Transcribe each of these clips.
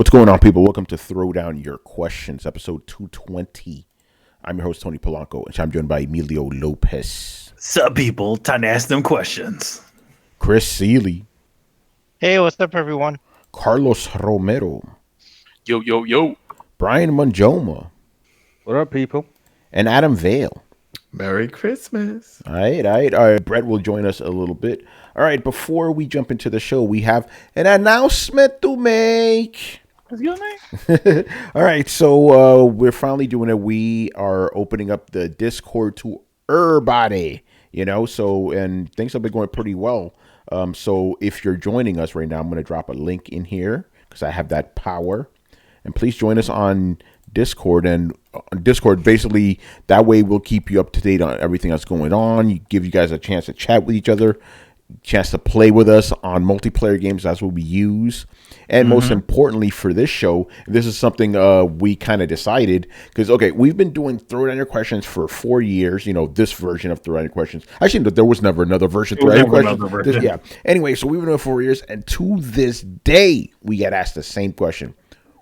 What's going on, people? Welcome to Throwdown Your Questions, episode 220. I'm your host, Tony Polanco, and I'm joined by Emilio Lopez, Sup, people? Time to ask them questions. Chris Seeley, Hey, what's up, everyone? Carlos Romero, Yo, yo, yo. Brian Monjoma, What up, people? and Adam Vale. Merry Christmas. All right. Brett will join us a little bit. All right, before we jump into the show, we have an announcement to make. What's your name? All right, so we're finally doing it. We are opening up the Discord to everybody, and things have been going pretty well. So if you're joining us right now, I'm going to drop a link in here because I have that power. And please join us on Discord. And on Discord, basically, that way we'll keep you up to date on everything that's going on. Give you guys a chance to chat with each other, chance to play with us on multiplayer games. That's what we use. And most importantly for this show, this is something we kind of decided because, we've been doing Throwdown Your Questions for 4 years. This version of Throwdown Your Questions. Actually, there was never another version of Throwdown Your Questions. Yeah. Anyway, so we've been doing it for 4 years. And to this day, we get asked the same question.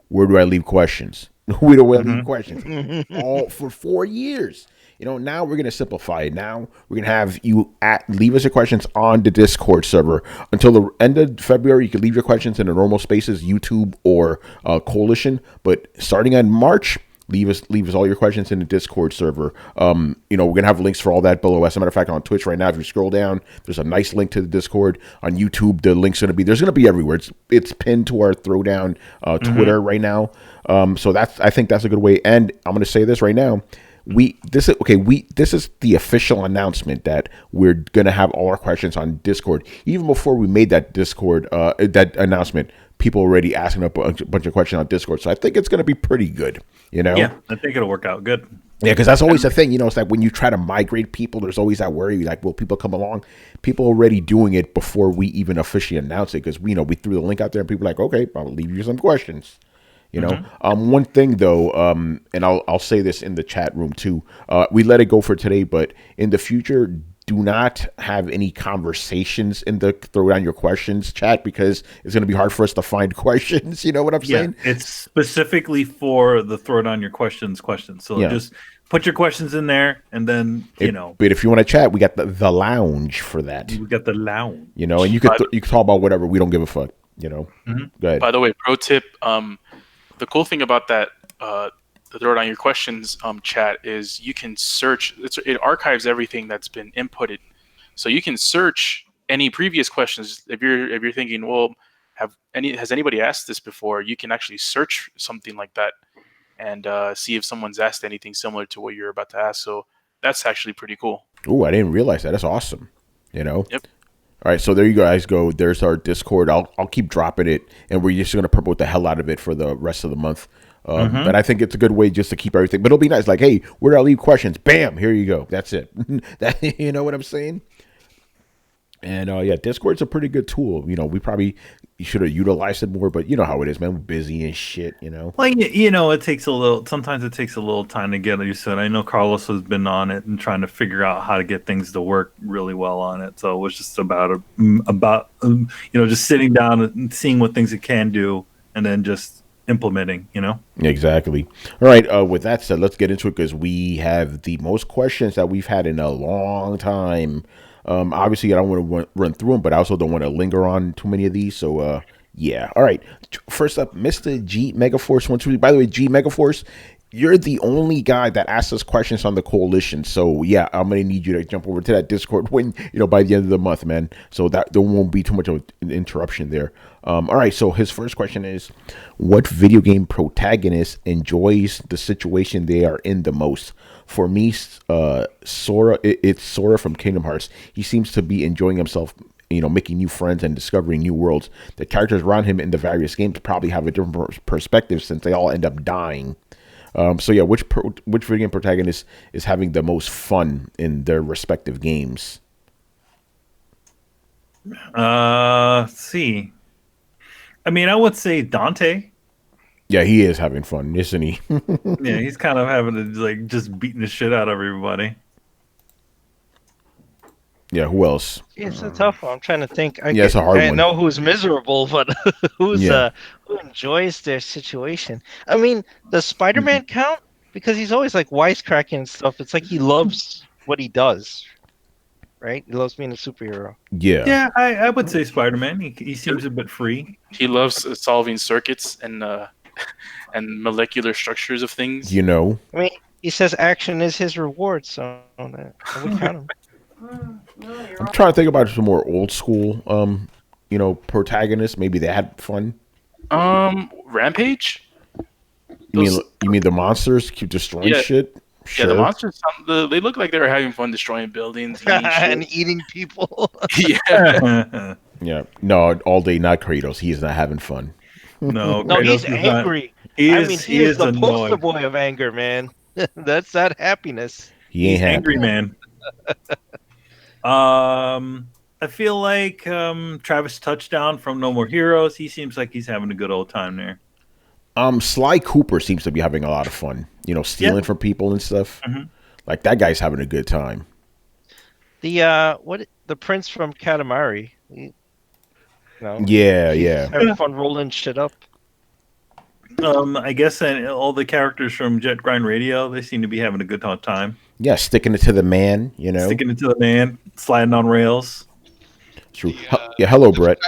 Where do I leave questions? We don't leave questions. All for 4 years. Now we're going to simplify it. Now we're going to have you leave us your questions on the Discord server. Until the end of February, you can leave your questions in the normal spaces, YouTube or Coalition. But starting in March, leave us all your questions in the Discord server. We're going to have links for all that below. As a matter of fact, on Twitch right now, if you scroll down, there's a nice link to the Discord. On YouTube, the link's going to be, there's going to be everywhere. It's pinned to our Throwdown Twitter right now. So I think that's a good way. And I'm going to say this right now. This is the official announcement that we're gonna have all our questions on Discord. Even before we made that Discord that announcement, people already asking a bunch of questions on Discord. So I think it's gonna be pretty good. Yeah, I think it'll work out good. Yeah, because that's always the thing. It's like when you try to migrate people, there's always that worry. Like, will people come along? People already doing it before we even officially announce it because we threw the link out there and people are like, okay, I'll leave you some questions. One thing though, and I'll say this in the chat room too. We let it go for today, but in the future, do not have any conversations in the Throwdown Your Questions chat because it's going to be hard for us to find questions. You know what I'm saying? It's specifically for the Throwdown Your questions. So just put your questions in there, and then But if you want to chat, we got the lounge for that. We got the lounge. And you could talk about whatever. We don't give a fuck. Go ahead. By the way, pro tip. The cool thing about that, the Throwdown Your Questions chat is you can search. It archives everything that's been inputted, so you can search any previous questions. If you're thinking, well, has anybody asked this before? You can actually search something like that and see if someone's asked anything similar to what you're about to ask. So that's actually pretty cool. Oh, I didn't realize that. That's awesome. Yep. All right, so there you guys go. There's our Discord. I'll keep dropping it, and we're just going to promote the hell out of it for the rest of the month. But I think it's a good way just to keep everything. But it'll be nice. Like, hey, where do I leave questions? Bam, here you go. That's it. You know what I'm saying? And Discord's a pretty good tool. We probably should have utilized it more, but you know how it is, man. We're busy and shit. Well, it takes a little. Sometimes it takes a little time to get used to it. I know Carlos has been on it and trying to figure out how to get things to work really well on it. So it was just about just sitting down and seeing what things it can do, and then just implementing. Exactly. All right. With that said, let's get into it because we have the most questions that we've had in a long time. Obviously, I don't want to run through them, but I also don't want to linger on too many of these. So, yeah. All right. First up, Mr. G Megaforce 123. By the way, G Megaforce, you're the only guy that asks us questions on the Coalition. So, yeah, I'm going to need you to jump over to that Discord when, by the end of the month, man. So that there won't be too much of an interruption there. All right. So his first question is, what video game protagonist enjoys the situation they are in the most? For me, Sora, it's Sora from Kingdom Hearts. He seems to be enjoying himself, making new friends and discovering new worlds. The characters around him in the various games probably have a different perspective since they all end up dying. Which video game protagonist is having the most fun in their respective games? Let's see. I mean, I would say Dante. Yeah, he is having fun, isn't he? Yeah, he's kind of having just beating the shit out of everybody. Yeah, who else? It's a tough one. I'm trying to think. Yeah, it's a hard I one. know who's miserable, but who's Yeah. who enjoys their situation? I mean, does Spider-Man count? Because he's always like wisecracking and stuff. It's like he loves what he does, right? He loves being a superhero. Yeah. Yeah, I would say Spider-Man. He seems a bit free. He loves solving circuits and molecular structures of things. You know. I mean, he says action is his reward, so that would count him. I'm trying to think about some more old school, protagonists. Maybe they had fun. Rampage. You mean the monsters keep destroying shit? Sure. Yeah, the monsters. They look like they were having fun destroying buildings And eating people. Yeah. Yeah. No, all day not Kratos. He is not having fun. No, No, Kratos he's is not- angry. he I is, mean, he he is is the poster annoyed. boy of anger, man. That's that happiness. He ain't He's happy. angry man. I feel like Travis Touchdown from No More Heroes. He seems like he's having a good old time there. Sly Cooper seems to be having a lot of fun. Stealing from people and stuff. Mhm. Like that guy's having a good time. The prince from Katamari. Yeah. Having fun rolling shit up. I guess all the characters from Jet Grind Radio, they seem to be having a good time. Yeah, sticking it to the man. Sticking it to the man, sliding on rails. True. Hello, Brett.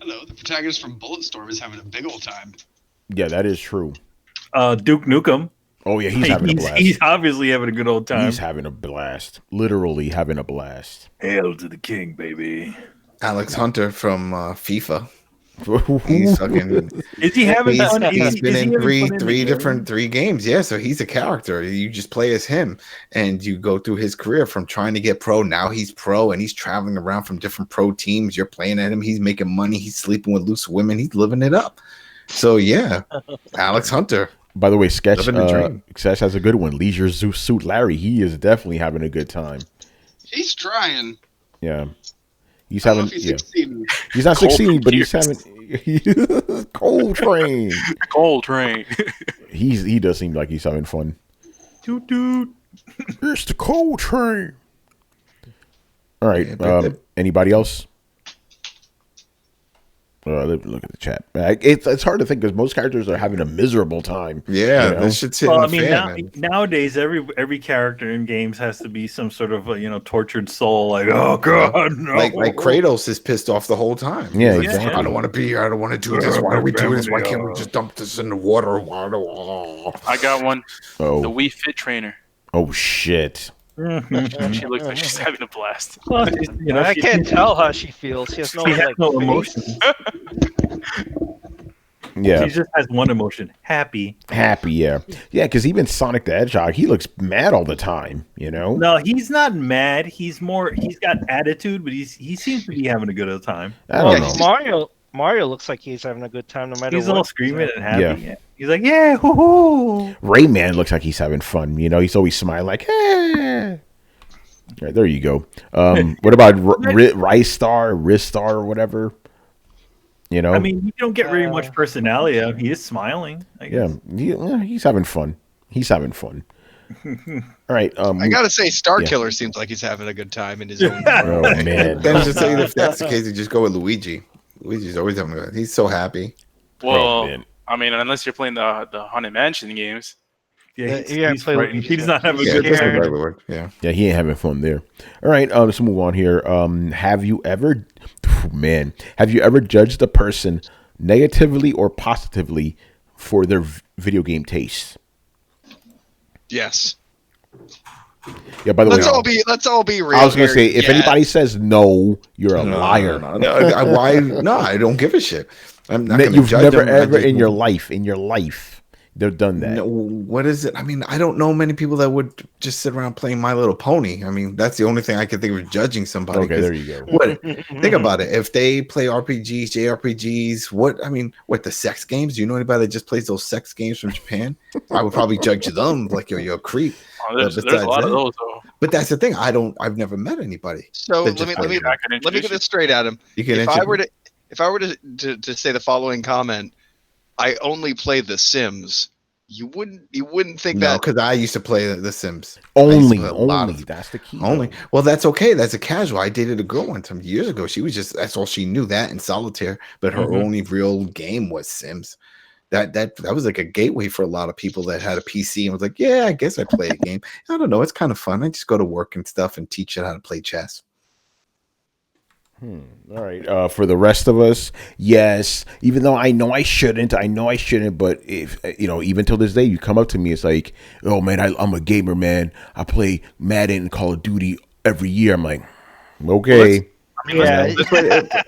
The protagonist from Bulletstorm is having a big old time. Yeah, that is true. Duke Nukem. Oh yeah, he's having a blast. He's obviously having a good old time. He's having a blast. Literally having a blast. Hail to the king, baby. Alex Hunter from FIFA. He's fucking. Is he having fun? He's been in having fun three games. Yeah, so he's a character. You just play as him, and you go through his career from trying to get pro. Now he's pro, and he's traveling around from different pro teams. You're playing at him. He's making money. He's sleeping with loose women. He's living it up. So yeah, Alex Hunter. By the way, Sketch Living the dream. Sketch has a good one. Leisure Suit Larry. He is definitely having a good time. He's trying. Yeah. He's I don't having. know if he's Yeah. succeeding. He's not Cold succeeding, but he's Cheers. having Cold Train. Cold Train. He does seem like he's having fun. Toot toot. It's the Cold Train. All right. Yeah, Anybody else? Look at the chat. It's hard to think because most characters are having a miserable time. Yeah, You know? this shit's hitting Well, I the mean, fan. nowadays every character in games has to be some sort of tortured soul. Like, oh god, no. Like Kratos is pissed off the whole time. Yeah, He's like, exactly. I don't want to be here. I don't want to do this. Why do we do this? Why can't we just dump this in the water? I got one. The Oh, Wii Fit trainer. oh shit. She looks like she's having a blast. Well, I can't tell how she feels. She has no, She has like, no face. emotions. Yeah, She just has one emotion: happy. happy. Yeah, because even Sonic the Hedgehog, he looks mad all the time. No, he's not mad. He's got attitude, but he seems to be having a good old time. I don't Yeah, know. Mario looks like he's having a good time no matter He's what. all screaming and happy. Yeah. He's like, yeah, hoo hoo. Rayman looks like he's having fun. He's always smiling like, hey. All right, there you go. What about Ristar, or whatever? I mean, you don't get very much personality out of him. He is smiling. I guess. He's having fun. He's having fun. All right. I gotta say, Starkiller seems like he's having a good time in his own. Oh man. Then just say if that's the case, you just go with Luigi. Luigi's always having a He's so happy. Well, man. I mean, unless you're playing the Haunted Mansion games. Yeah, Yeah, he's play frightened. Luigi. He does not have a Yeah, good just the time. regular word. Yeah. Yeah, he ain't having fun there. All right, let's move on here. Have you ever judged a person negatively or positively for their video game tastes? Yes. Yeah, by the Let's way, all be real. I was gonna here. say if Yeah. anybody says no, you're a liar. Why? No, I don't give a shit. I'm not gonna You've judge never them. I ever just- in your life they've done that. No, what is it? I mean, I don't know many people that would just sit around playing My Little Pony. I mean, that's the only thing I can think of judging somebody. Okay, 'cause there you go. What? Think about it. If they play RPGs, JRPGs, what the sex games? Do you know anybody that just plays those sex games from Japan? I would probably judge them like you're a creep. Oh, there's a besides lot of that- those though. But that's the thing. I've never met anybody. So That let just me plays let me get this straight, Adam. You can If I were to say the following comment, I only play The Sims. You wouldn't think No, that. because I used to play The Sims. I used to play a lot Only. That's the key. Only. though. Well, that's okay. That's a casual. I dated a girl one time years ago. She was just that's all she knew, that and solitaire. But her only real game was Sims. That was like a gateway for a lot of people that had a PC and was like, yeah, I guess I play a game. I don't know. It's kind of fun. I just go to work and stuff and teach it how to play chess. All right. For the rest of us, yes. Even though I know I shouldn't, but if even till this day, you come up to me, it's like, oh man, I'm a gamer, man. I play Madden and Call of Duty every year. I'm like, okay. Yeah,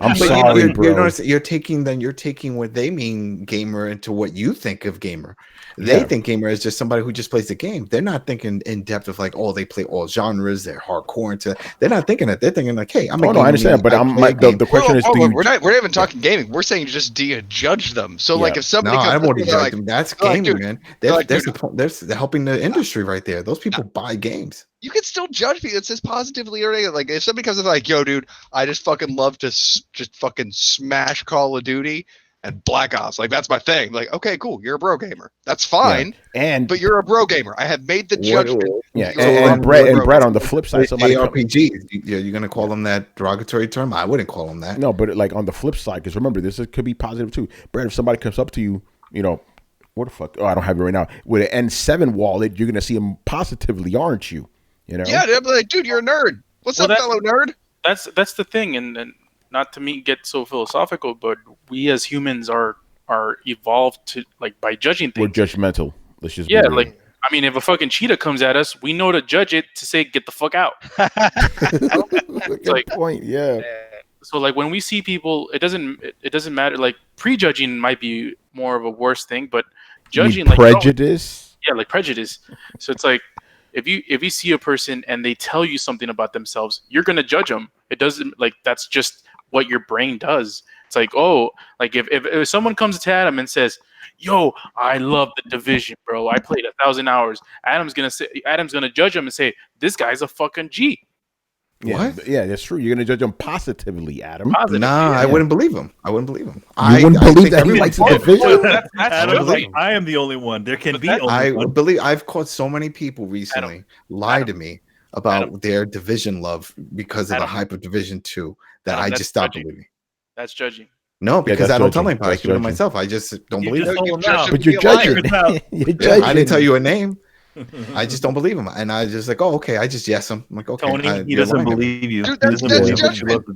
I'm But sorry, bro. you're taking what they mean gamer into what you think of gamer. They think gamer is just somebody who just plays the game. They're not thinking in depth of like, oh, they play all genres. They're hardcore into. They're not thinking that. They're thinking like, hey, I'm. Oh no, I understand, but the question is, we're not even talking gaming. We're saying just do you judge them? So like, if somebody I comes, won't judge them. That's gaming, man. That's dude, the point. That's helping the industry right there. Those people buy games. you can still judge me. It says positively or negative. Like if somebody comes in like, yo, dude, I just fucking love to just fucking smash Call of Duty and Black Ops. Like that's my thing. Like, okay, cool. You're a bro gamer. That's fine. But you're a bro gamer. I have made the judgment. Yeah, and Brett on the flip side, ARPGs. You're gonna call them that derogatory term? I wouldn't call them that. No, but like on the flip side, because remember, could be positive too. Brett, if somebody comes up to you, what the fuck? Oh, I don't have it right now. With an N7 wallet, you're gonna see them positively, aren't you? Yeah, they'll be like, dude, you're a nerd. What's up, fellow nerd? That's the thing, and not to get so philosophical, but we as humans are evolved to like by judging things. We're judgmental. Let's just like I mean, if a fucking cheetah comes at us, we know to judge it to say get the fuck out. Good point. Yeah. So like when we see people, it doesn't matter. Like prejudging might be more of a worse thing, but judging like prejudice. Like prejudice. So it's like if you see a person and they tell you something about themselves, you're gonna judge them. It doesn't like that's just what your brain does. It's like, oh, like if someone comes to Adam and says, yo, I love the Division, bro. I played 1,000 hours. Adam's gonna judge him and say, this guy's a fucking G. Yeah, what? Yeah, that's true. You're gonna judge him positively, Adam. I wouldn't believe him. I wouldn't believe him. You wouldn't believe that he likes the Division? I am the only one. There can be only one. believe I've caught so many people recently lie to me about their Division love because of the hype of Division 2 that I just stopped believing. That's judging. No, because I don't tell anybody. I keep it to myself. I just don't believe it. But you're judging. I didn't tell you a name. I just don't believe him, and I just like, oh, okay. I just yes him. I'm like, okay. Tony, he doesn't believe you. Dude, that's judgment.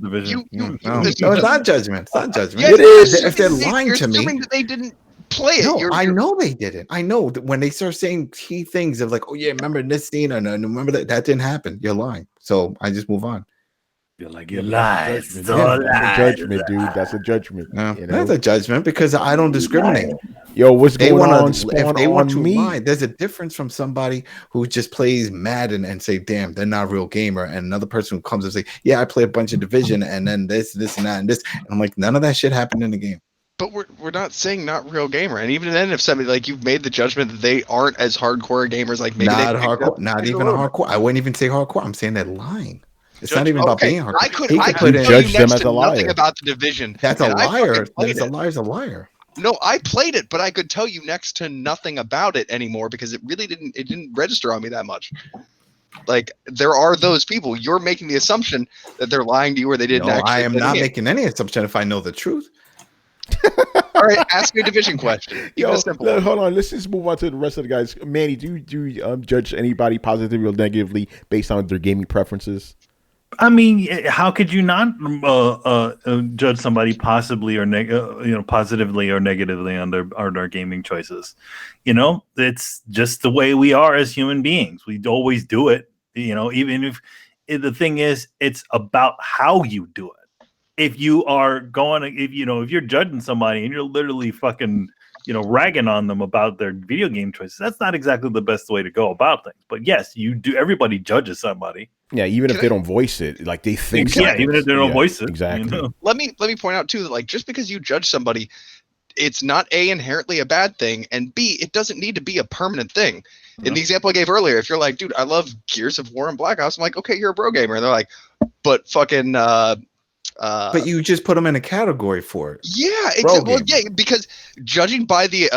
No, it's not judgment. It's not judgment. Yeah, it is. If they're lying to me, assuming that they didn't play it. No, I know they didn't. I know that when they start saying key things of like, oh yeah, remember this scene and remember that didn't happen. You're lying. So I just move on. You're like, you lies. That's a judgment, dude. That's a judgment. That's a judgment because I don't discriminate. Yo, what's going on? If they want to lie, there's a difference from somebody who just plays Madden and say, damn, they're not a real gamer. And another person who comes and say, yeah, I play a bunch of Division and then this and that and this. And I'm like, none of that shit happened in the game. But we're not saying not real gamer. And even then, if somebody like you've made the judgment that they aren't as hardcore gamers, like maybe not hardcore, not even hardcore. I wouldn't even say hardcore. I'm saying they're lying. It's not even about being hardcore. I could judge them as a liar. Nothing about the Division. That's a liar. That's a liar's a liar. No, I played it, but I could tell you next to nothing about it anymore because it really didn't register on me that much. Like there are those people. You're making the assumption that they're lying to you or they didn't actually. I am not making any assumption if I know the truth. All right, ask me a Division question. Hold on. Let's just move on to the rest of the guys. Manny, do you judge anybody positively or negatively based on their gaming preferences? I mean, how could you not judge somebody possibly or positively or negatively on their gaming choices? It's just the way we are as human beings. We always do it. Even if the thing is, it's about how you do it. If you are if you're judging somebody and you're literally fucking ragging on them about their video game choices, that's not exactly the best way to go about things. But yes, you do. Everybody judges somebody. Yeah, even if they don't voice it, like they think. Yeah, even if they don't voice it, exactly. Let me point out too that like just because you judge somebody, it's not A, inherently a bad thing, and B, it doesn't need to be a permanent thing. In the example I gave earlier, if you're like, dude, I love Gears of War and Black Ops, I'm like, okay, you're a bro gamer, and they're like, but fucking. But you just put them in a category for it. Yeah, because judging by the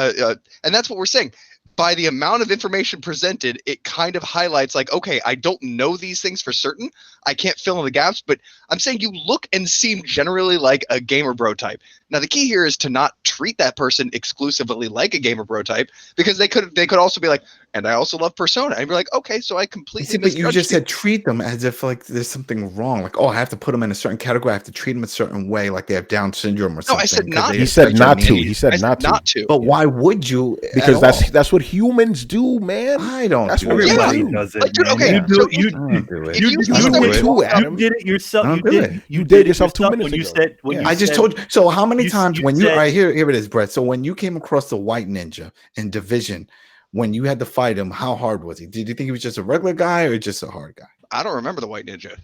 and that's what we're saying. by the amount of information presented, it kind of highlights like, okay, I don't know these things for certain. I can't fill in the gaps, but I'm saying you look and seem generally like a gamer bro type. Now, the key here is to not treat that person exclusively like a gamer bro type, because they could also be like, and I also love Persona. And you're like, okay, so I completely But you just you. said treat them as if like there's something wrong. Like, oh, I have to put them in a certain category. I have to treat them a certain way, like they have Down syndrome or something. No, I said not. He said not to. He said not to. But why would you? Because that's what humans do, man. I don't. That's do what it. Everybody do. does it. Like, dude, man. okay, You so do, you- you, I don't do it. if you I see don't do somebody it. walk out- you did it yourself. I don't You do did. it. You did yourself 2 yourself minutes when you ago. said when Yeah. you I just said- told you. So how many you- times you when you said- all right, here it is, Brett. So when you came across the white ninja in Division, when you had to fight him, how hard was he? Did you think he was just a regular guy or just a hard guy? I don't remember the White Ninja.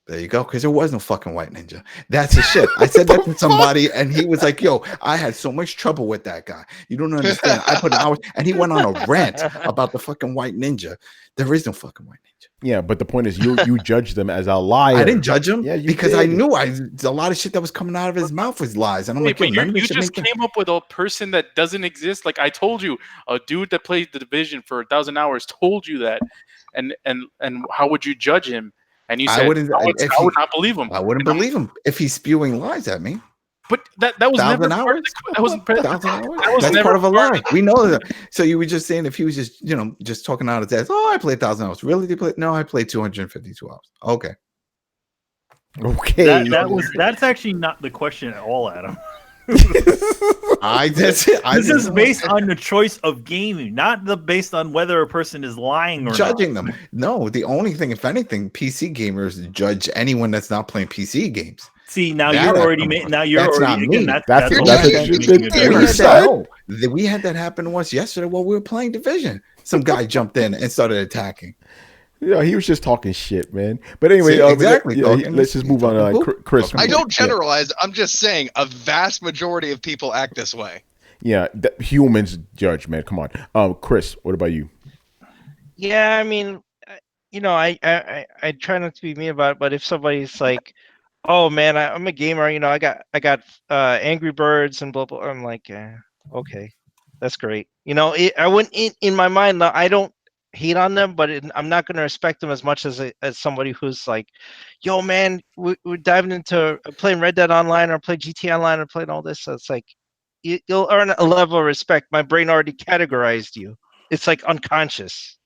There you go. Because there was no fucking white ninja. That's the shit. I said that to somebody, and he was like, "Yo, I had so much trouble with that guy. You don't understand. I put hours." And he went on a rant about the fucking white ninja. There is no fucking white ninja. Yeah, but the point is, you judge them as a liar. I didn't judge him Yeah, you because I did. knew a lot of shit that was coming out of his mouth was lies, and I'm Wait, like, yo, but none of you this shit just makes sense. came up with a person that doesn't exist. Like I told you, a dude that played the Division for 1,000 hours told you that, and how would you judge him? And you I said, wouldn't- I if would not believe him. I wouldn't And I'm- believe him if he's spewing lies at me. But that was 1,000 never part of hours. the, that was 1,000 hours. that was That's never part of a part lie. of We know that. So you were just saying if he was just just talking out his ass. Oh, I played 1,000 hours. Really? Did you play? No, I played 252 hours. Okay. Okay. That's actually not the question at all, Adam. That's it. This is based on the choice of gaming, not based on whether a person is lying or judging not. them. No, the only thing, if anything, PC gamers judge anyone that's not playing PC games. See, now That you're I already come made. from. Now you're That's already not me. again. That's You're that's judging- a you're good judging- thing. We you had, said- we had that happen once yesterday while we were playing Division. Some guy jumped in and started attacking. Yeah, he was just talking shit, man. But anyway, See, exactly, let's just move on. Chris, Talking I don't yeah. generalize. I'm just saying a vast majority of people act this way. Yeah, humans judge, man. Come on, Chris. What about you? Yeah, I mean, I try not to be mean about it, but if somebody's like, "Oh man, I'm a gamer," I got Angry Birds and blah blah, I'm like, okay, that's great. I wouldn't in my mind. I don't hate on them, but I'm not going to respect them as much as somebody who's like, "Yo, man, we're diving into playing Red Dead Online or play GTA Online or playing all this." So it's like you'll earn a level of respect. My brain already categorized you. It's like unconscious.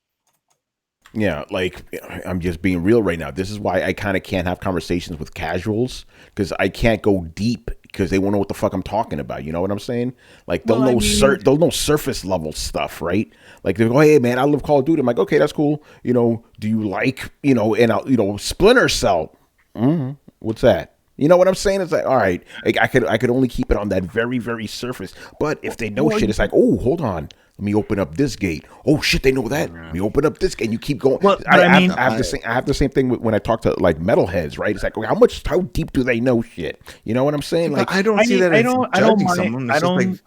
Yeah, like I'm just being real right now. This is why I kind of can't have conversations with casuals because I can't go deep because they won't know what the fuck I'm talking about. You know what I'm saying? Like they'll know they'll know surface level stuff, right? Like they go, "Hey man, I love Call of Duty." I'm like, "Okay, that's cool." Do you like and I'll, Splinter Cell? What's that? You know what I'm saying? It's like, all right, I could only keep it on that very, very surface. But if they know shit, it's like, oh, hold on. Let me open up this gate. Oh shit, they know that. Let me open up this gate. And you keep going. Well, I I mean- have the same thing when I talk to like metalheads, right? It's like, okay, how deep do they know shit? You know what I'm saying? Like, I don't see that as judging someone. It's just like,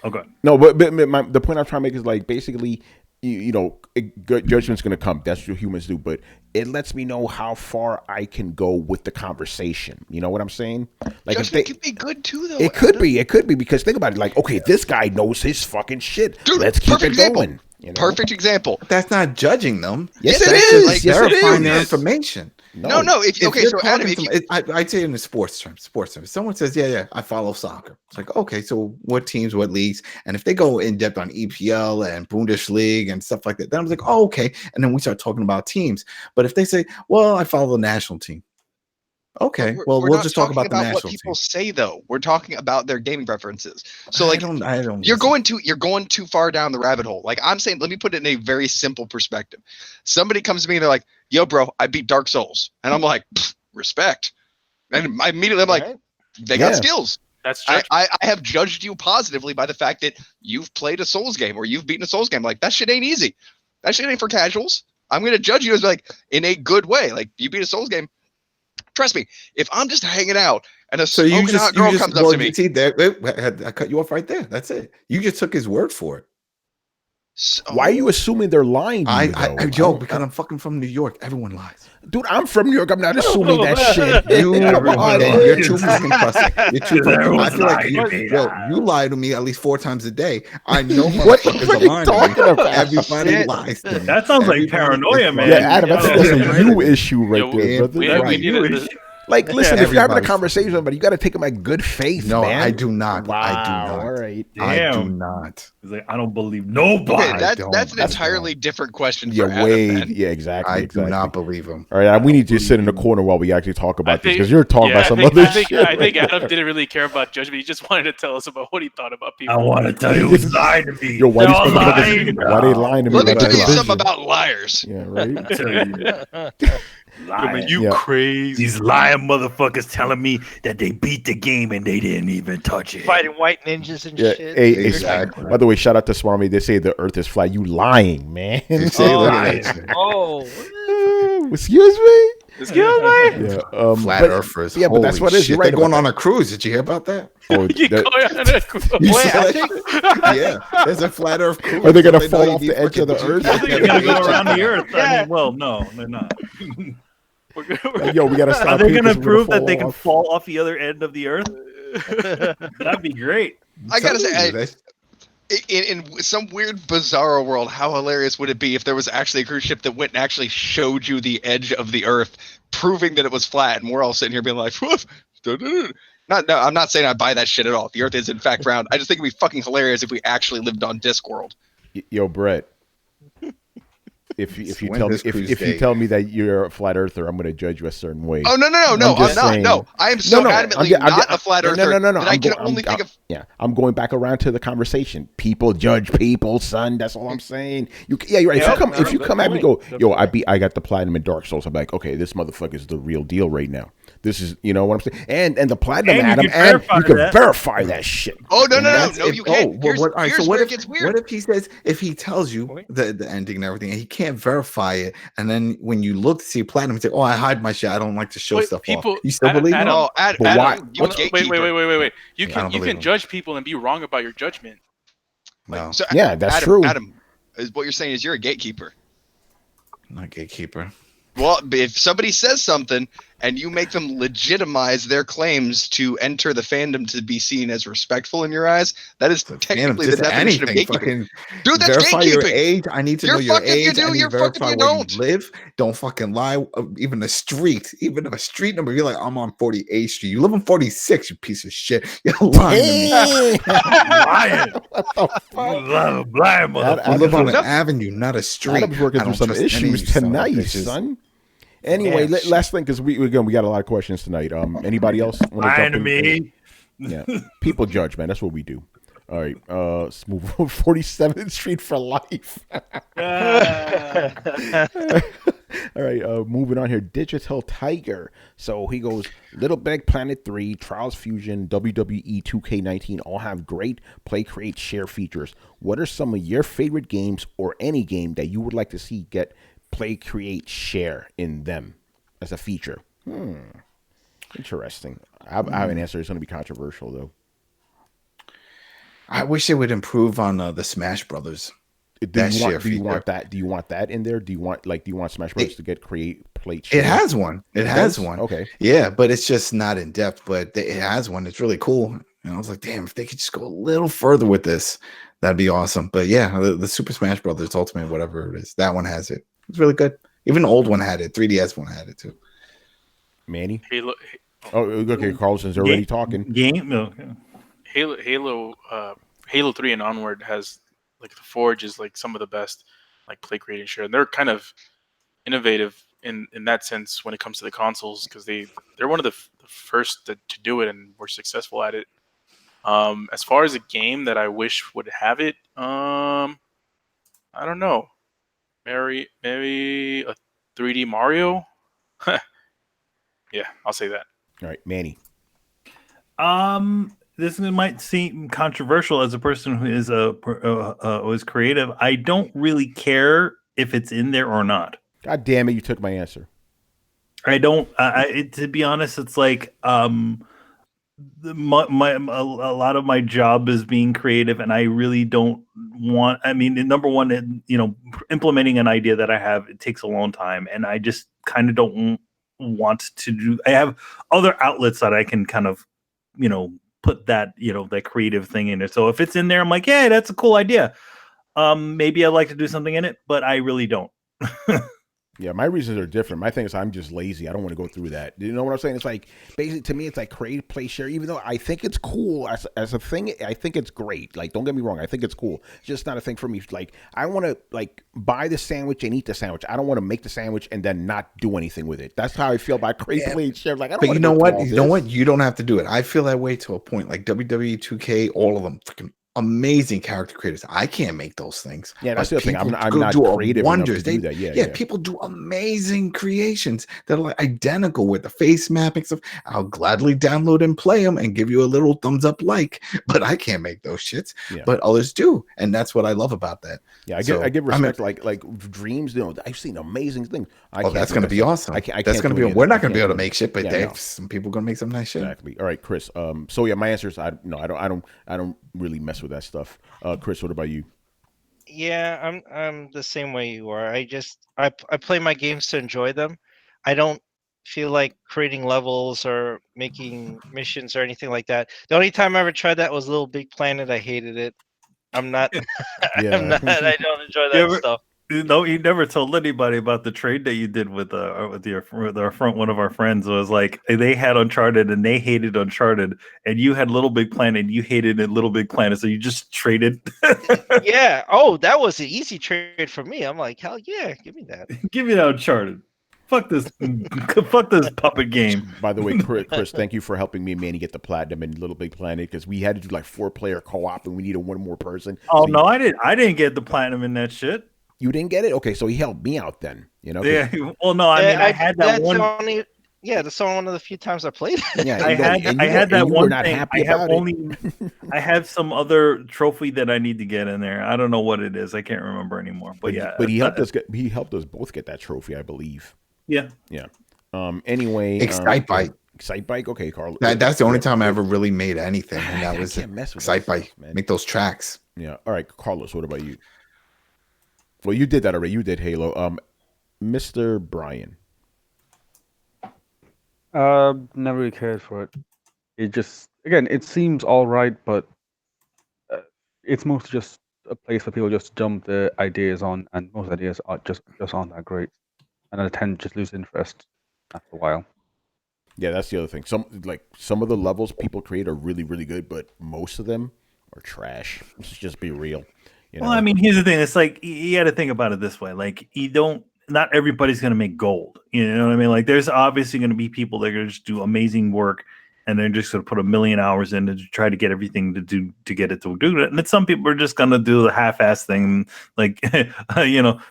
Okay. no, but the point I'm trying to make is like basically, judgment's gonna come. That's what humans do. But it lets me know how far I can go with the conversation. You know what I'm saying? Like Judgment can be good too, though. it could be because think about it. Like, okay, this guy knows his fucking shit. Dude, Let's keep it perfect example. going. Perfect example. that's not judging them. Yes, Yes, it it is. is. Yes, it Verifying their is. information. No. If Okay, you're so Adam, talking I'd say in the sports terms. Someone says, yeah, I follow soccer. It's like, okay, so what teams, what leagues? And if they go in depth on EPL and Bundesliga and stuff like that, then I'm like, oh, okay. And then we start talking about teams. But if they say, well, I follow the national team. Okay, we're we'll not just talk talking about the what national people team. say, though. We're talking about their gaming preferences. So, like, I don't. you're listen. going too far down the rabbit hole. Like I'm saying, let me put it in a very simple perspective. Somebody comes to me and they're like, "Yo, bro, I beat Dark Souls," and I'm like, "Respect." And I immediately I'm like, Right. "They got Yeah. skills." That's I, judgment. I have judged you positively by the fact that you've played a Souls game or you've beaten a Souls game. Like that shit ain't easy. That shit ain't for casuals. I'm gonna judge you as like in a good way. Like you beat a Souls game. Trust me, if I'm just hanging out and a So you smoking just hot girl comes up to me, see there. I cut you off right there. That's it. You just took his word for it. So, Why are you assuming they're lying to you, though? Joe, because I'm fucking from New York. Everyone lies. Dude, I'm from New York. I'm not assuming that shit. You're too fucking pussy. You're too fucking. I feel like you lie to me at least 4 times a day. I know What the motherfuckers fuck are are you lying to talking me. about? Everybody Shit. lies to me. That sounds like Everybody paranoia, is man. Yeah, Adam, that's a Yeah. you issue right Yo, there, brother. We Right. need a, Like, listen, if you're having a Everybody's conversation with fucking- somebody, you got to take them at good faith, No, man. I do not. Wow, I do not. all right. I do Damn. not. He's like, I don't believe nobody. okay, I that's don't. an That's entirely different question Yeah, for Adam. Wade. Then. Yeah, exactly. I exactly. do not believe him. All right, we need to sit in the corner while we actually talk about this think- because you're talking about some other shit. I think right Adam there. didn't really care about judgment. He just wanted to tell us about what he thought about people. I want to tell you who's lying to me. Yo, why They're these all motherfuckers? lying. Why they lying to me? Let me about tell you the something vision? about liars. Yeah, right. I tell you. Lying. You Yeah. crazy. These lying motherfuckers telling me that they beat the game and they didn't even touch it. Fighting white ninjas and Yeah. shit. Hey, Exactly. by the way, shout out to Smarmy. They say the Earth is flat. You lying, man. See, look at that shit. Oh, Excuse me. Excuse me. Yeah. Flat but- earthers. Yeah, but that's Holy what it is. shit. You're right They're going about on a cruise. Did you hear about that? Oh, You that- go on a cruise. You Wait, saw I that? Yeah, there's a flat Earth cruise. Are they gonna So fall know off you the need edge of the fucking- Earth? I think they're gonna go around the Earth. I mean, well, no, they're not. Like, yo, we gotta stop. Are they here gonna 'cause we're prove that fall they can off. fall off the other end of the Earth? That'd be great. I gotta say, Telling you, that's- in some weird, bizarre world, how hilarious would it be if there was actually a cruise ship that went and actually showed you the edge of the Earth, proving that it was flat, and we're all sitting here being like, "Woof, no, I'm not saying I buy that shit at all. The Earth is in fact round. I just think it'd be fucking hilarious if we actually lived on Discworld. Yo, Brett. If you When tell me this cruise if you day- tell me that you're a flat earther, I'm gonna judge you a certain way. Oh no, I'm just not. saying- No, I am so adamantly not a flat earther that I can only think of. Yeah, I'm going back around to the conversation. People judge people, son. That's all I'm saying. You're right. Yep, If you come at me, and good go, point. yo, I got the platinum in Dark Souls. I'm like, okay, this motherfucker is the real deal right now. This is, you know what I'm saying? And the platinum, And you Adam, can and verify you can that. verify that shit. Oh no, That's if- you can't. well, all right, Here's so where what it if, gets weird. what if he says, if he tells you the ending and everything, and he can't verify it, and then when you look to see platinum, you say, oh, I hide my shit. I don't like to show Wait, stuff people- off. You still Adam- believe him? Adam- Oh, But Adam, why- you Wait. gatekeeper. You I don't can believe him. judge people and be wrong about your judgment. No, So, Yeah, that's Adam, true. Adam, is what you're saying is you're a gatekeeper. not gatekeeper. Well, if somebody says something and you make them legitimize their claims to enter the fandom to be seen as respectful in your eyes, that is technically the Just definition of anything. gatekeeping. Fucking Dude, that's verify your gatekeeping. age. I need to You're know your fucking- you age. do, I need you're to fucking- verify you where don't. you live. Don't fucking lie. Even a street, even a street number. You're like, I'm on 48th Street. You live on 46, you piece of shit. You're lying to me. Lying. What the fuck? Lying, I motherfucker. You live on an No. avenue, not a street. Adam's working I through don't some trust any of issues you son of tonight, bitches. son. Anyway, Yeah, last thing, because we got a lot of questions tonight. Anybody else want to Lying jump to in? me. Yeah, people judge, man. That's what we do. All right, let's move on. 47th Street for life. All right, moving on here. Digital Tiger. So he goes, Little Big Planet 3, Trials Fusion, WWE 2K19 all have great play, create, share features. What are some of your favorite games or any game that you would like to see get play, create, share in them as a feature? Interesting. I have an answer. It's going to be controversial, though. I wish they would improve on the Smash Brothers. That share Do you feature. want that? Do you want that in there? Do you want Smash Bros. to get create plate? Share? It has one. It has does? one. Okay. Yeah, but it's just not in depth. But it has one. It's really cool. And I was like, damn, if they could just go a little further with this, that'd be awesome. But yeah, the Super Smash Brothers Ultimate, whatever it is, that one has it. It's really good. Even the old one had it. 3DS one had it too. Manny. Halo, Oh, okay. Carlson's already talking. Game. Okay. Halo 3 and onward has like the Forge is like some of the best like play, create, and share. And they're kind of innovative in that sense when it comes to the consoles because they're one of the first to do it and were successful at it. As far as a game that I wish would have it, I don't know. Maybe a 3D Mario. Yeah, I'll say that. All right, Manny. This might seem controversial as a person who is was creative. I don't really care if it's in there or not. God damn it! You took my answer. I don't. To be honest, it's like a lot of my job is being creative, and I really don't want. I mean, number one, implementing an idea that I have, it takes a long time, and I just kind of don't want to do. I have other outlets that I can kind of, put that that creative thing in it. So if it's in there, I'm like, hey, that's a cool idea. Maybe I'd like to do something in it, but I really don't. Yeah, my reasons are different. My thing is I'm just lazy. I don't want to go through that. You know what I'm saying? It's like, basically, to me, it's like create, play, share. Even though I think it's cool as a thing, I think it's great. Like, don't get me wrong, I think it's cool. It's just not a thing for me. Like, I want to buy the sandwich and eat the sandwich. I don't want to make the sandwich and then not do anything with it. That's how I feel about create, play, and share. Like, I don't. But you know what? You know what? You don't have to do it. I feel that way to a point. Like WWE 2K, all of them, freaking amazing character creators. I can't make those things. Yeah, that's the thing. I'm not creative wonders. Enough to do that. Yeah, people do amazing creations that are like identical with the face mapping stuff. I'll gladly download and play them and give you a little thumbs up but I can't make those shits. Yeah. But others do, and that's what I love about that. Yeah, I give respect. Like Dreams, I've seen amazing things. That's going to be awesome. That's going to be. We're not going to be able to make shit, but some people going to make some nice shit. Exactly. All right, Chris. So yeah, my answer is I don't really mess with that stuff. Chris, what about you? Yeah, I'm the same way you are. I play my games to enjoy them. I don't feel like creating levels or making missions or anything like that. The only time I ever tried that was Little Big Planet. I hated it. I don't enjoy that stuff. No, you never told anybody about the trade that you did with one of our friends. It was like they had Uncharted and they hated Uncharted, and you had Little Big Planet and you hated Little Big Planet, so you just traded. Yeah. Oh, that was an easy trade for me. I'm like, hell yeah, give me that. Give me that Uncharted. Fuck this puppet game. By the way, Chris, thank you for helping me and Manny get the platinum in Little Big Planet, because we had to do 4-player co-op and we needed one more person. Oh, so I didn't get the platinum in that shit. You didn't get it? Okay, so he helped me out then. Yeah. Well, no, I mean, I had that one. That's one of the few times I played it. Yeah, I had that one thing. I have some other trophy that I need to get in there. I don't know what it is. I can't remember anymore. But he helped us. He helped us both get that trophy, I believe. Yeah. Yeah. Anyway, Excitebike. Excitebike. Okay, Carl. That's the only time I ever really made anything, and that was Excitebike. Make those tracks. Yeah. All right, Carlos. What about you? Well, you did that already. You did Halo. Mr. Brian. Never really cared for it. It just, again, it seems all right, but it's mostly just a place where people just dump the ideas on, and most ideas are just aren't that great, and I tend to just lose interest after a while. Yeah, that's the other thing. Some of the levels people create are really, really good, but most of them are trash. Let's just be real. Well, I mean, here's the thing. It's like, you got to think about it this way. Like, not everybody's going to make gold. You know what I mean? Like, there's obviously going to be people that are going to just do amazing work, and they're just going to put 1,000,000 hours in to try to get everything to get it to do it. And then some people are just going to do the half-ass thing, like,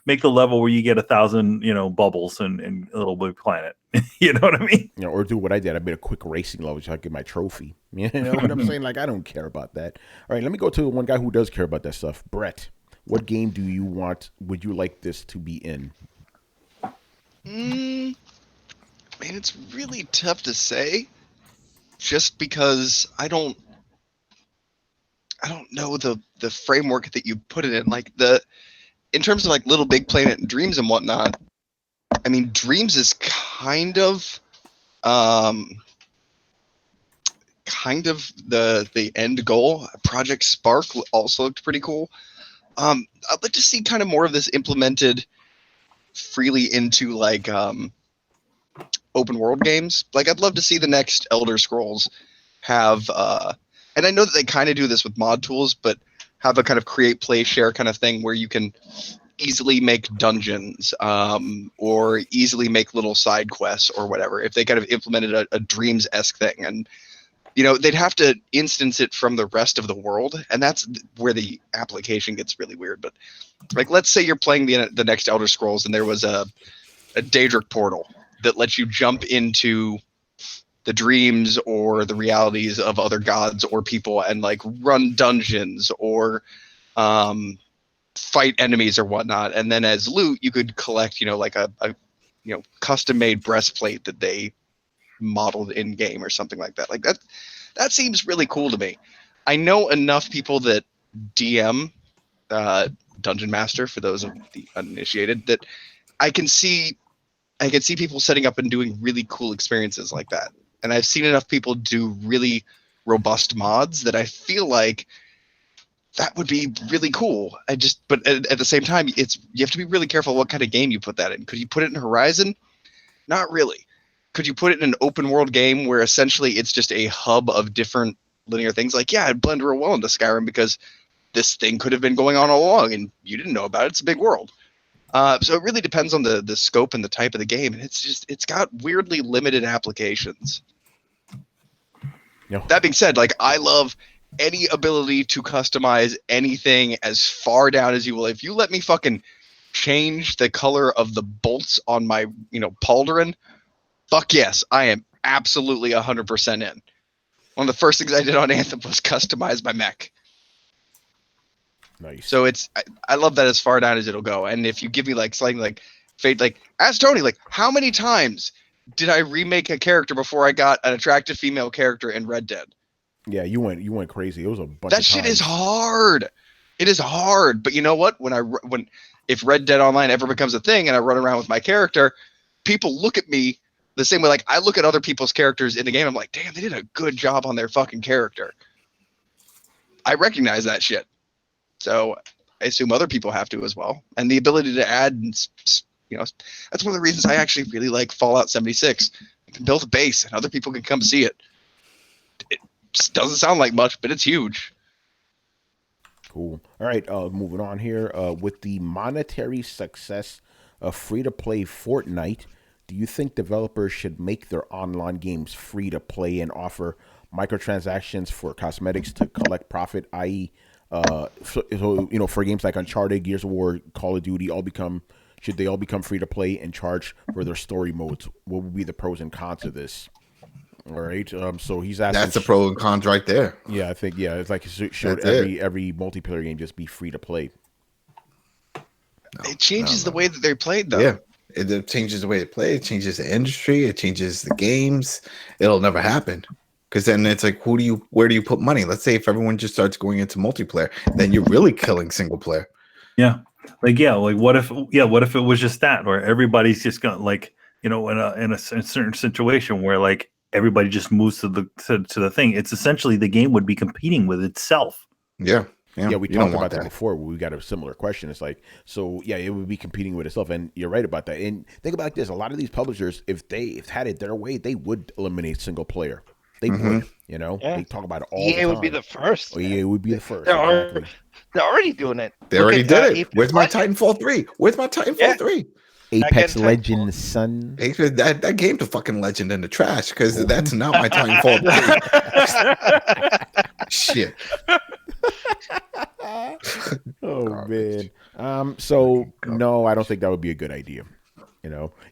make the level where you get 1,000, bubbles in a Little Big Planet. You know what I mean? Or do what I did. I made a quick racing level so I get my trophy. You know what I'm saying? Like, I don't care about that. All right, let me go to one guy who does care about that stuff. Brett, what game would you like this to be in? Man, it's really tough to say, just because I don't know the framework that you put it in. Like, in terms of Little Big Planet and Dreams and whatnot, I mean, Dreams is kind of the end goal. Project Spark also looked pretty cool. I'd like to see kind of more of this implemented freely into open world games. I'd love to see the next Elder Scrolls have and I know that they kind of do this with mod tools, but have a kind of create, play, share kind of thing where you can easily make dungeons or easily make little side quests or whatever, if they kind of implemented a Dreams-esque thing. And they'd have to instance it from the rest of the world, and that's where the application gets really weird. But let's say you're playing the next Elder Scrolls and there was a Daedric portal that lets you jump into the dreams or the realities of other gods or people and run dungeons or fight enemies or whatnot, and then as loot you could collect a custom made breastplate that they modeled in game or something like that. That seems really cool to me. I know enough people that DM Dungeon Master, for those of the uninitiated, that I can see people setting up and doing really cool experiences like that. And I've seen enough people do really robust mods that I feel like that would be really cool. But at the same time, you have to be really careful what kind of game you put that in. Could you put it in Horizon? Not really. Could you put it in an open world game where essentially it's just a hub of different linear things? Like, yeah, it'd blend real well into Skyrim because this thing could have been going on all along and you didn't know about it. It's a big world. So it really depends on the scope and the type of the game, and it's got weirdly limited applications. Yeah. That being said, like, I love any ability to customize anything as far down as you will. If you let me fucking change the color of the bolts on my, pauldron, fuck yes, I am absolutely 100% in. One of the first things I did on Anthem was customize my mech. Nice. So I love that as far down as it'll go. And if you give me like something like Fate, like ask Tony, like how many times did I remake a character before I got an attractive female character in Red Dead? Yeah, you went crazy. It was a bunch. That shit is hard. It is hard. But you know what? If Red Dead Online ever becomes a thing and I run around with my character, people look at me the same way. Like I look at other people's characters in the game. I'm like, damn, they did a good job on their fucking character. I recognize that shit. So I assume other people have to as well. And the ability to add, that's one of the reasons I actually really like Fallout 76. You can build a base and other people can come see it. It doesn't sound like much, but it's huge. Cool. All right, moving on here. With the monetary success of free-to-play Fortnite, do you think developers should make their online games free-to-play and offer microtransactions for cosmetics to collect profit, i.e., for games like Uncharted, Gears of War, Call of Duty, should they all become free to play and charge for their story modes? What would be the pros and cons of this? All right. So he's asking. That's the pro and cons right there. Yeah, I think it's like should every multiplayer game just be free to play? It changes the way that they're played, though. Yeah, it changes the way they play. It changes the industry. It changes the games. It'll never happen. Because then it's like, where do you put money? Let's say if everyone just starts going into multiplayer, then you're really killing single player. Yeah. What if it was just that, or everybody's just going in a certain situation where like everybody just moves to the thing. It's essentially the game would be competing with itself. Yeah. Yeah, we talked about that before. We got a similar question. It's like, so yeah, it would be competing with itself, and you're right about that. And think about this: a lot of these publishers, if they had it their way, they would eliminate single player. They would, they talk about it all the time. EA would be the first. EA would be the first. They're already doing it. They already did it. Where's my Titanfall 3? Where's my Titanfall 3? Apex Legends, son. That game's a fucking legend in the trash because that's not my Titanfall 3. Shit. Oh, man. So, no, I don't think that would be a good idea.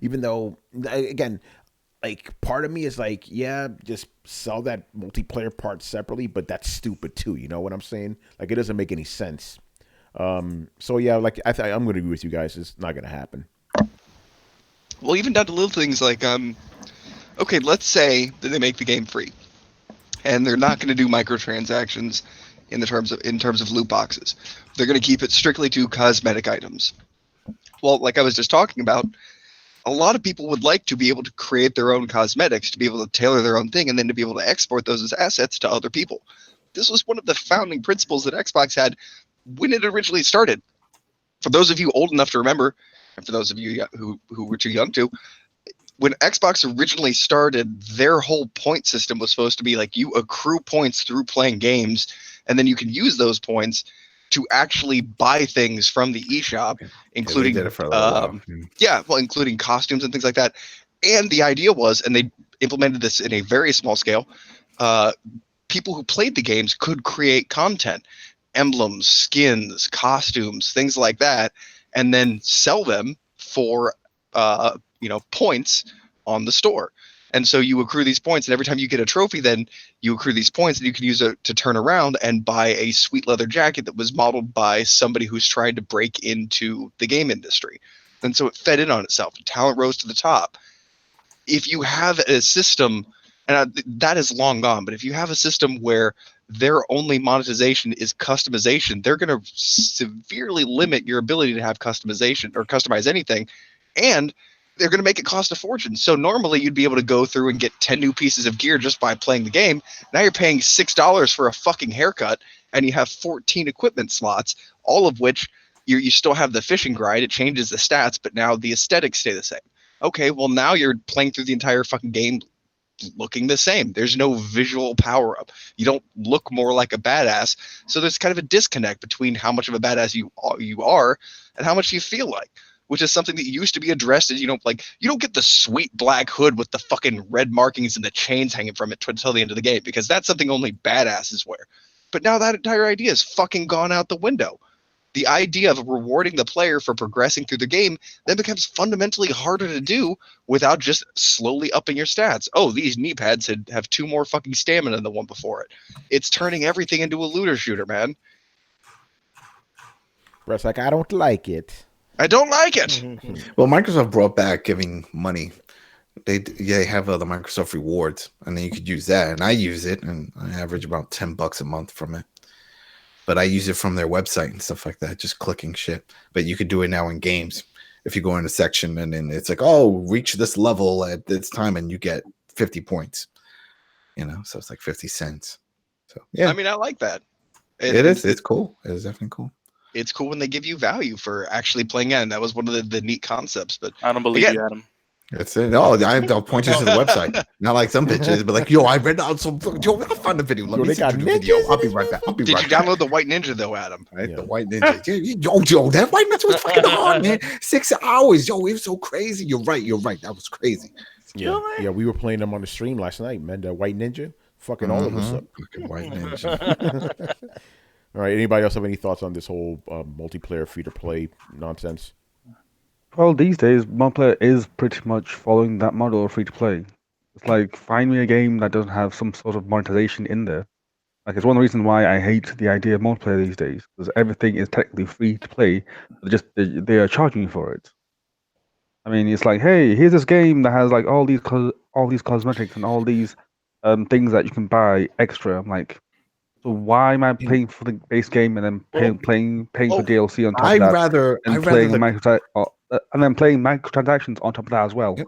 Even though, again, like part of me is like, yeah, just sell that multiplayer part separately, but that's stupid too. You know what I'm saying? Like it doesn't make any sense. So yeah, like I'm going to agree with you guys. It's not going to happen. Well, even down to little things like, okay, let's say that they make the game free, and they're not going to do microtransactions in terms of loot boxes. They're going to keep it strictly to cosmetic items. Well, like I was just talking about, a lot of people would like to be able to create their own cosmetics, to be able to tailor their own thing, and then to be able to export those as assets to other people. This was one of the founding principles that Xbox had when it originally started. For those of you old enough to remember, and for those of you who were too young to, when Xbox originally started, their whole point system was supposed to be like you accrue points through playing games, and then you can use those points to actually buy things from the eShop, including including costumes and things like that. And the idea was, and they implemented this in a very small scale, people who played the games could create content, emblems, skins, costumes, things like that, and then sell them for points on the store. And so you accrue these points, and every time you get a trophy, then you accrue these points, and you can use it to turn around and buy a sweet leather jacket that was modeled by somebody who's trying to break into the game industry. And so it fed in on itself. Talent rose to the top. If you have a system And that is long gone. But if you have a system where their only monetization is customization, they're going to severely limit your ability to have customization or customize anything. And they're going to make it cost a fortune. So normally you'd be able to go through and get 10 new pieces of gear just by playing the game. Now you're paying $6 for a fucking haircut, and you have 14 equipment slots, all of which you still have the fishing grind. It changes the stats, but now the aesthetics stay the same. Okay, well now you're playing through the entire fucking game looking the same. There's no visual power up. You don't look more like a badass. So there's kind of a disconnect between how much of a badass you are and how much you feel like, which is something that used to be addressed as, you don't get the sweet black hood with the fucking red markings and the chains hanging from it until the end of the game, because that's something only badasses wear. But now that entire idea is fucking gone out the window. The idea of rewarding the player for progressing through the game then becomes fundamentally harder to do without just slowly upping your stats. Oh, these knee pads have 2 more fucking stamina than the one before it. It's turning everything into a looter shooter, man. Brett's like, I don't like it. I don't like it. Well, Microsoft brought back giving money. They have the Microsoft rewards, and then you could use that. And I use it, and I average about $10 a month from it. But I use it from their website and stuff like that, just clicking shit. But you could do it now in games. If you go in a section and then it's like, oh, reach this level at this time, and you get 50 points. So it's like 50 cents. So yeah, I mean, I like that. It is. It's cool. It is definitely cool. It's cool when they give you value for actually playing in. That was one of the neat concepts. But I don't believe you, Adam. That's it. Oh, I'll point you to the website. Not like some bitches, but like, yo, I read out some. Yo, I'll find the video. Let me see the video. I'll be right back. Did you download the White Ninja though, Adam? Right, the White Ninja. Yo, that White Ninja was fucking hard, man. 6 hours, yo, it was so crazy. You're right. That was crazy. Yeah, we were playing them on the stream last night, man. The White Ninja, fucking all of us up. Fucking White Ninja. All right. Anybody else have any thoughts on this whole multiplayer free-to-play nonsense? Well, these days, multiplayer is pretty much following that model of free-to-play. It's like, find me a game that doesn't have some sort of monetization in there. Like, it's one of the reasons why I hate the idea of multiplayer these days, because everything is technically free to play, but they are charging you for it. I mean, it's like, hey, here's this game that has like all these cosmetics and all these things that you can buy extra. I'm like, so why am I paying for the base game and then paying for DLC on top of that? And then playing microtransactions on top of that as well. Yep.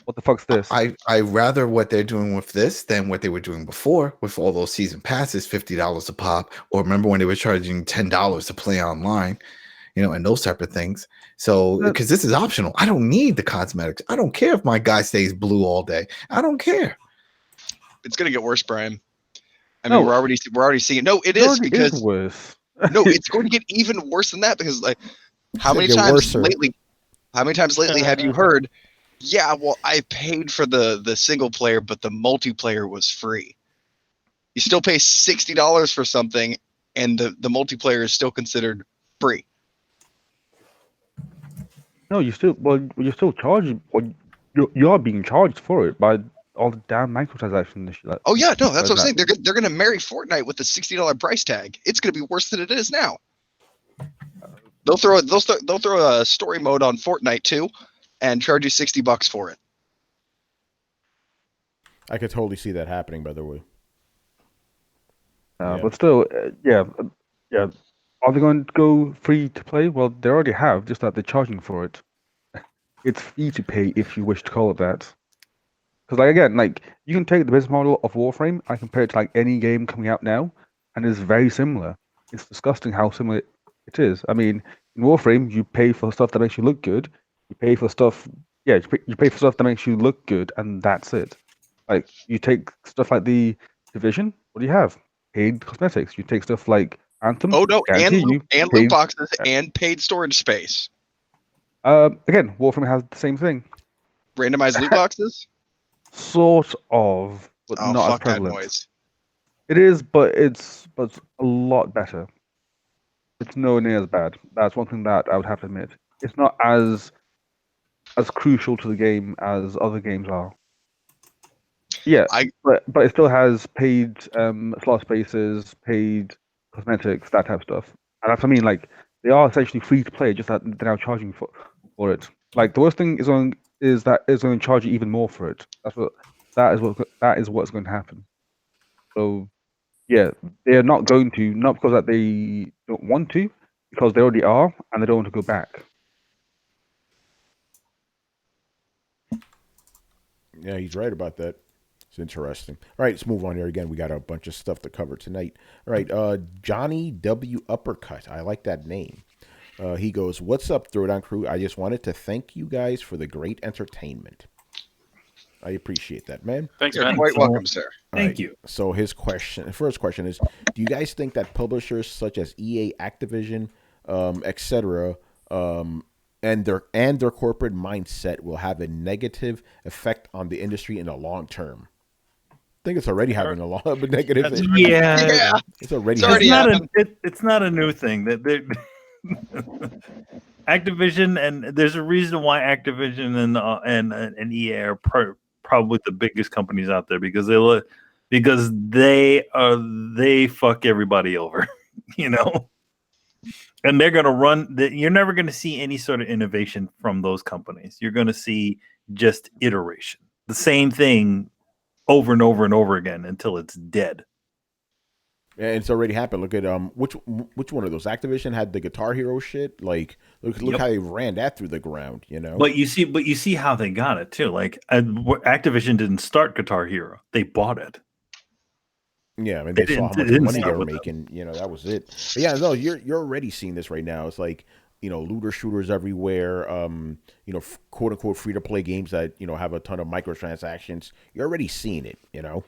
What the fuck's this? I rather what they're doing with this than what they were doing before with all those season passes, $50 a pop, or remember when they were charging $10 to play online, and those type of things. So because this is optional, I don't need the cosmetics. I don't care if my guy stays blue all day. I don't care. It's gonna get worse, Brian. I mean, we're already seeing it. No, it is because it's worse. No, it's going to get even worse than that, because like how many times lately have you heard, yeah, well, I paid for the single player, but the multiplayer was free. You still pay $60 for something, and the multiplayer is still considered free. No, you're still charged. You are being charged for it by all the damn microtransactions. Oh yeah, no, that's what I'm saying. They're gonna marry Fortnite with the $60 price tag. It's gonna be worse than it is now. They'll throw a story mode on Fortnite too, and charge you $60 for it. I could totally see that happening, by the way. But still, yeah. Are they going to go free to play? Well, they already have, just that they're charging for it. It's free to pay if you wish to call it that. Because, like, again, like, you can take the business model of Warframe and compare it to, like, any game coming out now, and it's very similar. It's disgusting how similar it is. I mean, in Warframe, you pay for stuff that makes you look good. You pay for stuff, you pay for stuff that makes you look good, and that's it. Like, you take stuff like the Division, what do you have? Paid cosmetics. You take stuff like Anthem. Oh, no, and loot boxes and paid storage space. Again, Warframe has the same thing. Randomized loot boxes? Sort of, but not as prevalent. Noise. It is, but it's a lot better. It's nowhere near as bad. That's one thing that I would have to admit. It's not as crucial to the game as other games are. Yeah, but it still has paid slot spaces, paid cosmetics, that type of stuff. And that's what I mean. Like, they are essentially free to play, just that they're now charging for it. Like, the worst thing is that it's going to charge you even more for it. That is what's going to happen. So yeah, they're not going to, not because that they don't want to, because they already are, and they don't want to go back. Yeah, he's right about that. It's interesting. All right, let's move on here again. We got a bunch of stuff to cover tonight. All right, Johnny W. Uppercut. I like that name. He goes, "What's up, Throwdown crew? I just wanted to thank you guys for the great entertainment. I appreciate that, man. Thanks, You're man. quite So- welcome, sir. All Thank right, you. So his first question is, do you guys think that publishers such as EA, Activision, etc., and their corporate mindset will have a negative effect on the industry in the long term? I think it's already having a lot of a negative. That's Yeah, Yeah. It's already It's already having. it's not a new thing that Activision, and there's a reason why Activision and EA are probably the biggest companies out there, because they fuck everybody over, you know. And they're going to run. You're never going to see any sort of innovation from those companies. You're going to see just iteration, the same thing over and over and over again until it's dead. And it's already happened. Look at which one of those? Activision had the Guitar Hero shit. Like look Yep. how they ran that through the ground. You know. But you see how they got it too. Like Activision didn't start Guitar Hero; they bought it. Yeah, I mean, They they saw how didn't- much they didn't money they start were with them. making. You know, that was it. But yeah, no, you're already seeing this right now. It's like, you know, looter shooters everywhere. You know, quote unquote free to play games that, you know, have a ton of microtransactions. You're already seeing it. You know.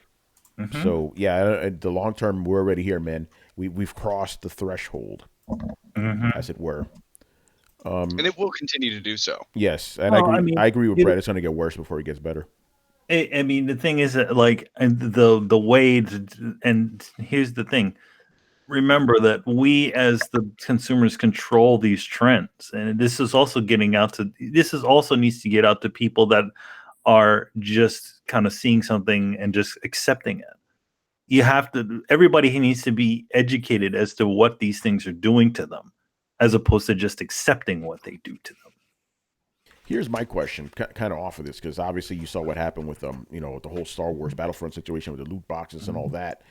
Mhm. So yeah, the long term, we're already here, man. We've crossed the threshold, Mhm. as it were. And it will continue to do so. Yes, and Well, I mean, I agree with it- Brett. It's going to get worse before it gets better. I mean, the thing is that, like, and the way and here's the thing. Remember that we as the consumers control these trends, and this is also needs to get out to people that are just kind of seeing something and just accepting it. Everybody needs to be educated as to what these things are doing to them, as opposed to just accepting what they do to them. Here's my question, kind of off of this, because obviously you saw what happened with you know, the whole Star Wars Battlefront situation with the loot boxes and all that.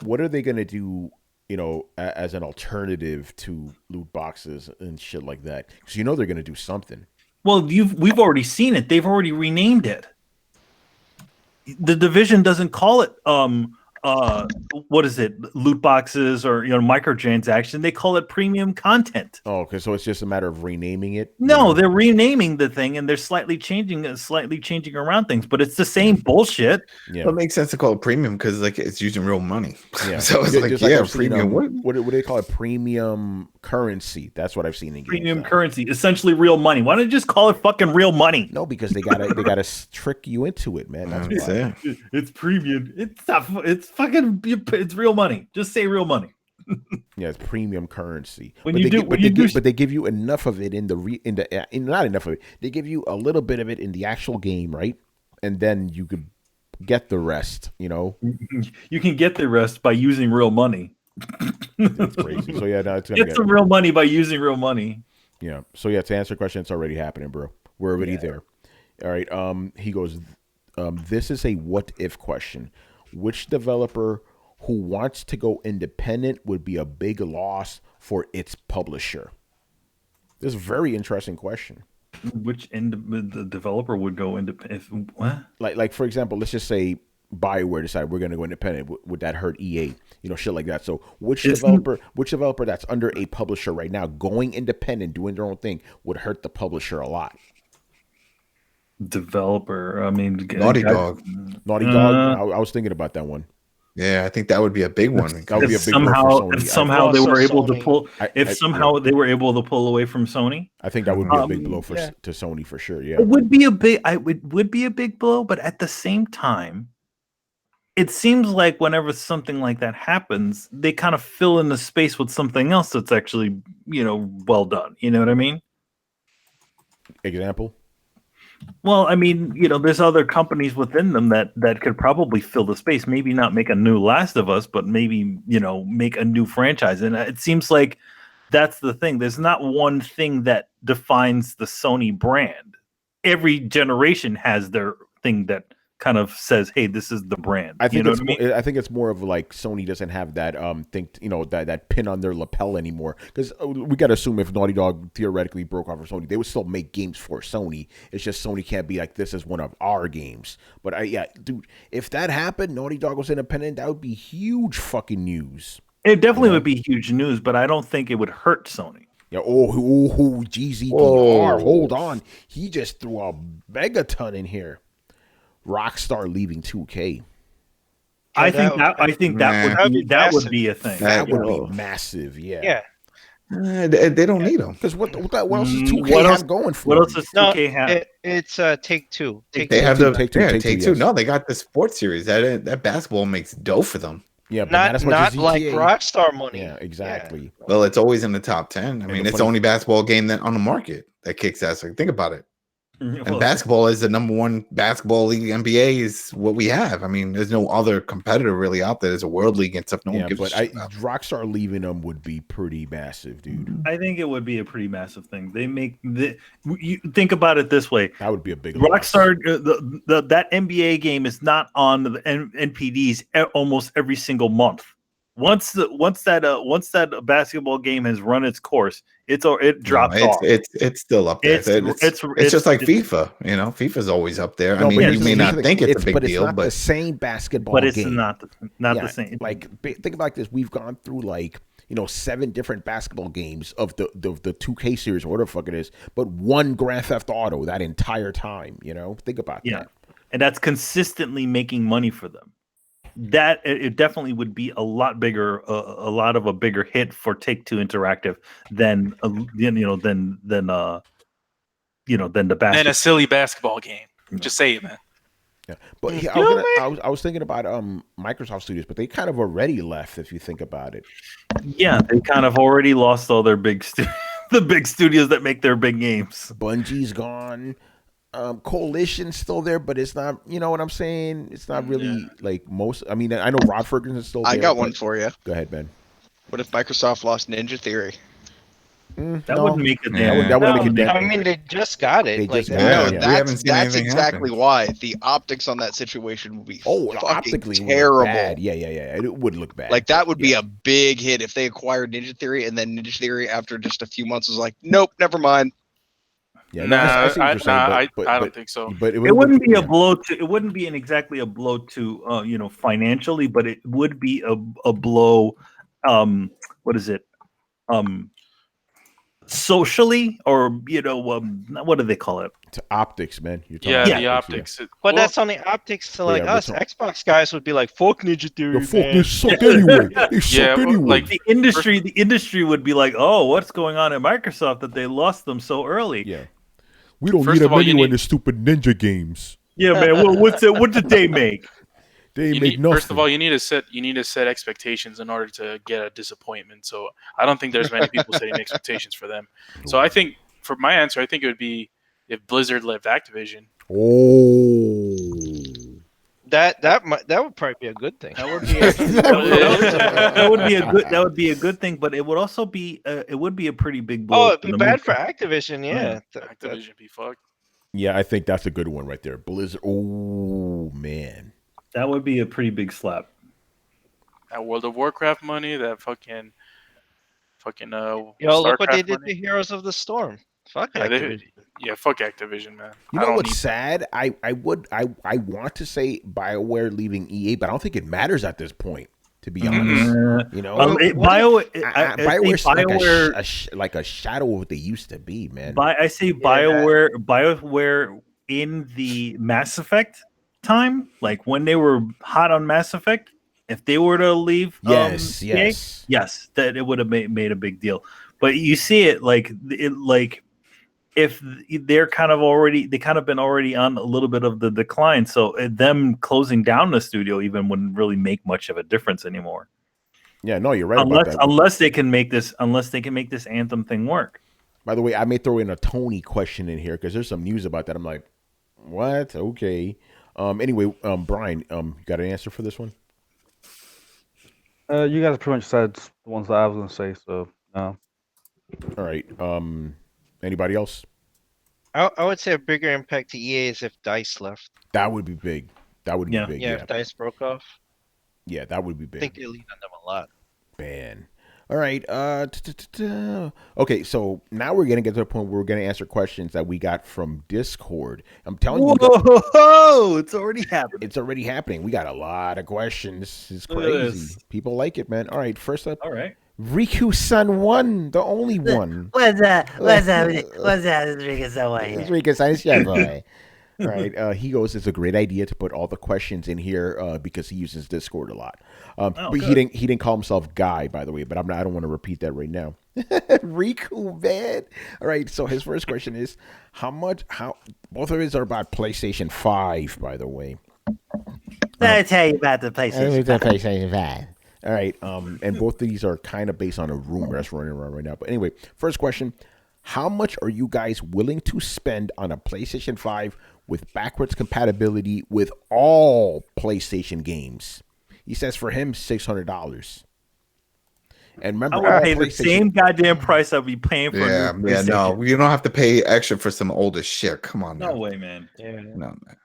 What are they going to do, you know, as an alternative to loot boxes and shit like that? Because you know they're going to do something. Well, we've already seen it. They've already renamed it. The Division doesn't call it what is it? Loot boxes or, you know, microtransaction. They call it premium content. Oh, okay, so it's just a matter of renaming it. No, they're renaming the thing, and they're slightly changing around things, but it's the same bullshit. Yeah, Well, it makes sense to call it premium because like it's using real money. yeah. So it's like, Just yeah, I've seen, premium. what do they call it? Premium currency. That's what I've seen in games. Premium now. currency, essentially real money. Why don't you just call it fucking real money? No, because they gotta trick you into it, man. That's That's why. it. It's premium. It's not. It's fucking. It's real money. Just say real money. Yeah, it's premium currency. When But you they do- gi- when you do- but they give you enough of it in not enough of it. They give you a little bit of it in the actual game, right? And then you could get the rest. You know, You can get the rest by using real money. it's crazy. So yeah, no, it's gonna Get some real money by using real money. yeah. So yeah, to answer your question, it's already happening, bro. We're already there. All right. He goes. This is a what if question. Which developer who wants to go independent would be a big loss for its publisher? This is a very interesting question. Which end the developer would go independent? What? Like for example, let's just say BioWare decide we're going to go independent. Would that hurt EA? You know, shit like that. So which developer that's under a publisher right now going independent, doing their own thing, would hurt the publisher a lot? Developer. I mean, Naughty Dog. Naughty Dog. I was thinking about that one. Yeah, I think that would be a big one. That would be a If big blow for somehow, Sony. if somehow they Also were able to Sony. pull, I- if I- somehow they were able to pull away from Sony, I think that would be a big blow yeah. to Sony for sure. Yeah. it would be a big. Would be a big blow, but at the same time, it seems like whenever something like that happens, they kind of fill in the space with something else that's actually, you know, well done. You know what I mean? Example. Well, I mean, you know, there's other companies within them that could probably fill the space. Maybe not make a new Last of Us, but maybe, you know, make a new franchise. And it seems like that's the thing. There's not one thing that defines the Sony brand. Every generation has their thing that kind of says, "Hey, this is the brand." I think you know it's what I mean? I think it's more of like Sony doesn't have that that pin on their lapel anymore, because we got to assume if Naughty Dog theoretically broke off for Sony, they would still make games for Sony. It's just Sony can't be like, this is one of our games. But dude, if that happened, Naughty Dog was independent, that would be huge fucking news. It definitely would be huge news, but I don't think it would hurt Sony. Yeah. GZDR. Hold on, he just threw a megaton in here. Rockstar leaving 2K. I think that would be a thing. That would be massive. Yeah. They don't need them, because what else is 2K have going for? What else does 2K have? It's Take Two. They have the Take Two. Yes. No, they got the sports series. That basketball makes dough for them. Yeah, but not as much as like GTA. Rockstar money. Yeah, exactly. Well, it's always in the top 10. I mean, it's the only basketball game that on the market that kicks ass. Like, think about it. And basketball is the number one basketball league. NBA is what we have. I mean, there's no other competitor really out there. There's a world league and stuff. No one gives a shit about. Rockstar leaving them would be pretty massive, dude. I think it would be a pretty massive thing. You think about it this way. That would be a big Rockstar. That NBA game is not on the NPDs almost every single month. Once that basketball game has run its course, it drops off. It's still up there. It's just like FIFA. You know, FIFA's always up there. I mean, you may not think it's a big deal, but the same basketball. But it's game. not the same. Like, think about this: we've gone through 7 different basketball games of the 2K series or whatever the fuck it is, but one Grand Theft Auto that entire time. You know, think about that. And that's consistently making money for them. That it definitely would be a lot bigger, a lot of a bigger hit for Take-Two Interactive than the basketball. And a silly basketball game. Just say it, man. Yeah, but I was thinking about Microsoft Studios, but they kind of already left if you think about it. Yeah, they kind of already lost all their the big studios that make their big games. Bungie's gone. Coalition's still there, but it's not. You know what I'm saying? It's not really like most. I mean, I know Rod Ferguson's still there. I got one for you. Go ahead, Ben. What if Microsoft lost Ninja Theory? That wouldn't make it. That would make it. I mean, they just got it. That's exactly why the optics on that situation would be optically terrible. Bad. Yeah. It would look bad. Like, that would be a big hit if they acquired Ninja Theory, and then Ninja Theory after just a few months was like, nope, never mind. Yeah, I don't think so. But it wouldn't be a blow to. It wouldn't be exactly a blow to financially, but it would be a blow. What is it? Socially, or what do they call it? To optics, man. The optics. But that's only optics to us. Xbox guys would be like, "Fuck Ninja Theory." Fuck, they suck anyway. They suck anyway. Like the industry would be like, "Oh, what's going on at Microsoft that they lost them so early?" Yeah. We don't need them anyway in the stupid ninja games. Yeah, man. Well, what did they make? They make nothing. First of all, you need to set expectations in order to get a disappointment. So I don't think there's many people setting expectations for them. So I think, for my answer, I think it would be if Blizzard left Activision. Oh. That would probably be a good thing. That would be a good thing, but it would also be it would be a pretty big blow. Oh, it'd be bad for Activision, yeah. Activision be fucked. Yeah, I think that's a good one right there. Blizzard. Oh man, that would be a pretty big slap. That World of Warcraft money, that fucking Yo, Starcraft look what they did money. to Heroes of the Storm. Fuck Activision. Fuck Activision, man. You know what's sad? I want to say BioWare leaving EA, but I don't think it matters at this point, to be honest. You know, BioWare's like a shadow of what they used to be, man. I say BioWare in the Mass Effect time, like when they were hot on Mass Effect. If they were to leave, EA, that it would have made a big deal. But you see it if they're kind of been already on a little bit of the decline, so them closing down the studio even wouldn't really make much of a difference anymore. Yeah, no, you're right about that. Unless they can make this Anthem thing work. By the way, I may throw in a Tony question in here because there's some news about that. I'm like, what? Okay. Anyway, Brian, you got an answer for this one? You guys pretty much said the ones that I was going to say, so no. All right. Anybody else? I would say a bigger impact to EA is if DICE left. That would be big. That would be big. Yeah, Yeah. if Dice broke off, Yeah, that would be I think big. they lean on them a lot. Man. All right. Okay, so now we're gonna get to the point where we're gonna answer questions that we got from Discord. I'm telling you, Whoa! It's already happened. it's already happening. We got a lot of questions. It's Look at crazy. this. People like it, man. All right, first up, All right. Riku Sun One, the only one. What's that? What's that? What's that? It's Rico Subway It's here. Riku Sun boy. All right. He goes, it's a great idea to put all the questions in here because he uses Discord a lot. But good. he didn't call himself Guy, by the way. But I don't want to repeat that right now. Riku, man. All right. So his first question is, how both of his are about PlayStation 5, by the way. Let me tell you about the PlayStation. PlayStation 5. All right. And both of these are kind of based on a rumor that's running around right now. But anyway, first question. How much are you guys willing to spend on a PlayStation 5 with backwards compatibility with all PlayStation games? He says for him, $600. And remember, I would all pay the PlayStation- same goddamn price I'd be paying for a Yeah, new yeah, no, PlayStation. you don't have to pay extra for some older shit. Come on, No now. way, man. Yeah. No, man.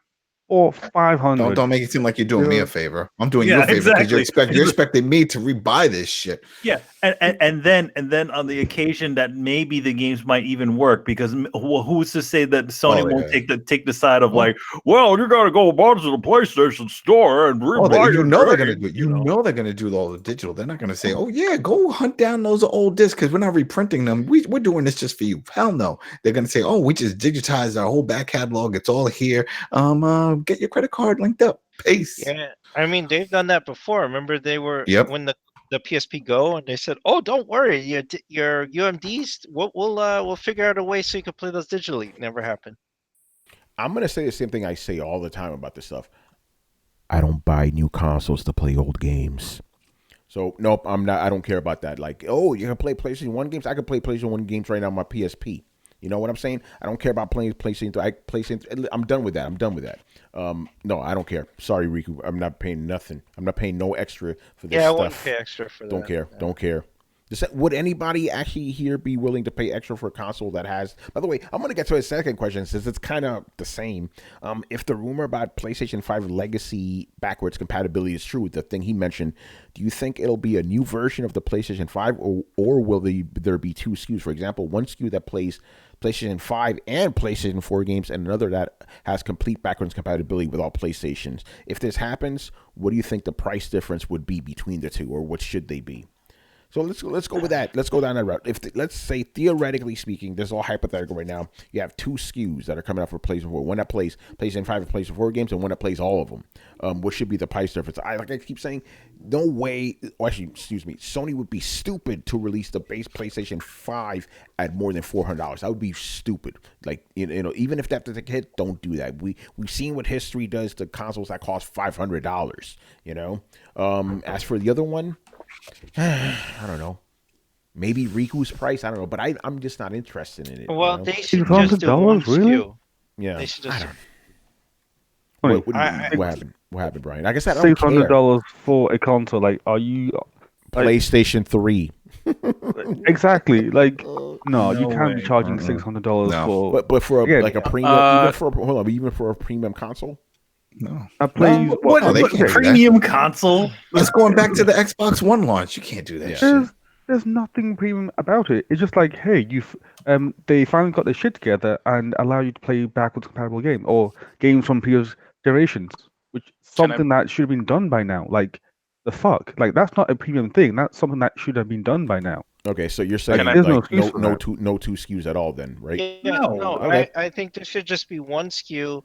Or 500. Don't make it seem like you're doing me a favor. I'm doing you Yeah, a favor because exactly. you're expecting me to rebuy this shit. Yeah, and then on the occasion that maybe the games might even work, because who's to say that Sony won't take the side of like, well, you got to go a bunch to the PlayStation Store and rebuy You your know they're game, gonna do it. You know they're gonna do all the digital. They're not gonna say, "Oh yeah, go hunt down those old discs because we're not reprinting them. We're doing this just for you." Hell no. They're gonna say, "Oh, we just digitized our whole back catalog. It's all here. Get your credit card linked up. Peace." Yeah, I mean they've done that before. Remember they were when the PSP Go and they said, "Oh, don't worry, your UMDs, we'll figure out a way so you can play those digitally." Never happened. I'm going to say the same thing I say all the time about this stuff. I don't buy new consoles to play old games. So, nope, I'm not. I don't care about that. Like, oh, you can play PlayStation 1 games? I can play PlayStation 1 games right now on my PSP. You know what I'm saying? I don't care about playing PlayStation 3. I'm done with that. No, I don't care. Sorry, Riku. I'm not paying nothing. I'm not paying no extra for this Yeah, I stuff. wouldn't pay extra for that. Don't care. Yeah. Don't care. Would anybody actually here be willing to pay extra for a console that has... By the way, I'm going to get to a second question since it's kind of the same. If the rumor about PlayStation 5 legacy backwards compatibility is true, the thing he mentioned, do you think it'll be a new version of the PlayStation 5 or will there be two SKUs? For example, one SKU that plays PlayStation 5 and PlayStation 4 games and another that has complete backwards compatibility with all PlayStations. If this happens, what do you think the price difference would be between the two, or what should they be? So let's go with that. Let's go down that route. Let's say, theoretically speaking, this is all hypothetical right now. You have two SKUs that are coming out for PlayStation 4. One that plays PlayStation 5 and PlayStation 4 games, and one that plays all of them. What should be the price difference? I keep saying, no way. Or actually, excuse me. Sony would be stupid to release the base PlayStation 5 at more than $400. That would be stupid. Like even if that's the hit, don't do that. We've seen what history does to consoles that cost $500. As for the other one. I don't know. Maybe Riku's price. I don't know, but I'm just not interested in it. Well, they should just do one $600, really? SKU. Yeah. They should just. What happened? What happened, Brian? Like I said, I don't $600 for a console. Like, are you PlayStation 3? Exactly. Like, no, you can't be way. charging $600 for. But for a premium, even for a premium console. No. I play they can't do that. Premium console? It's going back to the Xbox One launch. You can't do that shit. There's nothing premium about it. It's just like, hey, they finally got their shit together and allow you to play backwards compatible game or games from previous generations, which is something that should have been done by now. Like, the fuck? Like, that's not a premium thing. That's something that should have been done by now. Okay, so you're saying There's no two SKUs at all, then, right? Yeah, no. Okay. I think there should just be one SKU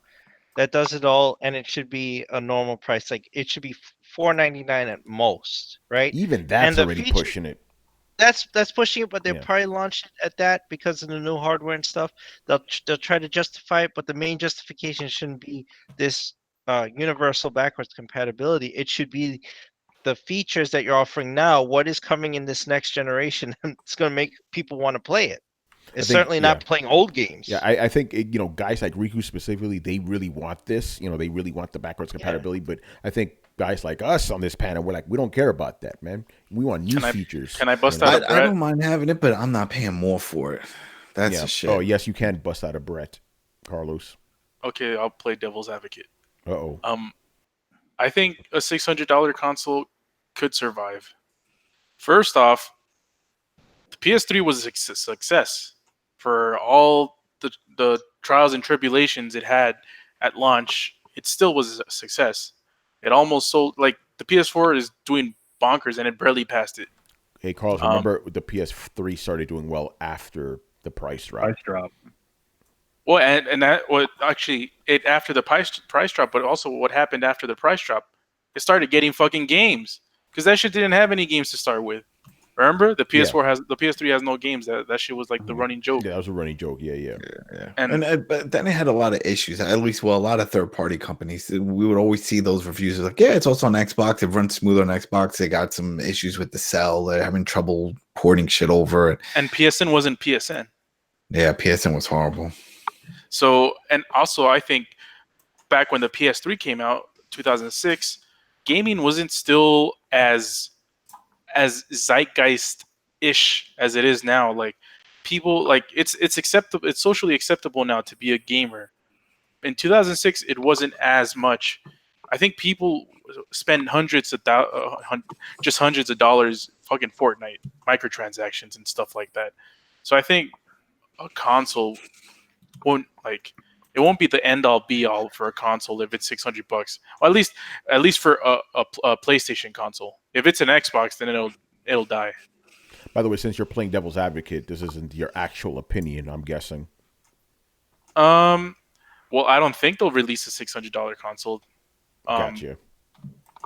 that does it all, and it should be a normal price. Like it should be $4.99 at most, right? Even that's already pushing it. That's pushing it, but they'll probably launch it at that because of the new hardware and stuff. They'll try to justify it, but the main justification shouldn't be this universal backwards compatibility. It should be the features that you're offering now. What is coming in this next generation? It's going to make people want to play it. It's certainly not playing old games. Yeah, I think guys like Riku specifically, they really want this. They really want the backwards compatibility. But I think guys like us on this panel, we're like, we don't care about that, man. We want new features. Can I bust out a Brett? I don't mind having it, but I'm not paying more for it. That's the shit. Oh yes, you can bust out a Brett, Carlos. Okay, I'll play devil's advocate. Uh-oh. I think a $600 console could survive. First off, the PS3 was a success for all the trials and tribulations it had at launch. It still was a success. It almost sold like the PS4 is doing bonkers and it barely passed it. Hey, Carlos, remember the PS3 started doing well after the price drop. Price drop. Well, and that what actually it after the price drop, but also what happened after the price drop, it started getting fucking games because that shit didn't have any games to start with. Remember, the PS4 has the PS3 has no games. That shit was like the running joke. Yeah, that was a running joke. Yeah. And but then it had a lot of issues. At least, well, a lot of third-party companies. We would always see those reviews like, yeah, it's also on Xbox. It runs smooth on Xbox. They got some issues with the cell. They're having trouble porting shit over. And PSN wasn't PSN. Yeah, PSN was horrible. So, and also, I think back when the PS3 came out, 2006, gaming wasn't still as zeitgeist-ish as it is now. Like people, like it's acceptable. It's socially acceptable now to be a gamer. In 2006, it wasn't as much. I think people spend hundreds of dollars fucking Fortnite microtransactions and stuff like that. So I think a console won't it won't be the end all be all for a console if it's $600. Well, at least for a PlayStation console. If it's an Xbox, then it'll die. By the way, since you're playing devil's advocate, this isn't your actual opinion, I'm guessing. Well, I don't think they'll release a $600 console. Gotcha.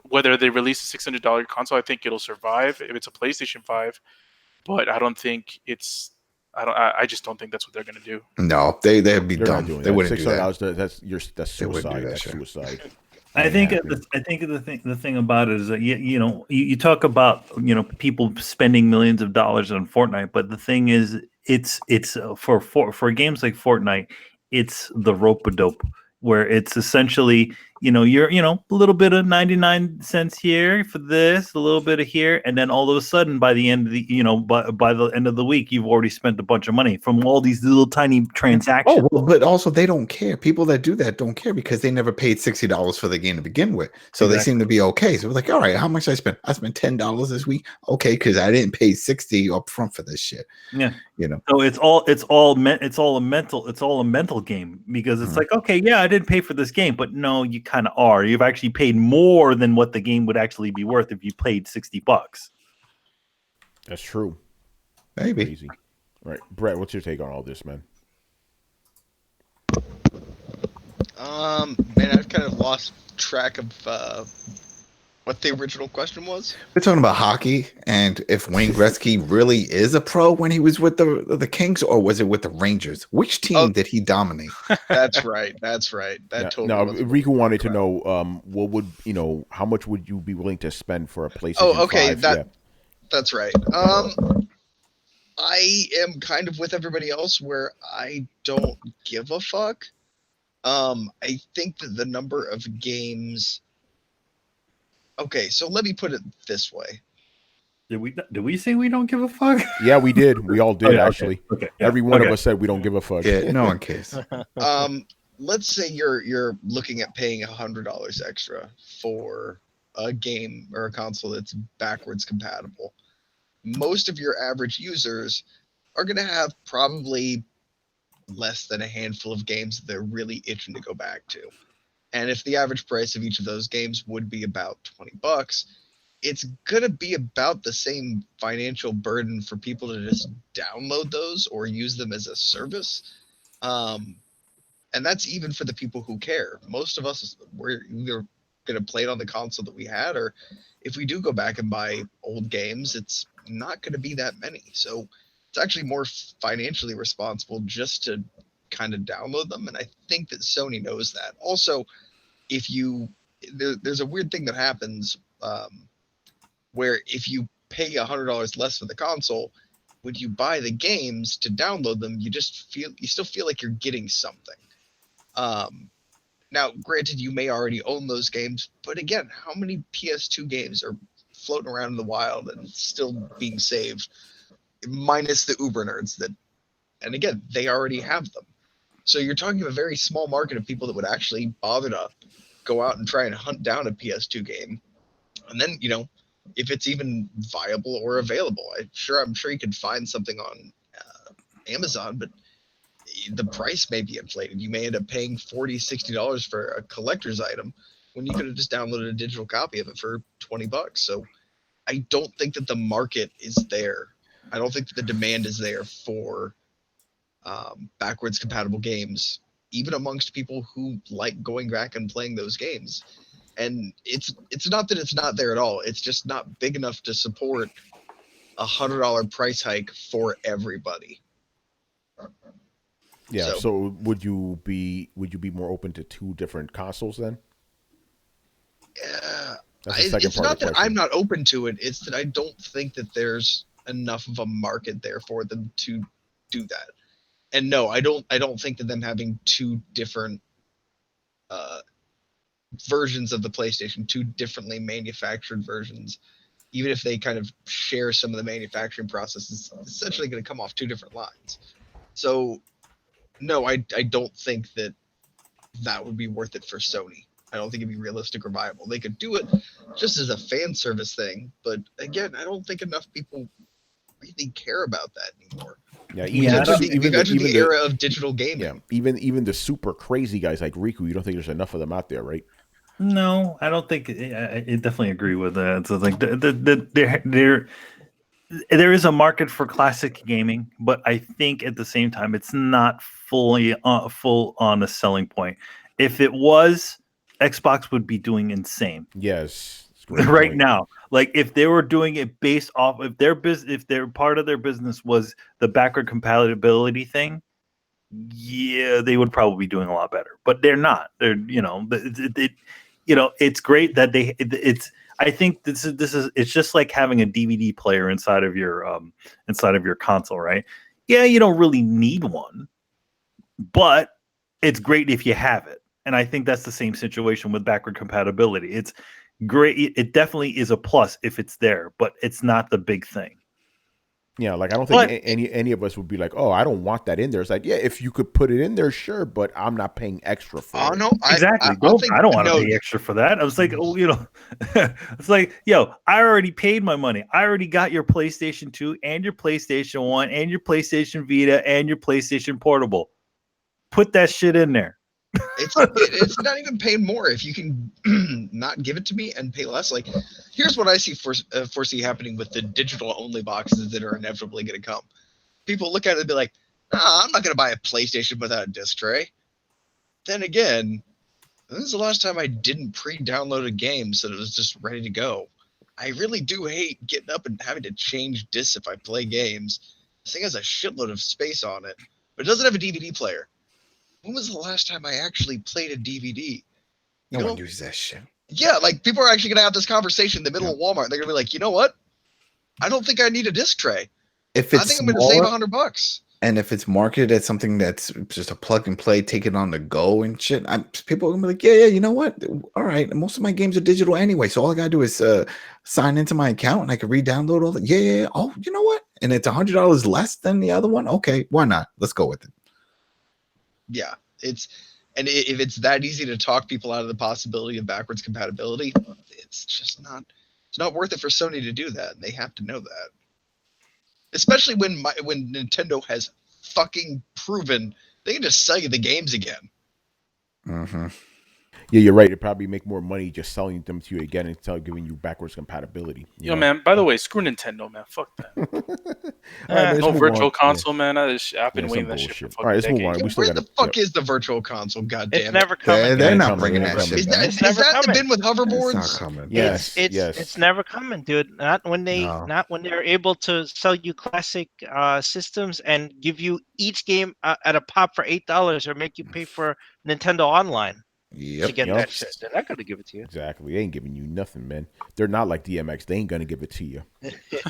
Whether they release a $600 console, I think it'll survive if it's a PlayStation 5. But I don't think it's. I just don't think that's what they're gonna do. No, they'd be dumb. They wouldn't do that. That's suicide. That's suicide. I think the thing about it is that you talk about people spending millions of dollars on Fortnite, but the thing is it's for games like Fortnite, it's the rope-a-dope where it's essentially you're a little bit of 99 cents here for this, a little bit of here, and then all of a sudden by the end of the by the end of the week you've already spent a bunch of money from all these little tiny transactions. Oh, well, but also they don't care. People that do that don't care because they never paid $60 for the game to begin with, so They seem to be okay. So we're like, all right, how much I spent? I spent $10 this week. Okay, because I didn't pay $60 up front for this shit. Yeah, So it's all a mental game because it's like, okay, yeah, I didn't pay for this game, but no, you kind of are. You've actually paid more than what the game would actually be worth if you paid $60. That's true. Maybe. Crazy. Right, Brett, what's your take on all this, man? Man, I've kind of lost track of what the original question was. We're talking about hockey and if Wayne Gretzky really is a pro when he was with the Kings, or was it with the Rangers? Which team did he dominate? That's right. That totally. Now, Riku wanted to know what would how much would you be willing to spend for a PlayStation 5? That's right. I am kind of with everybody else where I don't give a fuck. I think that the number of games. Okay, so let me put it this way. Did we say we don't give a fuck? Yeah, we did. We all did, actually. Okay. Every one of us said we don't give a fuck. Yeah, no one cares. Let's say you're looking at paying $100 extra for a game or a console that's backwards compatible. Most of your average users are going to have probably less than a handful of games that they're really itching to go back to. And if the average price of each of those games would be about $20, it's going to be about the same financial burden for people to just download those or use them as a service. And that's even for the people who care. Most of us, we're either going to play it on the console that we had, or if we do go back and buy old games, it's not going to be that many. So it's actually more financially responsible just to kind of download them, and I think that Sony knows that. Also, if there's a weird thing that happens where if you pay $100 less for the console, when you buy the games to download them, you still feel like you're getting something. Now, granted, you may already own those games, but again, how many PS2 games are floating around in the wild and still being saved, minus the uber nerds and again, they already have them. So you're talking about a very small market of people that would actually bother to go out and try and hunt down a PS2 game, and then if it's even viable or available, I'm sure you could find something on Amazon, but the price may be inflated. You may end up paying $40-$60 for a collector's item when you could have just downloaded a digital copy of it for $20. So I don't think that the market is there. I don't think that the demand is there for backwards compatible games, even amongst people who like going back and playing those games. And it's not that it's not there at all. It's just not big enough to support $100 price hike for everybody. Yeah. So would you be more open to 2 different consoles then? Yeah. That's It's not that I'm not open to it. It's that I don't think that there's enough of a market there for them to do that. And no, I don't think that them having 2 different versions of the PlayStation, 2 differently manufactured versions, even if they kind of share some of the manufacturing processes, is essentially going to come off 2 different lines. So no, I don't think that would be worth it for Sony. I don't think it'd be realistic or viable. They could do it just as a fan service thing, but again, I don't think enough people really care about that anymore. Yeah, even the era of digital gaming. Yeah, even the super crazy guys like Riku, you don't think there's enough of them out there, right? No, I don't think. I definitely agree with that. So like, there is a market for classic gaming, but I think at the same time, it's not fully full on a selling point. If it was, Xbox would be doing insane. Yes, right now. Like if they were doing it based off if their part of their business was the backward compatibility thing, yeah, they would probably be doing a lot better. But they're not. They're it's great that it's. I think this is it's just like having a DVD player inside of your console, right? Yeah, you don't really need one, but it's great if you have it. And I think that's the same situation with backward compatibility. It's great. It definitely is a plus if it's there, but it's not the big thing. Yeah, like I don't think any of us would be like, oh, I don't want that in there. It's like, yeah, if you could put it in there, sure, but I'm not paying extra for it. No, exactly. I don't want to pay extra for that. I was like, it's like, yo, I already paid my money. I already got your PlayStation 2 and your PlayStation 1 and your PlayStation Vita and your PlayStation Portable. Put that shit in there. It's not even paying more if you can not give it to me and pay less. Like, here's what I foresee happening with the digital only boxes that are inevitably going to come. People look at it and be like, I'm not going to buy a PlayStation without a disc tray. Then again, this is the last time I didn't pre-download a game so that it was just ready to go. I really do hate getting up and having to change discs if I play games. This thing has a shitload of space on it, but it doesn't have a DVD player. When was the last time I actually played a DVD? No one uses that shit. Yeah, like people are actually going to have this conversation in the middle of Walmart. They're going to be like, you know what? I don't think I need a disc tray. I think I'm going to save $100. And if it's marketed as something that's just a plug and play, take it on the go and shit, people are going to be like, yeah, you know what? All right. Most of my games are digital anyway. So all I got to do is sign into my account and I can re-download all that. Yeah. Oh, you know what? And it's $100 less than the other one. Okay. Why not? Let's go with it. Yeah, if it's that easy to talk people out of the possibility of backwards compatibility, it's just not. It's not worth it for Sony to do that. They have to know that, especially when Nintendo has fucking proven they can just sell you the games again. Mm-hmm. Yeah, you're right. It'd probably make more money just selling them to you again instead of giving you backwards compatibility. Yo, man, by the way, screw Nintendo, man. Fuck that. Right, no virtual console, man. I've been waiting that shit for fucking let's move on. Where the fuck is the virtual console? Goddamn, it's never coming. They're not bringing that shit. Is that the bin with hoverboards? It's not coming. Yes, it's never coming, dude. Not when they're able to sell you classic systems and give you each game at a pop for $8 or make you pay for Nintendo Online. Yep. To get that shit. They're not going to give it to you. Exactly. They ain't giving you nothing, man. They're not like DMX. They ain't going to give it to you.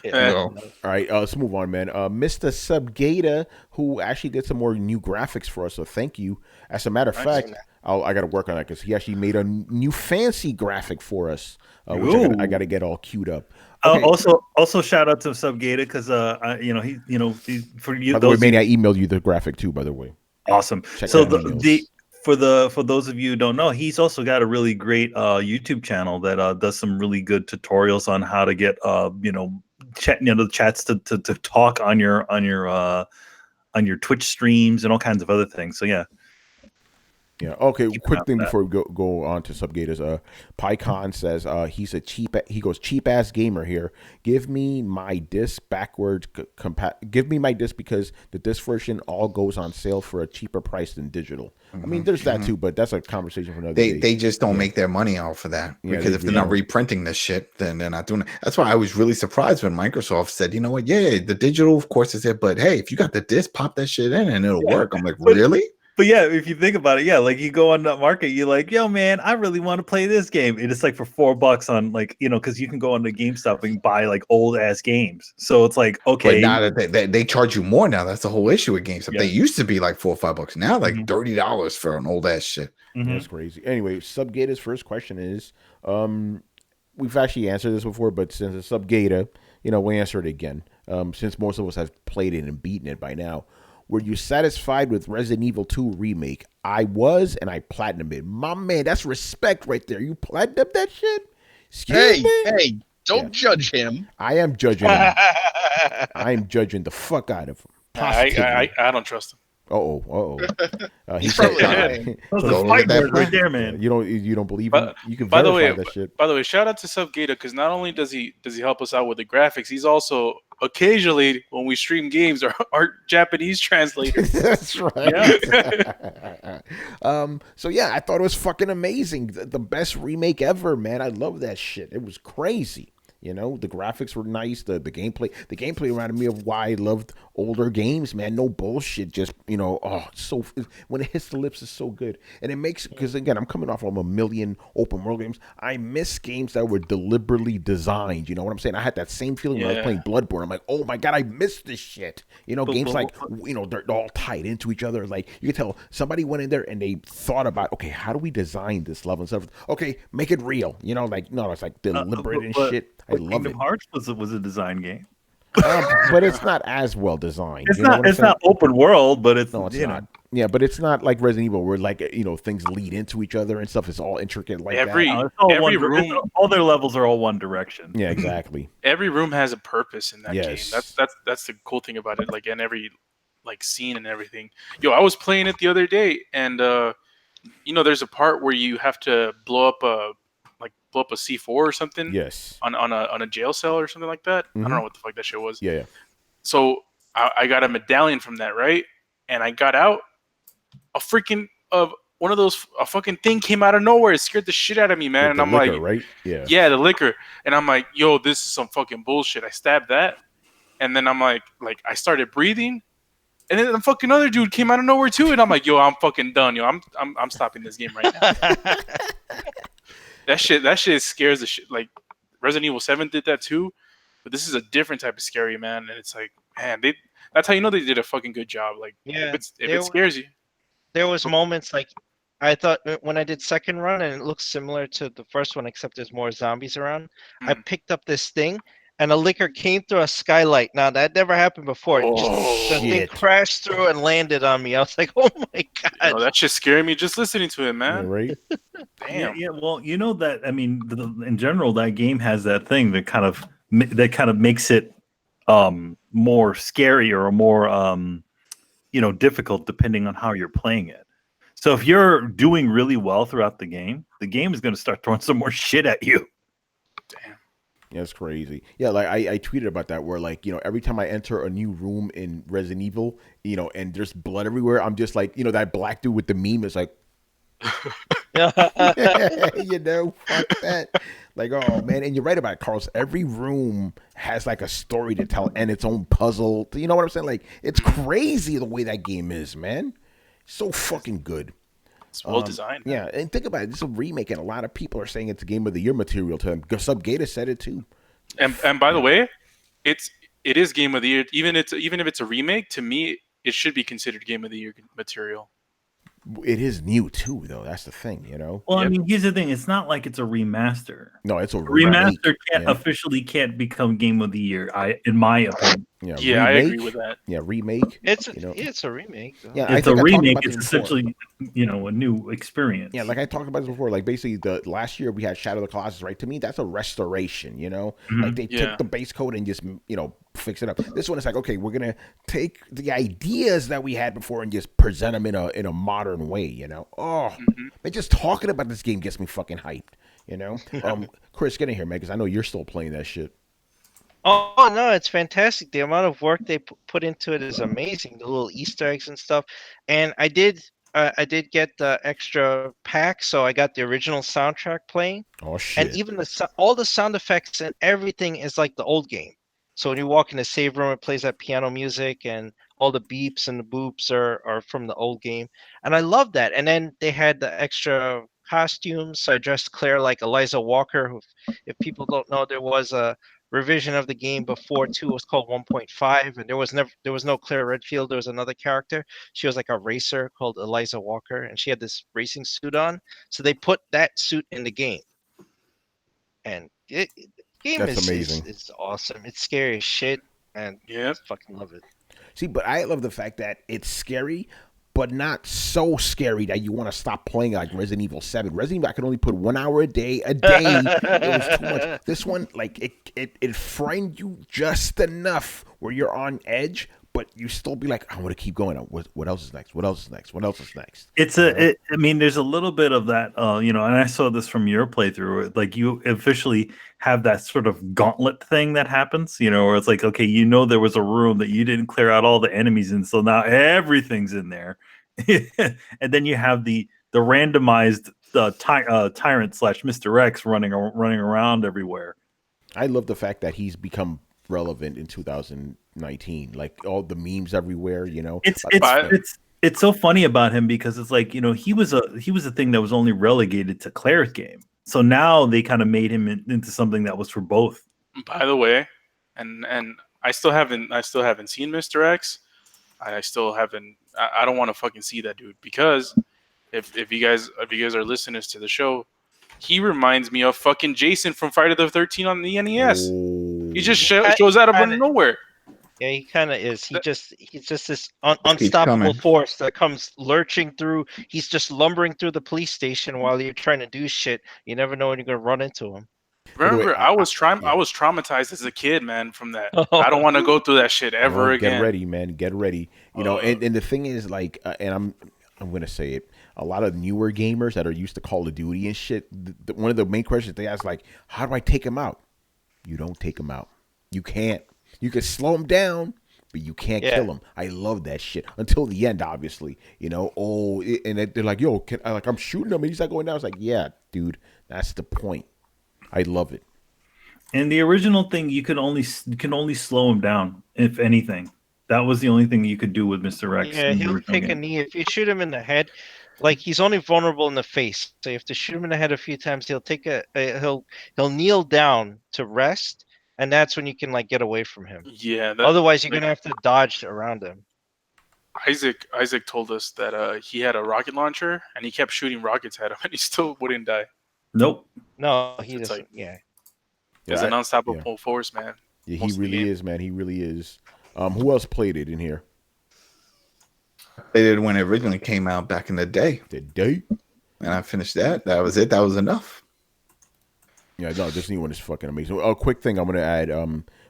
No. All right, let's move on, man. Mr. Subgata, who actually did some more new graphics for us, so thank you. As a matter of fact, I got to work on that because he actually made a new fancy graphic for us, which I got to get all queued up. Okay. Also, shout out to Subgata because for you. By the way, Manny, I emailed you the graphic too. By the way, awesome. Check so that the for those of you who don't know, he's also got a really great YouTube channel that does some really good tutorials on how to get the chats to talk on your Twitch streams and all kinds of other things. So yeah. Yeah. Okay. Quick thing before we go on to Subgators. PyCon says he's a cheap ass gamer here. Give me my disc backwards Give me my disc because the disc version all goes on sale for a cheaper price than digital. I mean, there's that too, but that's a conversation for another day. They just don't make their money off of that because if they're not reprinting this shit, then they're not doing it. That's why I was really surprised when Microsoft said, you know what? Yeah, the digital, of course, is there, but hey, if you got the disc, pop that shit in and it'll work. I'm like, really? But yeah, if you think about it, yeah, like you go on that market, you're like, yo, man, I really want to play this game. And it's like for $4 on like, because you can go on the GameStop and buy like old ass games. So it's like, okay. But now that they charge you more now, that's the whole issue with GameStop. Yeah. They used to be like $4 or $5. Now like $30 for an old ass shit. That's crazy. Anyway, Subgator's first question is, we've actually answered this before, but since it's Subgator, we answer it again. Since most of us have played it and beaten it by now. Were you satisfied with Resident Evil 2 Remake? I was, and I platinumed it. My man, that's respect right there. You platinumed that shit? Hey, don't judge him. I am judging him. I am judging the fuck out of him. I don't trust him. He's probably lying. Right there, man. You don't believe him? You can by verify that shit. By the way, shout out to Subgator because not only does he help us out with the graphics, he's also occasionally when we stream games our Japanese translators. That's right. So yeah, I thought it was fucking amazing. The best remake ever, man. I love that shit. It was crazy. The graphics were nice. The gameplay reminded me of why I loved older games, man. No bullshit. Just, so when it hits the lips, it's so good. And it makes, because again, I'm coming off of a million open world games. I miss games that were deliberately designed. You know what I'm saying? I had that same feeling when I was playing Bloodborne. I'm like, oh my God, I missed this shit. Games like, they're all tied into each other. Like, you can tell somebody went in there and they thought about, okay, how do we design this level and stuff? Okay, make it real. No, it's like deliberate and shit. I love Kingdom Hearts was a design game, but it's not as well designed. It's not open world, but it's not. Yeah, but it's not like Resident Evil where like things lead into each other and stuff. It's all intricate like every room. All their levels are all one direction. Yeah, exactly. Every room has a purpose in that game. That's the cool thing about it. Like in every scene and everything. I was playing it the other day, and there's a part where you have to blow up a C4 or something. Yes. On a jail cell or something like that. I don't know what the fuck that shit was. Yeah. So I got a medallion from that, right? And I got out a fucking thing came out of nowhere. It scared the shit out of me, man. And I'm liquor, like, right? Yeah, the liquor. And I'm like, yo, this is some fucking bullshit. I stabbed that, and then I'm like I started breathing, and then the fucking other dude came out of nowhere too. And I'm like, yo, I'm fucking done, yo. I'm stopping this game right now. That shit scares the shit. Like Resident Evil 7 did that too, but this is a different type of scary, man. And it's like, man, that's how you know they did a fucking good job. Like, if it scares you. There was moments like I thought when I did second run and it looks similar to the first one, except there's more zombies around. I picked up this thing and a liquor came through a skylight. Now that never happened before. The thing crashed through and landed on me. I was like, oh my God. That shit scared me just listening to it, man. Yeah, right? Damn. Yeah, well, that, I mean, in general, that game has that thing that kind of makes it more scary or more difficult depending on how you're playing it. So if you're doing really well throughout the game is going to start throwing some more shit at you. Damn. Yeah, it's crazy. Yeah, like I tweeted about that where every time I enter a new room in Resident Evil, and there's blood everywhere, I'm just like, that black dude with the meme is like, fuck that. Like, oh man, and you're right about it, Carlos. Every room has like a story to tell and its own puzzle. You know what I'm saying? Like, it's crazy the way that game is, man. So fucking good. It's well designed. Yeah, and think about it. This is a remake, and a lot of people are saying it's a Game of the Year material to them. Subgator said it too. And by the way, it is Game of the Year. Even if it's a remake, to me, it should be considered Game of the Year material. It is new too, though. That's the thing, Well, I mean, here's the thing: it's not like it's a remaster. No, it's a remaster. Officially can't become Game of the Year. In my opinion. Yeah, I agree with that. Yeah, remake. It's You know, it's a remake. Though. yeah, I It's a think I talked remake. about this It's before. essentially, a new experience. Yeah, like I talked about this before. Like basically, the last year we had Shadow of the Colossus. Right, to me, that's a restoration. You know, like they Yeah. took the base code and just fix it up. This one is like, okay, we're gonna take the ideas that we had before and just present them in a modern way. You know, but just talking about this game gets me fucking hyped. You know, Chris, get in here, man, because I know you're still playing that shit. Oh no, it's fantastic. The amount of work they put into it is amazing. The little Easter eggs and stuff. And I did get the extra pack, so I got the original soundtrack playing. Oh shit! And even all the sound effects and everything is like the old game. So when you walk in the save room, it plays that piano music, and all the beeps and the boops are from the old game. And I love that. And then they had the extra costumes. So I dressed Claire like Eliza Walker, who, if people don't know, there was a revision of the game before too. It was called 1.5, and there was no Claire Redfield. There was another character. She was like a racer called Eliza Walker, and she had this racing suit on. So they put that suit in the game, and the game That's is amazing. is awesome. It's scary as shit, and I fucking love it. See, but I love the fact that it's scary, but not so scary that you want to stop playing like Resident Evil 7. Resident Evil, I could only put 1 hour a day. It was too much. This one, like, it frightened you just enough where you're on edge, but you still be like, I want to keep going. What else is next? What else is next? What else is next? I mean, there's a little bit of that, and I saw this from your playthrough. Like, you officially have that sort of gauntlet thing that happens, where it's like, okay, there was a room that you didn't clear out all the enemies in, so now everything's in there. And then you have the randomized tyrant / Mr. X running around everywhere. I love the fact that he's become relevant in 2019, like all the memes everywhere. It's so funny about him because it's like, he was a thing that was only relegated to Claire's game. So now they kind of made him into something that was for both. By the way, and I still haven't seen Mr. X. I still haven't. I don't want to fucking see that dude, because if you guys are listeners to the show, he reminds me of fucking Jason from Friday the 13th on the NES. He just shows out of nowhere. Yeah, he kind of is. He's just this unstoppable force that comes lurching through. He's just lumbering through the police station while you're trying to do shit. You never know when you're gonna run into him. Remember, I was traumatized as a kid, man, from that. I don't want to go through that shit ever again. Get ready, man. Get ready. And the thing is, like, and I'm gonna say it. A lot of newer gamers that are used to Call of Duty and shit, one of the main questions they ask, like, how do I take him out? You don't take him out. You can't. You can slow him down, but you can't kill him. I love that shit until the end, obviously. And they're like, "Yo, I'm shooting him," and he's not going down. It's like, yeah, dude, that's the point. I love it. And the original thing, you can only slow him down, if anything. That was the only thing you could do with Mr. X. Yeah, he'll take a knee. If you shoot him in the head, like, he's only vulnerable in the face. So you have to shoot him in the head a few times. He'll take he'll kneel down to rest, and that's when you can, like, get away from him. Yeah. Otherwise, you're gonna have to dodge around him. Isaac told us that he had a rocket launcher and he kept shooting rockets at him and he still wouldn't die. Nope. No, he doesn't. He's an unstoppable force, man. Yeah, he really is, man. He really is. Who else played it in here? They did when it originally came out back in the day. And I finished that. That was it. That was enough. Yeah, no, this new one is fucking amazing. A quick thing I'm going to add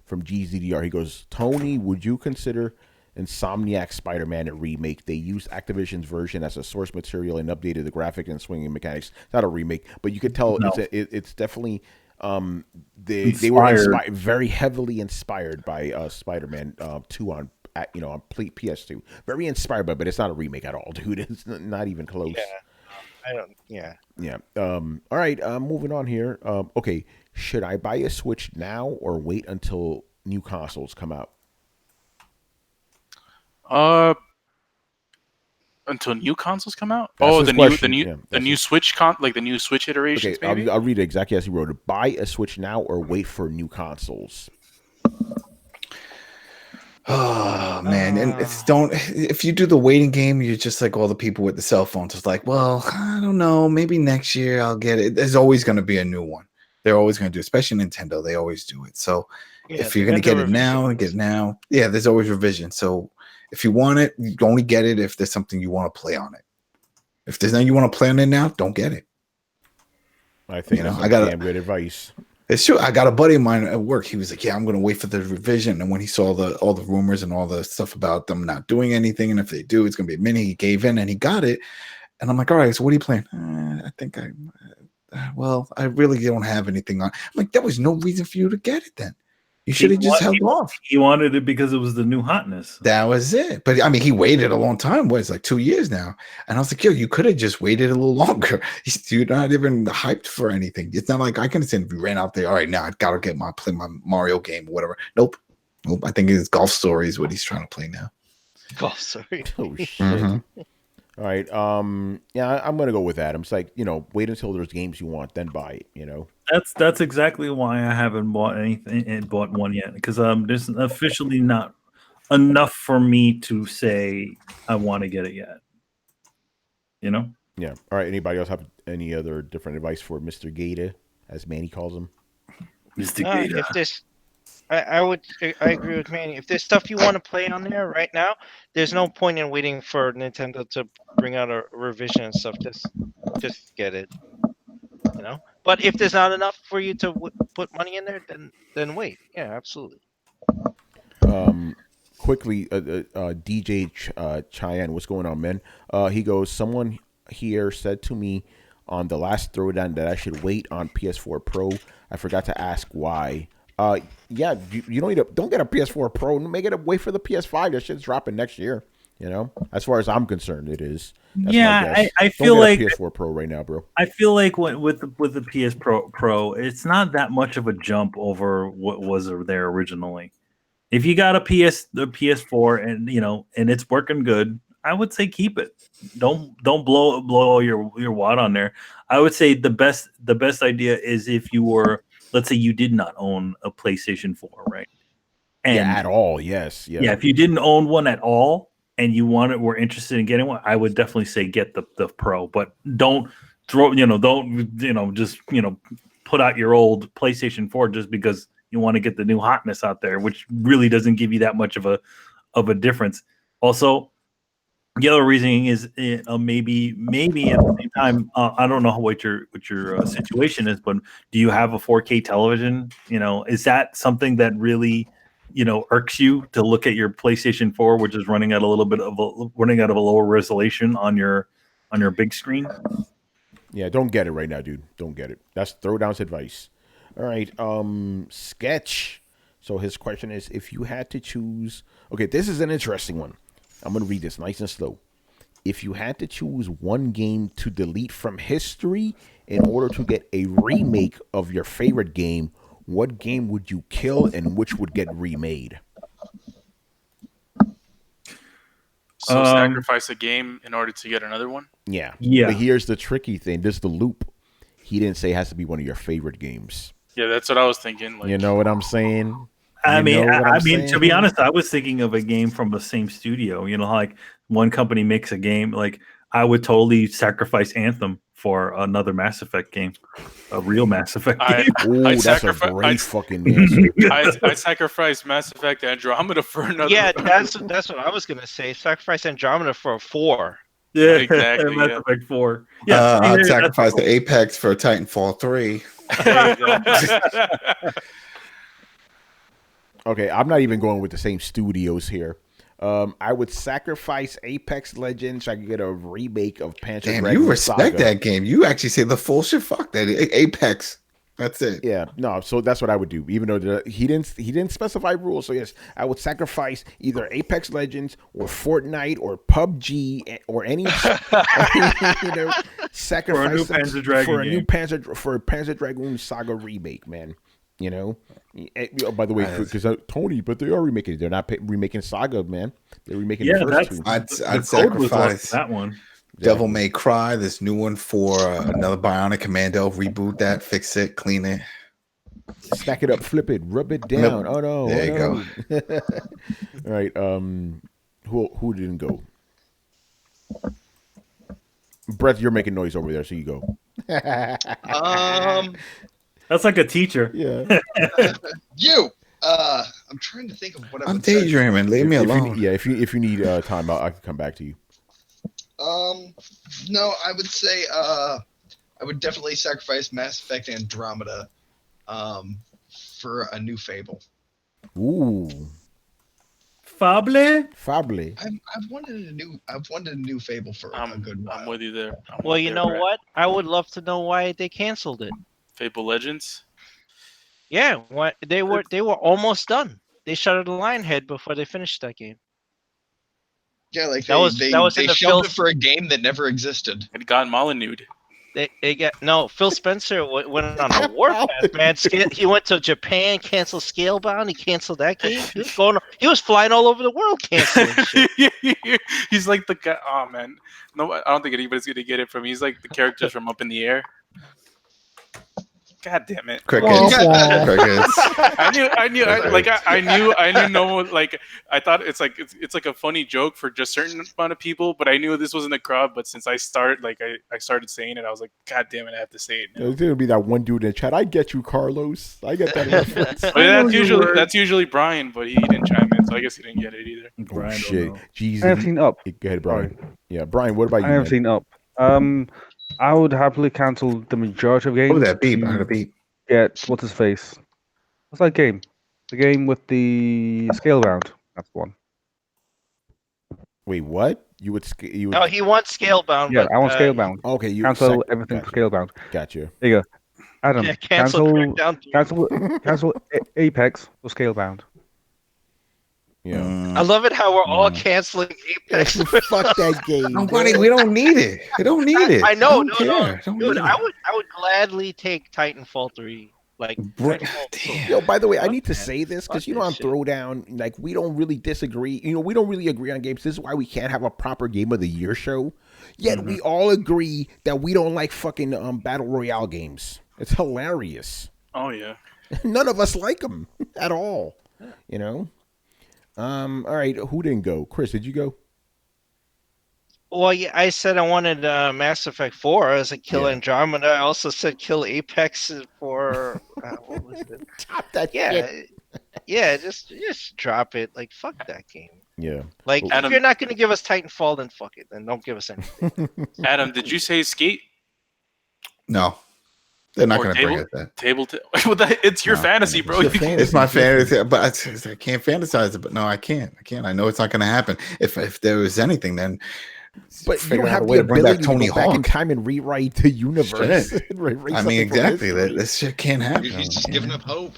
from GZDR. He goes, Tony, would you consider Insomniac Spider-Man a remake? They used Activision's version as a source material and updated the graphic and swinging mechanics. It's not a remake, but you could tell it's definitely they were very heavily inspired by Spider-Man 2 on PS2. Very inspired by, but it's not a remake at all, dude. It's not even close. Yeah. I don't. Yeah. Yeah. All right. Moving on here. Okay. Should I buy a Switch now or wait until new consoles come out? Until new consoles come out? That's the new Switch the new Switch iterations. Okay. Maybe? I'll read it exactly as he wrote it. Buy a Switch now or wait for new consoles. Oh man, and if you do the waiting game, you're just like all the people with the cell phones. It's like, well, I don't know, maybe next year I'll get it. There's always going to be a new one. They're always going to do, especially Nintendo. They always do it. So Yeah, if you're gonna get it now, get it now. Yeah, there's always revision. So if you want it, you only get it if there's something you want to play on it. If there's nothing you want to play on it now, don't get it. I think You know, that's I got damn good advice. It's true. I got a buddy of mine at work. He was like, "Yeah, I'm going to wait for the revision." And when he saw all the rumors and all the stuff about them not doing anything, and if they do, it's going to be a mini. He gave in and he got it. And I'm like, "All right, so what are you playing?" I think well, I really don't have anything on. I'm like, there was no reason for you to get it then. You should have just held off. He wanted it because it was the new hotness. That was it. But I mean, he waited a long time. What, it's like 2 years now. And I was like, yo, you could have just waited a little longer. You're not even hyped for anything. It's not like I can understand if you ran out there. All right, now I gotta play my Mario game or whatever. Nope. I think his Golf Story is what he's trying to play now. Golf Story. Oh shit. Mm-hmm. All right. Yeah, I'm gonna go with that. I'm just like, wait until there's games you want, then buy it. That's exactly why I haven't bought anything and bought one yet, because there's officially not enough for me to say I want to get it yet. Yeah. All right. Anybody else have any other different advice for Mr. Gator, as Manny calls him? Mr. Gator. If there's, I agree with Manny. If there's stuff you want to play on there right now, there's no point in waiting for Nintendo to bring out a revision and stuff. Just get it. But if there's not enough for you to put money in there, then wait. Yeah, absolutely. Quickly, DJ Cheyenne, what's going on, man? He goes, someone here said to me on the last Throwdown that I should wait on PS4 Pro. I forgot to ask why. Yeah, you don't get a PS4 Pro. Make it wait for the PS5. That shit's dropping next year. As far as I'm concerned, it is. That's I feel like PS4 Pro right now, bro. I feel like with the PS Pro, it's not that much of a jump over what was there originally. If you got the PS4 and it's working good, I would say keep it. Don't blow your wad on there. I would say the best idea is if you were, let's say you did not own a PlayStation 4, right? And at all, yes. Yeah. Yeah, if you didn't own one at all and were interested in getting one, I would definitely say get the Pro, but don't just put out your old PlayStation 4 just because you want to get the new hotness out there, which really doesn't give you that much of a difference. Also, the other reasoning is maybe at the same time, I don't know what your situation is, but do you have a 4K television? Is that something that really irks you to look at your PlayStation 4, which is running out of a lower resolution on your big screen? Yeah, don't get it right now, dude. Don't get it. That's Throwdown's advice. All right, Sketch. So his question is, if you had to choose, okay, this is an interesting one. I'm going to read this nice and slow. If you had to choose one game to delete from history in order to get a remake of your favorite game, what game would you kill and which would get remade? So sacrifice a game in order to get another one? Yeah. Yeah. But here's the tricky thing. This is the loop. He didn't say it has to be one of your favorite games. Yeah, that's what I was thinking. You know what I'm saying? I mean, to be honest, I was thinking of a game from the same studio. Like one company makes a game, like I would totally sacrifice Anthem for another Mass Effect game, a real Mass Effect game. That's a great fucking answer. I sacrificed Mass Effect Andromeda for another. Yeah, that's what I was gonna say. Sacrifice Andromeda for a 4. Yeah, exactly. Mass Effect 4. Yeah, I'd sacrifice the Apex for Titanfall 3. Okay, I'm not even going with the same studios here. I would sacrifice Apex Legends so I could get a remake of Panzer Damn, Dragoon you respect Saga. that game. You actually say the full shit. Fuck that. Apex. That's it. Yeah, no, so that's what I would do. Even though he didn't specify rules. So yes, I would sacrifice either Apex Legends or Fortnite or PUBG or any sacrifice for a new Panzer Dragoon for a Panzer Dragoon Saga remake, man. By the way, because Tony, but they are remaking it. They're not remaking Saga, man. They're remaking the first two. I'd sacrifice that one. Devil May Cry, this new one for another Bionic Commando. Reboot that, fix it, clean it. Stack it up, flip it, rub it down. Oh no! There you go. All right. Who didn't go? Brett, you're making noise over there, so you go. That's like a teacher. Yeah. You. I'm trying to think of what I I'm would say. daydreaming. Leave me alone. If you need time out, I can come back to you. No, I would say I would definitely sacrifice Mass Effect Andromeda for a new Fable. Ooh, Fable. I've wanted a new Fable for a good while. I'm with you there. Well, you know what? I would love to know why they canceled it. Fable Legends. Yeah, what they were almost done. They shut the line head before they finished that game. Yeah, like that was they shelved it for a game that never existed. It got Molyneux. They got no. Phil Spencer went on a warpath, man. He went to Japan, canceled Scalebound. He canceled that game. He was flying all over the world, canceling shit. He's like the guy. Oh man, no, I don't think anybody's gonna get it from. He's like the characters from Up in the Air. God damn it! Crickets. Crickets. I knew no one, like, I thought it's like a funny joke for just certain amount of people, but I knew this wasn't the crowd. But since I started saying it, I was like, God damn it, I have to say it now. There's gonna be that one dude in the chat. I get you, Carlos. I get that reference. But that's usually Brian, but he didn't chime in, so I guess he didn't get it either. Oh, shit, I have seen Up. Go ahead, Brian. Yeah, Brian. What about you? I have seen Up. I would happily cancel the majority of games. Oh, that beep! I heard a beep. Get what's his face? What's that game? The game with the scale round. That's the one. Wait, what? You would? No, he wants Scalebound. Yeah, but, I want Scalebound. Okay, you cancel everything for Scalebound. Gotcha. There you go. Adam, Yeah, cancel Apex for Scalebound. Yeah. I love it how we're all canceling Apex. Fuck that game. Nobody, we don't need it. We don't need it. I know, Dude, I would gladly take Titanfall 3. Like, Yo, by the way, I need to say this because on Throwdown, like, we don't really disagree. We don't really agree on games. This is why we can't have a proper Game of the Year show. Yet we all agree that we don't like fucking battle royale games. It's hilarious. Oh yeah. None of us like them at all. All right, who didn't go? Chris, did you go? Well, yeah, I said I wanted Mass Effect 4 as a kill Andromeda. I also said kill Apex for what was it? Top that shit. Yeah, just drop it. Like, fuck that game. Yeah. Like, Adam, if you're not gonna give us Titanfall, then fuck it. Then don't give us anything. Adam, did you say Skate? No. They're not going to bring it then. It's your fantasy, bro. It's my fantasy, but I can't fantasize it. But no, I can't. I know it's not going to happen. If there was anything, then. But you don't have the ability to go back in time and rewrite the universe. I mean, exactly. This shit can't happen. You're just giving up hope.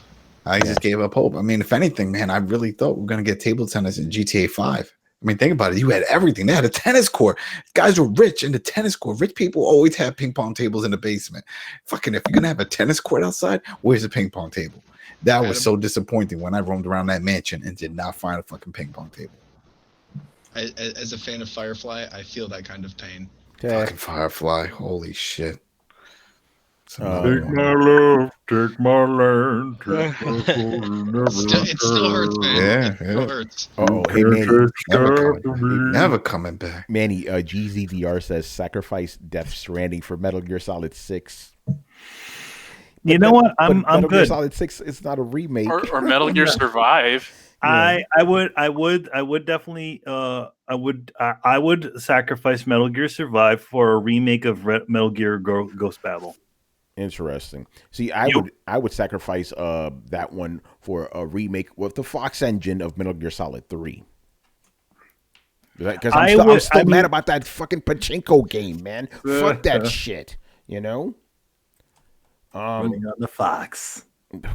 I just gave up hope. I mean, if anything, man, I really thought we were going to get table tennis in GTA 5. I mean, think about it. You had everything. They had a tennis court. Guys were rich in the tennis court. Rich people always have ping pong tables in the basement. Fucking, if you're going to have a tennis court outside, where's the ping pong table? That was so disappointing when I roamed around that mansion and did not find a fucking ping pong table. As a fan of Firefly, I feel that kind of pain. Fucking Firefly. Holy shit. Take my love, take my land, take my it still hurts, man. It still hurts. Oh, hey, Manny. Never coming back. Manny, GZDR says sacrifice Death Stranding for Metal Gear Solid 6. You know what? I'm Metal good. Gear Solid 6 is not a remake. Or Metal Gear Survive. I would definitely I would sacrifice Metal Gear Survive for a remake of Metal Gear Ghost Battle. Interesting. See, I would sacrifice that one for a remake with the Fox engine of Metal Gear Solid 3. Because I'm still mad about that fucking pachinko game, man. Fuck that shit. Running on the Fox.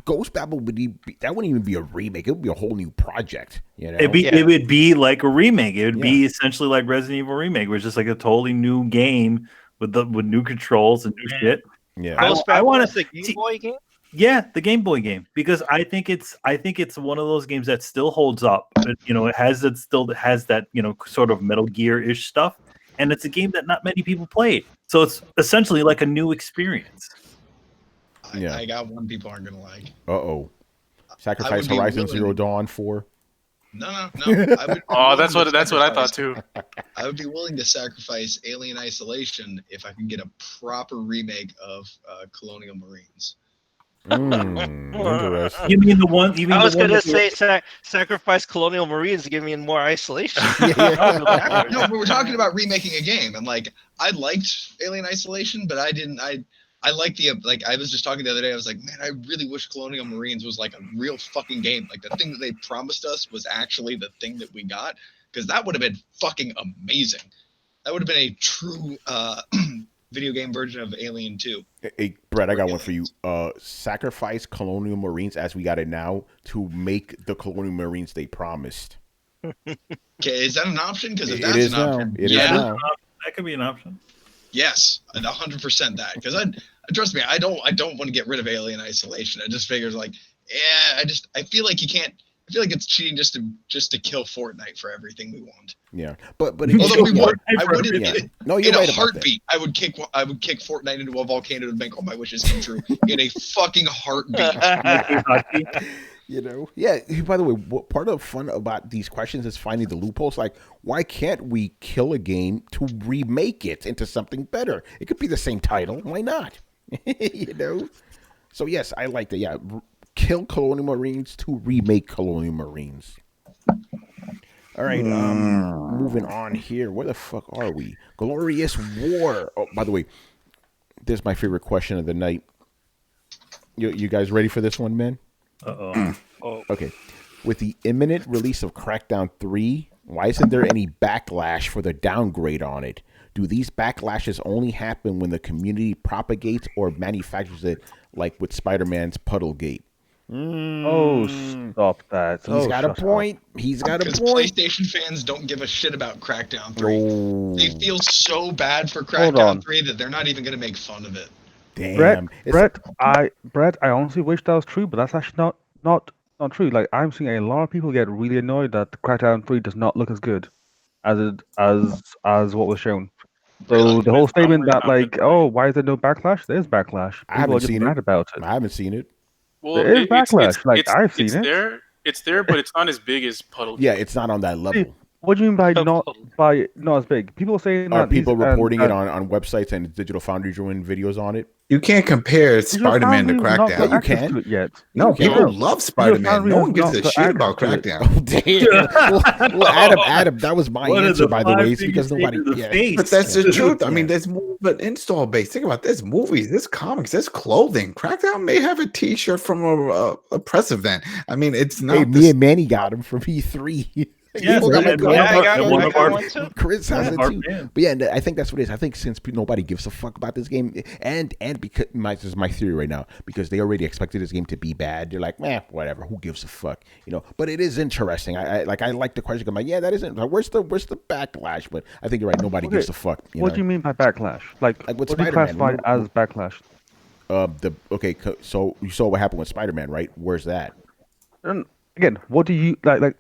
Ghost Babel that wouldn't even be a remake. It would be a whole new project. It would be like a remake. It would be essentially like Resident Evil Remake, where it's just like a totally new game with new controls and new shit. Yeah, I want to the Game Boy game. Yeah, the Game Boy game, because I think it's one of those games that still holds up. It has that sort of Metal Gear-ish stuff, and it's a game that not many people played. So it's essentially like a new experience. I got one people aren't gonna like. Sacrifice Horizon Zero Dawn 4. No. I would that's what I thought too. I would be willing to sacrifice Alien Isolation if I could get a proper remake of Colonial Marines. Interesting. You mean the one? You mean I was the one gonna that say sacrifice colonial marines to give me more isolation. No, but we're talking about remaking a game, and like I liked Alien Isolation, but I didn't. I like the like. I was just talking the other day. I was like, man, I really wish Colonial Marines was like a real fucking game. Like the thing that they promised us was actually the thing that we got, because that would have been fucking amazing. That would have been a true video game version of Alien 2. Hey, Brett, I got one for you. Sacrifice Colonial Marines as we got it now to make the Colonial Marines they promised. Okay, is that an option? Because if It that's is an now. option, It is yeah, now. that could be an option. yes, 100% that. Because I trust me, I don't want to get rid of Alien Isolation. I just figures like, yeah, I feel like you can't. I feel like it's cheating just to kill Fortnite for everything we want. Yeah, but Although we would, I Fortnite would yeah. in, No, you're in right a about heartbeat. I would kick Fortnite into a volcano to make all my wishes come true in a fucking heartbeat. You know, yeah. By the way, part of the fun about these questions is finding the loopholes. Like, why can't we kill a game to remake it into something better? It could be the same title. Why not? You know. So yes, I like that. Yeah, kill Colonial Marines to remake Colonial Marines. All right, moving on here. Where the fuck are we? Glorious War. Oh, by the way, this is my favorite question of the night. You guys ready for this one, man? Uh-oh. Okay. With the imminent release of Crackdown 3, why isn't there any backlash for the downgrade on it? Do these backlashes only happen when the community propagates or manufactures it, like with Spider-Man's Puddlegate? Oh, stop that. He's got a shut up. point. He's got a Because point. PlayStation fans don't give a shit about Crackdown 3. Oh, They feel so bad for Hold Crackdown on. 3 that they're not even going to make fun of it. damn. Brett, I honestly wish that was true, but that's actually not true. Like I'm seeing a lot of people get really annoyed that Crackdown 3 does not look as good as what was shown. So Really? the whole It's not statement really that not like, good, oh, right? why is there no backlash? There's backlash. I People haven't are just seen mad it. about it. I haven't seen it. Well, There is backlash. Like, I've seen it's it. there. It's there, but it's not as big as Puddle. Yeah, it's not on that level. What do you mean by not as big? People are saying Are that people these, reporting it on websites and Digital Foundry doing videos on it? You can't compare Spider-Man to Not got Crackdown. you access can. to it yet. Yeah, No, you can. people love Spider-Man. No one gives a shit about Crackdown. Oh, damn. Well, Adam, that was my One of answer, the by the way. five It's because biggest nobody. things of the Yeah. face. But that's the truth. I mean, Yeah. there's more of an install base. Think about this: movies, there's comics, there's clothing. Crackdown may have a T-shirt from a press event. I mean, it's not. Hey, this- me and Manny got him from E3. Yeah, People got and my one gun. of our- I one of got our- one too. Chris has it our too. fans. But yeah, and I think that's what it is. I think since nobody gives a fuck about this game, and because this is my theory right now, because they already expected this game to be bad, they're like, man, whatever, who gives a fuck, you know? But it is interesting. I like the question. I'm like, yeah, that isn't. Where's the backlash? But I think you're right. Nobody Okay, gives a fuck. What do you mean by backlash? Like Like what with do you Spider-Man, classify remember- as backlash? So you saw what happened with Spider-Man, right? Where's that? And again, what do you like?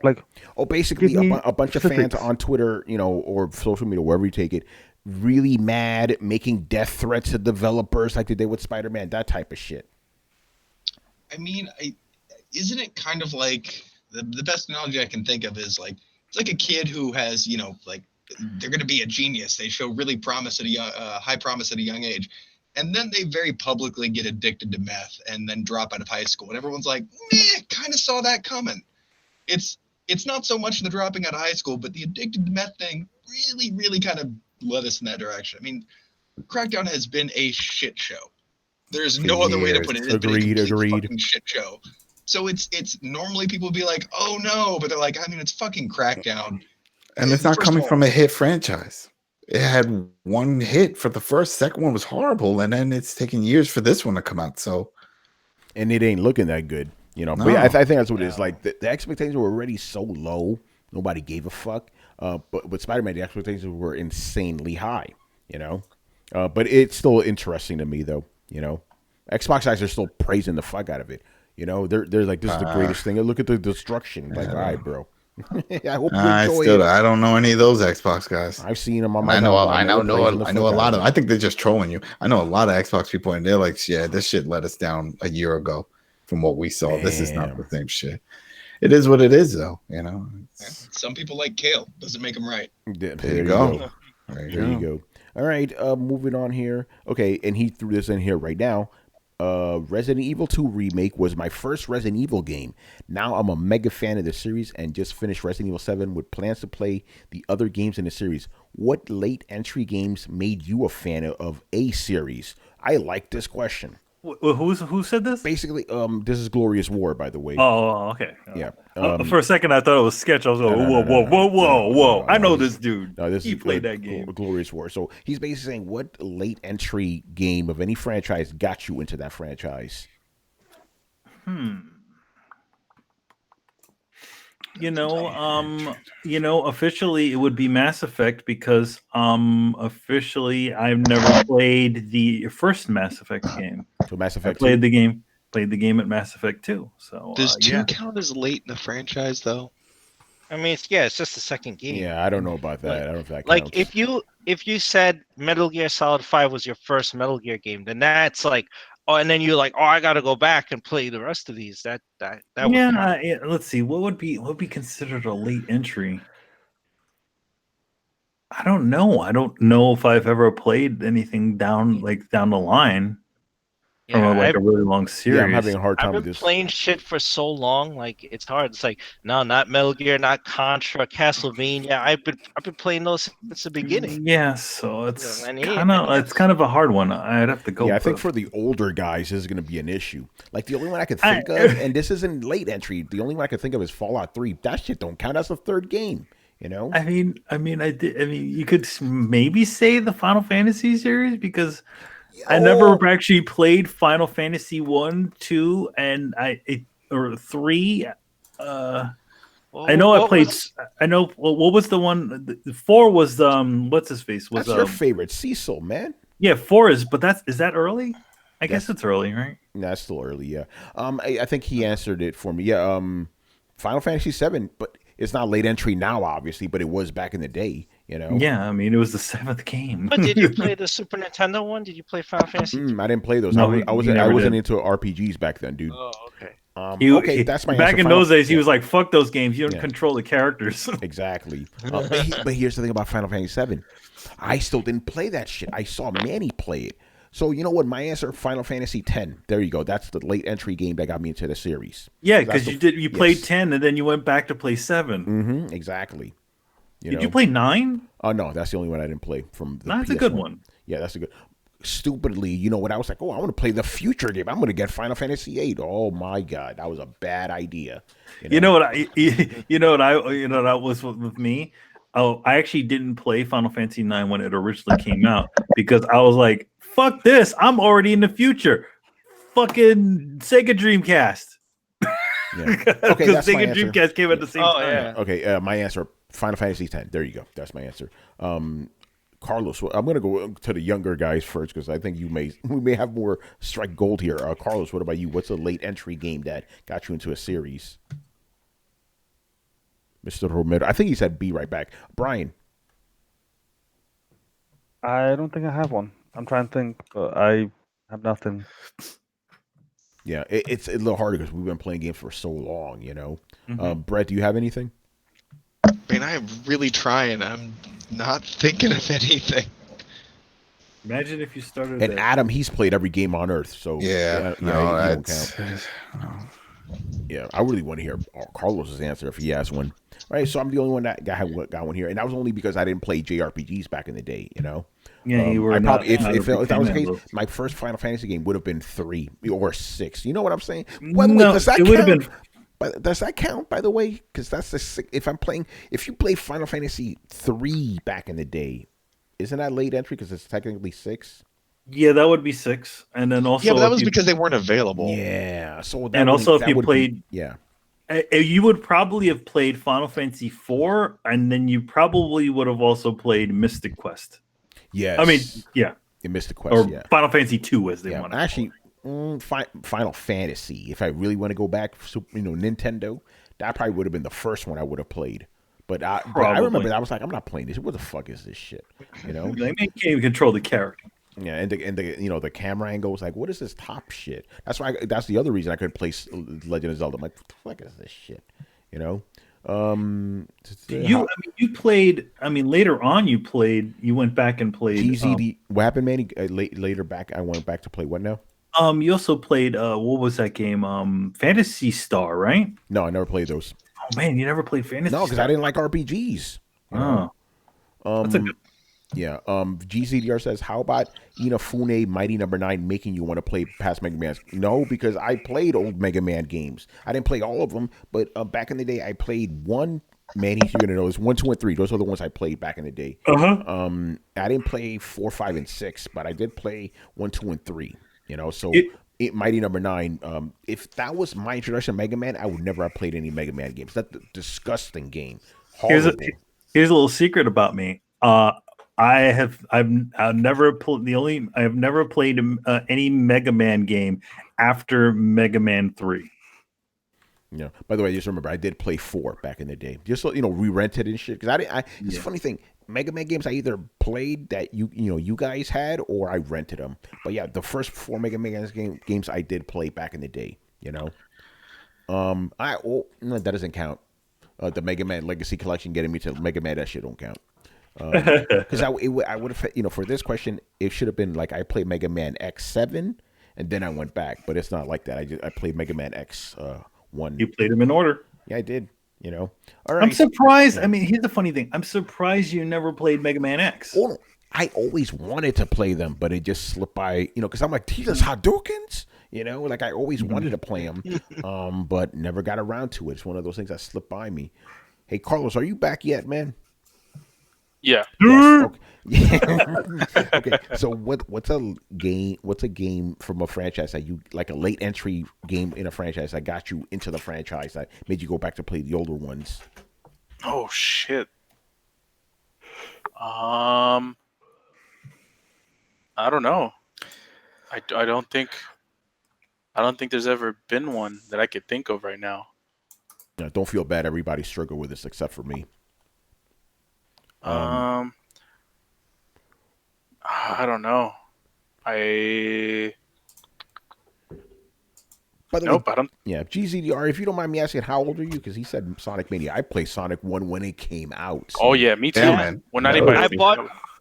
Oh, basically, Give me a bunch of fans specifics. on Twitter, you know, or social media, wherever you take it, really mad, making death threats to developers like they did with Spider-Man, that type of shit. I mean, isn't it kind of like the best analogy I can think of is like it's like a kid who has, you know, like they're going to be a genius. They show really promise at a high promise at a young age, and then they very publicly get addicted to meth and then drop out of high school. And everyone's like, meh, kind of saw that coming. It's not so much the dropping out of high school, but the addicted to meth thing really kind of led us in that direction. I mean, Crackdown has been a shit show. There's no other way to put it. It's been a complete fucking shit show. So it's normally people would be like, oh no, but they're like, I mean, it's fucking Crackdown. and it's not First coming of all- from a hit franchise. It had one hit for the first. Second one was horrible, and then it's taken years for this one to come out. So, And it ain't looking that good, you know. But No. yeah, I think that's what it is. Like the expectations were already so low, nobody gave a fuck. But with Spider-Man, the expectations were insanely high, you know. But it's still interesting to me, though. You know, Xbox guys are still praising the fuck out of it. You know, they're like, this is the greatest thing. Look at the destruction. Like, all right, bro. I hope you enjoy it. I don't know any of those Xbox guys. I've seen them on my. I know timeline. They're praising the a fuck lot out of. I think they're just trolling you. I know a lot of Xbox people, and they're like, "Yeah, this shit let us down a year ago from what we saw. This is not the same shit." It is what it is, though. You know. Some people like kale. Doesn't make them right. There you go. There you go. All right, moving on here. Okay, and he threw this in here right now. Resident Evil 2 Remake was my first Resident Evil game. Now I'm a mega fan of the series and just finished Resident Evil 7 with plans to play the other games in the series. What late entry games made you a fan of a series? I like this question. Who said this? Basically, this is Glorious War, by the way. Oh, okay. Yeah. For a second, I thought it was sketch. I was like, whoa. I know this dude. No, he played that game. Glorious War. So he's basically saying, what late entry game of any franchise got you into that franchise? Officially it would be Mass Effect because officially I've never played the first Mass Effect game. So Mass Effect played the game at Mass Effect 2. So does 2 count as late in the franchise though? I mean, it's just the second game. Yeah, I don't know about that. I don't know if that like counts. if you said Metal Gear Solid 5 was your first Metal Gear game, then that's like, oh, and then you're like, oh, I got to go back and play the rest of these. That would count. Let's see, what would be considered a late entry? I don't know. I don't know if I've ever played anything down the line. From a really long series. Yeah, I'm having a hard time with I've been this. playing shit for so long, like it's hard. It's like, no, not Metal Gear, not Contra, Castlevania. I've been playing those since the beginning. Yeah, so it's kind of a hard one. I'd have to go. Yeah, I think for the older guys, this is going to be an issue. Like the only one I could think of, and this isn't late entry. The only one I could think of is Fallout 3. That shit don't count as the third game. You know? I mean, you could maybe say the Final Fantasy series because. I never actually played Final Fantasy 1, 2, and 3. I know I played. I know. What was the one? 4 was what's his face? That's your favorite, Cecil, man. Yeah, 4 is, but is that early? I guess it's early, right? No, that's still early. Yeah. I think he answered it for me. Yeah. Final Fantasy 7, but it's not late entry now, obviously, but it was back in the day. You know? Yeah, I mean, it was the 7th game. But did you play the Super Nintendo one? Did you play Final Fantasy? I didn't play those. No, I wasn't into RPGs back then, dude. Oh, okay. Okay, that's my back answer. in those days. He was like, "Fuck those games. You don't control the characters." Exactly. But here's the thing about Final Fantasy 7. I still didn't play that shit. I saw Manny play it. So you know what? My answer: Final Fantasy 10. There you go. That's the late entry game that got me into the series. Yeah, because you played 10 and then you went back to play 7. Mm-hmm, exactly. Did you play 9? Oh no, that's the only one I didn't play from the That's PS1. a good one. Yeah, that's a good. Stupidly, you know what? I was like, oh, I want to play the future game. I'm going to get Final Fantasy 8. Oh my god, that was a bad idea. You know what was with me? Oh, I actually didn't play Final Fantasy 9 when it originally came out because I was like, fuck this. I'm already in the future. Fucking Sega Dreamcast. Yeah. Okay, because Sega Dreamcast came at the same time. Yeah. Okay, my answer: Final Fantasy 10. There you go. That's my answer. Carlos, I'm going to go to the younger guys first because I think we may have more strike gold here. Carlos, what about you? What's a late entry game that got you into a series? Mr. Romero, I think he said be right back. Brian. I don't think I have one. I'm trying to think, but I have nothing. Yeah, it's a little harder because we've been playing games for so long, you know. Brett, do you have anything? Man, I'm really trying. I'm not thinking of anything. Imagine if you started. And Adam, he's played every game on Earth, so yeah, he don't count. Yeah, I really want to hear Carlos's answer if he has one. All right, so I'm the only one that got one here, and that was only because I didn't play JRPGs back in the day, you know. Yeah, you were. If that was the case, my first Final Fantasy game would have been 3 or 6. You know what I'm saying? By the way, does that count? But does that count, by the way? Because that's the if you play Final Fantasy 3 back in the day, isn't that late entry? Because it's technically 6. Yeah, that would be 6, and then also but that was because they weren't available. Yeah, so if you played, yeah, you would probably have played Final Fantasy 4, and then you probably would have also played Mystic Quest. Yes, I mean, yeah, Mystic Quest, or yeah. Final Fantasy 2 as they want. Actually, Final Fantasy. If I really want to go back, Nintendo, that probably would have been the first one I would have played. But I remember I was like, I'm not playing this. What the fuck is this shit? You know, they can't even control the character. Yeah, and the camera angle was like, what is this top shit? That's the other reason I couldn't play Legend of Zelda. I'm like, what the fuck is this shit? You know. You played. I mean, later on, you played. You went back and played GZD. What happened, Manny? Later back, I went back to play what now? You also played what was that game? Fantasy Star, right? No, I never played those. Oh man, you never played Fantasy No, because Star? I didn't like RPGs. You know? That's a good. Yeah. GCDR says, how about Inafune Mighty Number 9 making you want to play past Mega Man? No, because I played old Mega Man games. I didn't play all of them, but back in the day, I played one. Man, you're gonna know it's 1, 2, and 3. Those are the ones I played back in the day. I didn't play 4, 5, and 6, but I did play 1, 2, and 3. So Mighty Number 9. If that was my introduction to Mega Man, I would never have played any Mega Man games. That's a disgusting game. Horrible. Here's a little secret about me. I've never played any Mega Man game after Mega Man 3. Yeah. By the way, just remember I did play 4 back in the day. Just so re-rented and shit. Because it's a funny thing. Mega Man games I either played that you guys had or I rented them. But yeah, the first 4 Mega Man games I did play back in the day. That doesn't count. The Mega Man Legacy Collection getting me to Mega Man, that shit don't count. Because I would have, for this question, it should have been like I played Mega Man X7 and then I went back, but it's not like that. I played Mega Man X1. You played them in order. Yeah, I did. All right. I'm surprised. I mean, here's the funny thing. I'm surprised you never played Mega Man X. Oh, I always wanted to play them, but it just slipped by. Because I'm like, these are Hadoukens. Like I always wanted to play them, but never got around to it. It's one of those things that slipped by me. Hey, Carlos, are you back yet, man? Yeah. Yes, okay. Okay. So what's a game from a franchise that you like, a late entry game in a franchise that got you into the franchise that made you go back to play the older ones? Oh shit. I don't know. I don't think there's ever been one that I could think of right now. Don't feel bad. Everybody struggled with this except for me. I don't know. Nope, I don't. Yeah, GZDR, if you don't mind me asking, how old are you? Because he said Sonic Mania. I played Sonic 1 when it came out. So. Oh, yeah, me too. Yeah, man. When anybody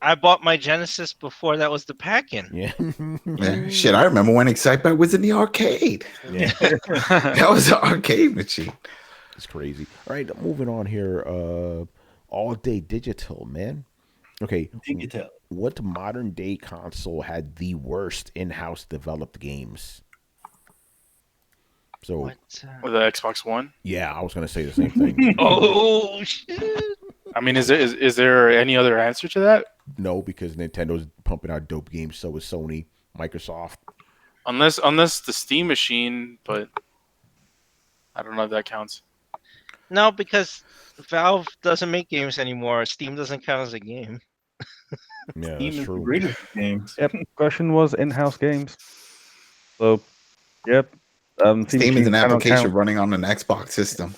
I bought my Genesis before that was the pack-in. Yeah. Shit, I remember when Excitebike was in the arcade. Yeah. That was an arcade machine. It's crazy. All right, moving on here. All Day Digital, man. Okay. Digital. What modern day console had the worst in-house developed games? So the Xbox One. Yeah, I was gonna say the same thing. Oh shit! I mean, is there any other answer to that? No, because Nintendo's pumping out dope games. So is Sony, Microsoft. Unless the Steam machine, but I don't know if that counts. No, because Valve doesn't make games anymore. Steam doesn't count as a game. Yeah, Steam that's is true. the greatest games. Yep. Question was in-house games. So, yep. Steam is an application running on an Xbox system.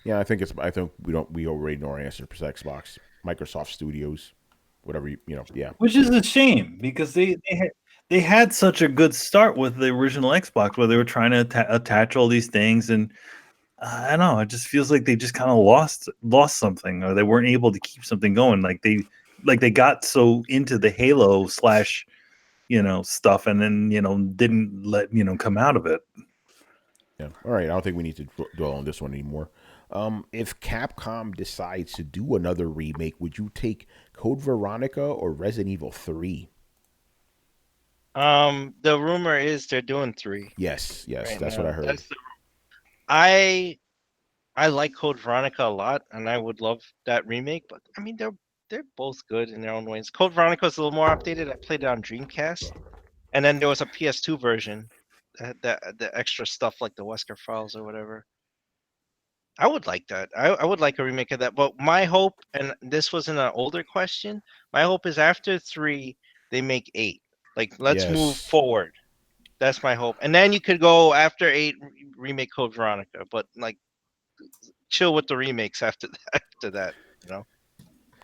Yeah, I think we already know our answer. For Xbox, Microsoft Studios, whatever yeah. Which is a shame because they had such a good start with the original Xbox, where they were trying to attach all these things, and I don't know. It just feels like they just kind of lost something, or they weren't able to keep something going. Like they got so into the Halo / stuff, and then didn't let come out of it. Yeah. All right. I don't think we need to dwell on this one anymore. If Capcom decides to do another remake, would you take Code Veronica or Resident Evil 3? The rumor is they're doing 3. Yes, right that's now. what I heard. I like Code Veronica a lot, and I would love that remake. But I mean, they're both good in their own ways. Code Veronica is a little more updated. I played it on Dreamcast, and then there was a PS2 version that the extra stuff like the Wesker files or whatever. I would like that. I would like a remake of that. But my hope, and this wasn't an older question, my hope is after 3 they make 8. Like let's move forward. That's my hope. And then you could go after 8 remake Code Veronica, but like chill with the remakes after that,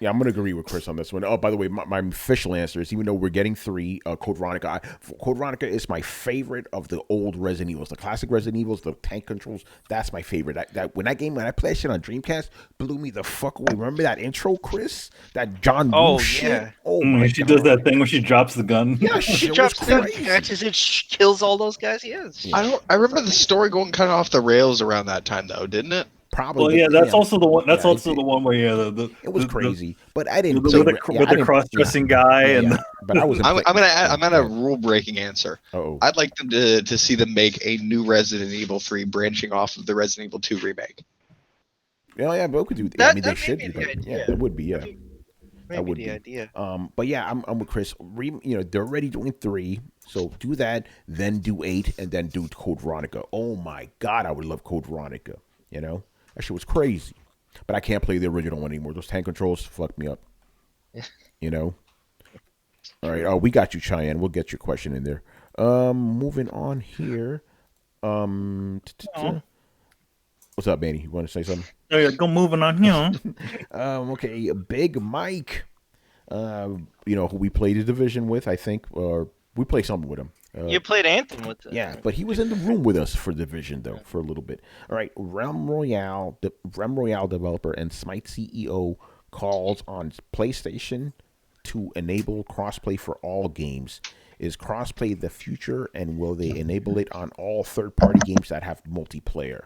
Yeah, I'm gonna agree with Chris on this one. Oh, by the way, my official answer is even though we're getting 3, Code Veronica. Code Veronica is my favorite of the old Resident Evils, the classic Resident Evils, the tank controls. That's my favorite. When I played that shit on Dreamcast, blew me the fuck away. Remember that intro, Chris? That John Woo shit. Oh my she god. does that thing when she drops the gun. Yeah, She shit drops was the gun, crazy. catches it, kills all those guys. Yes. Yeah. I remember the story going kind of off the rails around that time, though, didn't it? Probably. Well, but, yeah, that's also the one. That's also the one where it was crazy. But I didn't. with the cross-dressing guy and. But I was. I'm gonna rule breaking answer. Oh. I'd like them to see them make a new Resident Evil 3 branching off of the Resident Evil 2 remake. Yeah, but we could do that. I mean, they should do that. Yeah, it would be. Yeah, that would be the idea. But yeah, I'm with Chris. They're already doing 3, so do that, then do 8, and then do Code Veronica. Oh my God, I would love Code Veronica. That shit was crazy. But I can't play the original one anymore. Those tank controls fucked me up. All right. Oh, we got you, Cheyenne. We'll get your question in there. Moving on here. What's up, Manny? You want to say something? Oh, yeah, go moving on here. Okay, Big Mike. Who we played the Division with, I think, or we played something with him. You played Anthem with them. Yeah, but he was in the room with us for Division, though, for a little bit. All right, Realm Royale developer and Smite CEO calls on PlayStation to enable crossplay for all games. Is crossplay the future, and will they enable it on all third-party games that have multiplayer?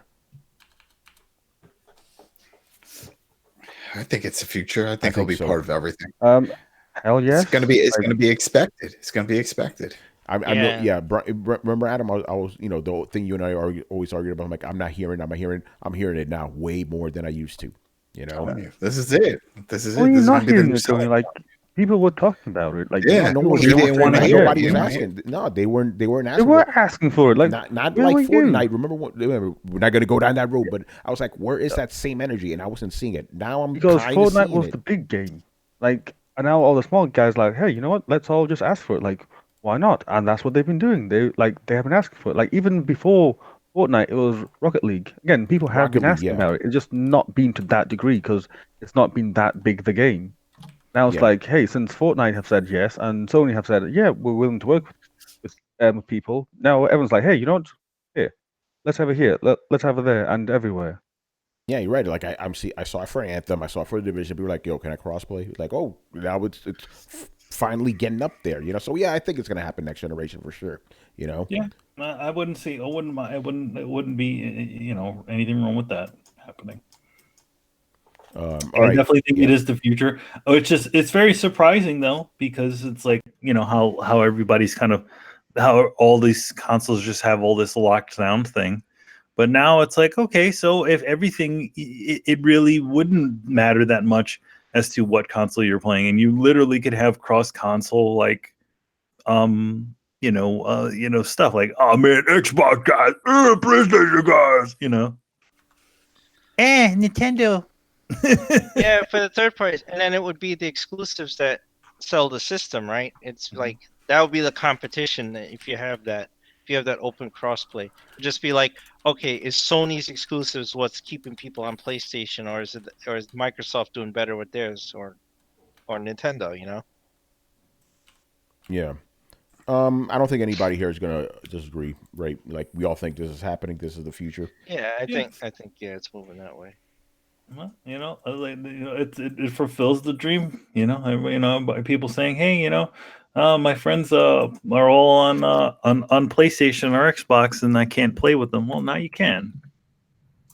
I think it's the future. I think it'll be part of everything. Hell yes. It's gonna be expected. It's gonna be expected. I know. Yeah. Remember, Adam? I was, the thing you and I always argued about. I'm like, I'm hearing it now way more than I used to. This is it. This is well, it. You're This not is hearing it, Tony. Like people were talking about it. Like no one didn't want to hear. Nobody was asking. No, they weren't asking. They were asking for it. Like not like Fortnite. Remember, we're not going to go down that road. But I was like, where is that same energy? And I wasn't seeing it. Now I'm because kind Fortnite of seeing was the big game. Like, and now all the small guys like, hey, you know what? Let's all just ask for it. Like, why not? And that's what they've been doing. They have been asking for it. Like even before Fortnite, it was Rocket League. Again, people have been asking about it. It's just not been to that degree because it's not been that big the game. Now it's like, hey, since Fortnite have said yes and Sony have said, yeah, we're willing to work with people. Now everyone's like, hey, you know what? Here, let's have it here. Let's have it there and everywhere. Yeah, you're right. Like I saw it for Anthem. I saw it for the Division. People were like, yo, can I crossplay? Like, oh, now it's finally getting up there. So yeah, I think it's gonna happen next generation for sure. Yeah, I wouldn't see. It wouldn't be anything wrong with that happening. I definitely think it is the future. It's very surprising though, because it's like, how everybody's how all these consoles just have all this locked down thing. But now it's like, okay, so if everything, it really wouldn't matter that much as to what console you're playing, and you literally could have cross console stuff like, oh man, Xbox guys, PlayStation guys, Nintendo. Yeah, for the third parties, and then it would be the exclusives that sell the system, right? It's like that would be the competition if you have that. If you have that open crossplay, it'd just be like, okay, is Sony's exclusives what's keeping people on PlayStation, or is Microsoft doing better with theirs, or Nintendo? Yeah. I don't think anybody here is gonna disagree, right? Like we all think this is happening. This is the future. Yeah, I think it's moving that way. Well, it fulfills the dream. By people saying, "Hey, my friends are all on PlayStation or Xbox, and I can't play with them." Well, now you can.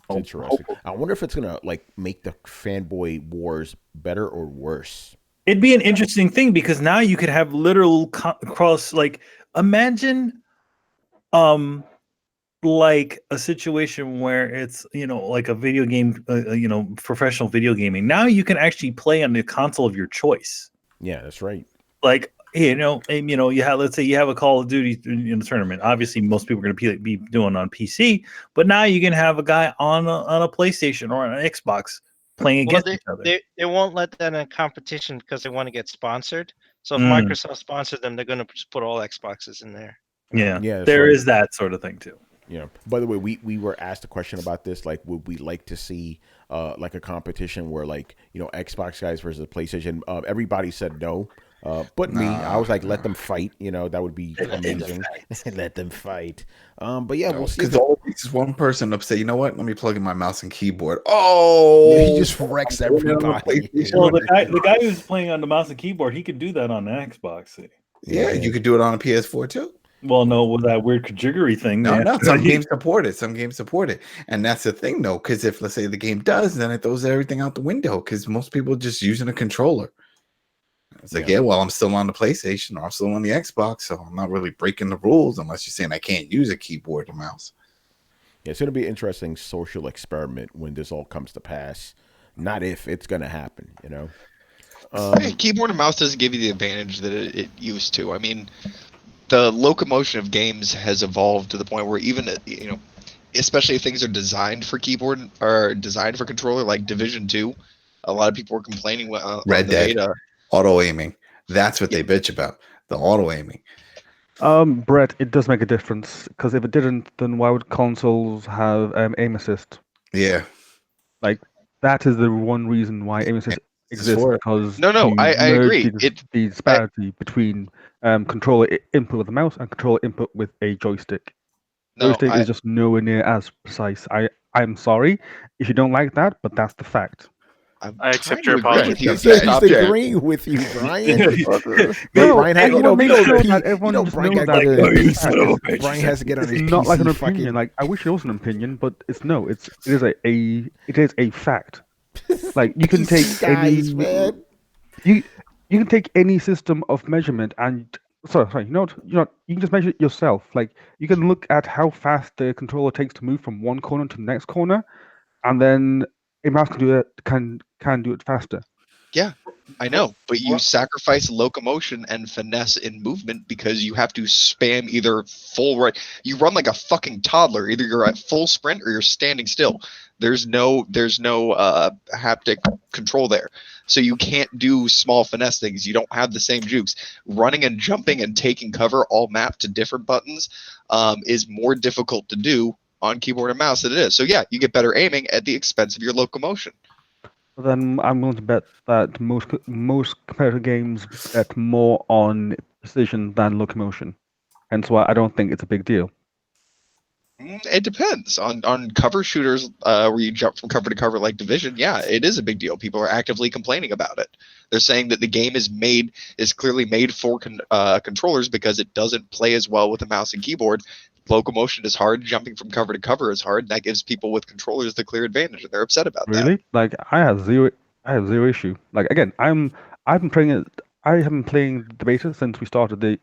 It's interesting. I wonder if it's gonna make the fanboy wars better or worse. It'd be an interesting thing because now you could have literal cross. Like, imagine, like a situation where it's like a video game, professional video gaming. Now you can actually play on the console of your choice. Yeah, that's right. Like, let's say you have a Call of Duty tournament. Obviously, most people are going to be doing on PC, but now you can have a guy on a PlayStation or an Xbox playing against each other. They won't let that in a competition because they want to get sponsored. So if Microsoft sponsors them, they're going to just put all Xboxes in there. Yeah, there is that sort of thing too. Yeah. By the way, we were asked a question about this. Like, would we like to see like a competition where like Xbox guys versus PlayStation? Everybody said no. But me, I was like, let them fight. That would be amazing. Let them fight. But yeah, we'll see. Because all it takes is one person to say, you know what? Let me plug in my mouse and keyboard. Oh, he just wrecks everybody. Well, the guy who's playing on the mouse and keyboard, he could do that on the Xbox. Yeah, you could do it on a PS4 too. Well, no, with that weird Kajiggery thing. No, some games support it. Some games support it. And that's the thing, though, because if, let's say, the game does, then it throws everything out the window because most people are just using a controller. It's like, well, I'm still on the PlayStation or I'm still on the Xbox, so I'm not really breaking the rules unless you're saying I can't use a keyboard and mouse. Yeah, it's going to be an interesting social experiment when this all comes to pass. Not if, it's going to happen, Keyboard and mouse doesn't give you the advantage that it used to. I mean, the locomotion of games has evolved to the point where even especially if things are designed for keyboard or designed for controller, like Division 2, a lot of people were complaining Red Dead auto aiming. That's what they bitch about, the auto aiming. Brett, it does make a difference because if it didn't, then why would consoles have aim assist? Yeah, like that is the one reason why aim assist exists, because I agree. The disparity between controller input with a mouse and controller input with a joystick. Joystick is just nowhere near as precise. I'm sorry if you don't like that, but that's the fact. I accept your apology. He's agreeing with you, Brian. Brian has to get on his PC. Not like an opinion. Like I wish it was an opinion, but it is a fact. Like you can take you can take any system of measurement and sorry, you can just measure it yourself. Like you can look at how fast the controller takes to move from one corner to the next corner, and then a mouse can do it can do it faster. Yeah, I know, but you sacrifice locomotion and finesse in movement because you have to spam either full right. You run like a fucking toddler. Either you're at full sprint or you're standing still. There's no haptic control there, so you can't do small finesse things. You don't have the same jukes. Running and jumping and taking cover all mapped to different buttons is more difficult to do on keyboard and mouse than it is. So yeah, you get better aiming at the expense of your locomotion. Then I'm willing to bet that most competitive games bet more on precision than locomotion. Hence why I don't think it's a big deal. It depends on cover shooters where you jump from cover to cover like Division. Yeah, it is a big deal. People are actively complaining about it. They're saying that the game is clearly made for controllers because it doesn't play as well with a mouse and keyboard. Locomotion is hard. Jumping from cover to cover is hard. That gives people with controllers the clear advantage, and they're upset about that. Really? Like I have zero issue. Like again, I've been playing it. I have been playing the beta since we started the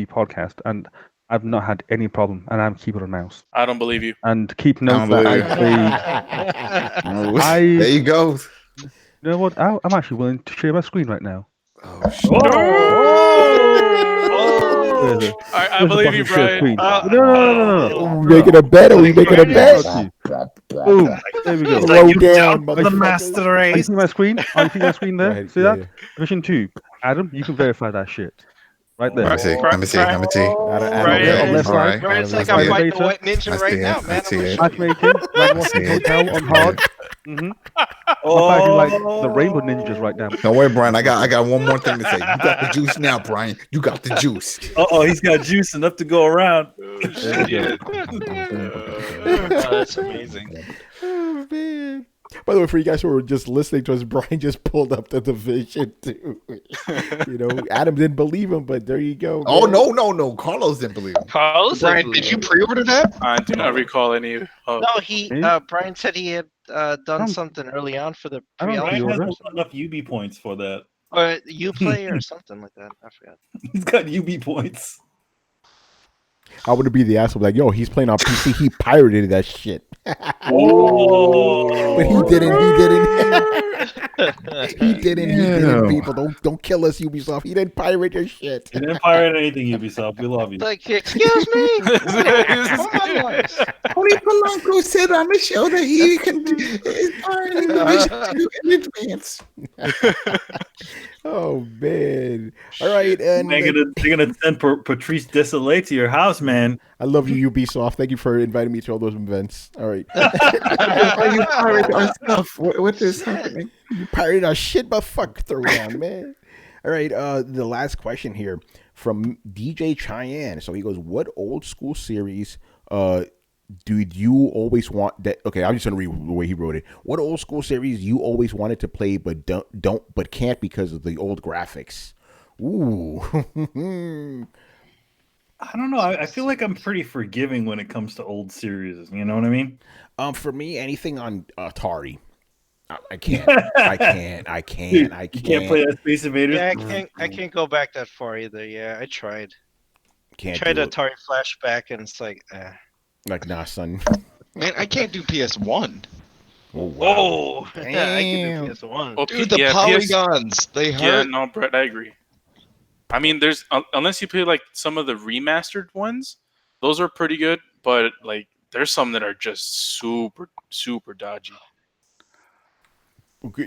podcast, and I've not had any problem. And I'm keyboard and mouse. I don't believe you. And keep note that there you go. You know what? I'm actually willing to share my screen right now. Oh shit! I believe you, Brian. No. We making a bet? Are we making a bet? Boom. There we go. Slow down, the master Are you race. seeing my screen? Are you seeing my screen there? Right, See yeah, that? Division 2. Adam, you can verify that shit. Right there. Let me see. Right, it's like I'm fighting the white ninja right now, man. Matchmaking, watching hotel on hard. I'm fighting like the rainbow ninjas right now. Don't worry, Brian. I got one more thing to say. You got the juice now, Brian. You got the juice. He's got juice enough to go around. That's amazing. Oh man. By the way, for you guys who were just listening to us, Brian just pulled up the Division 2. Adam didn't believe him, but there you go. Oh, no. Carlos didn't believe him. Brian, did you pre-order that? I do not recall any. No, Brian said he had done something early on for the pre-order. Brian has enough UB points for that. Or Uplay or something like that. I forgot. He's got UB points. I would be the asshole like, yo, he's playing on PC. He pirated that shit. Oh. But he didn't. He didn't. People, don't kill us, Ubisoft. He didn't pirate your shit. He didn't pirate anything, Ubisoft. We love you. Like, excuse me. Tony Polanco said on the show that he can is pirating Division 2 in advance. Oh man! All right, and They're gonna send Patrice Desolé to your house, man. I love you, Ubisoft. Thank you for inviting me to all those events. All right, Why you pirate our stuff? What is happening? you pirated our shit, but fuck Throwdown, man. All right, the last question here from DJ Cheyenne. So he goes, "What old school series do you always want that?" Okay, I'm just gonna read the way he wrote it. What old school series you always wanted to play but but can't because of the old graphics? Ooh. I don't know. I feel like I'm pretty forgiving when it comes to old series. You know what I mean? For me, anything on Atari. I can't. I can't. You can't play that Space Invaders. Yeah, I can't go back that far either. Yeah, I tried. Can't Tried do it. Atari Flashback, and it's like, Like, nah, son. Man, I can't do PS1. Oh, wow. whoa, yeah, I Damn. can do PS1. Well, Dude, the yeah, polygons, they hurt. Yeah, no, Brett, I agree. I mean, there's unless you play like some of the remastered ones, those are pretty good. But like, there's some that are just super dodgy.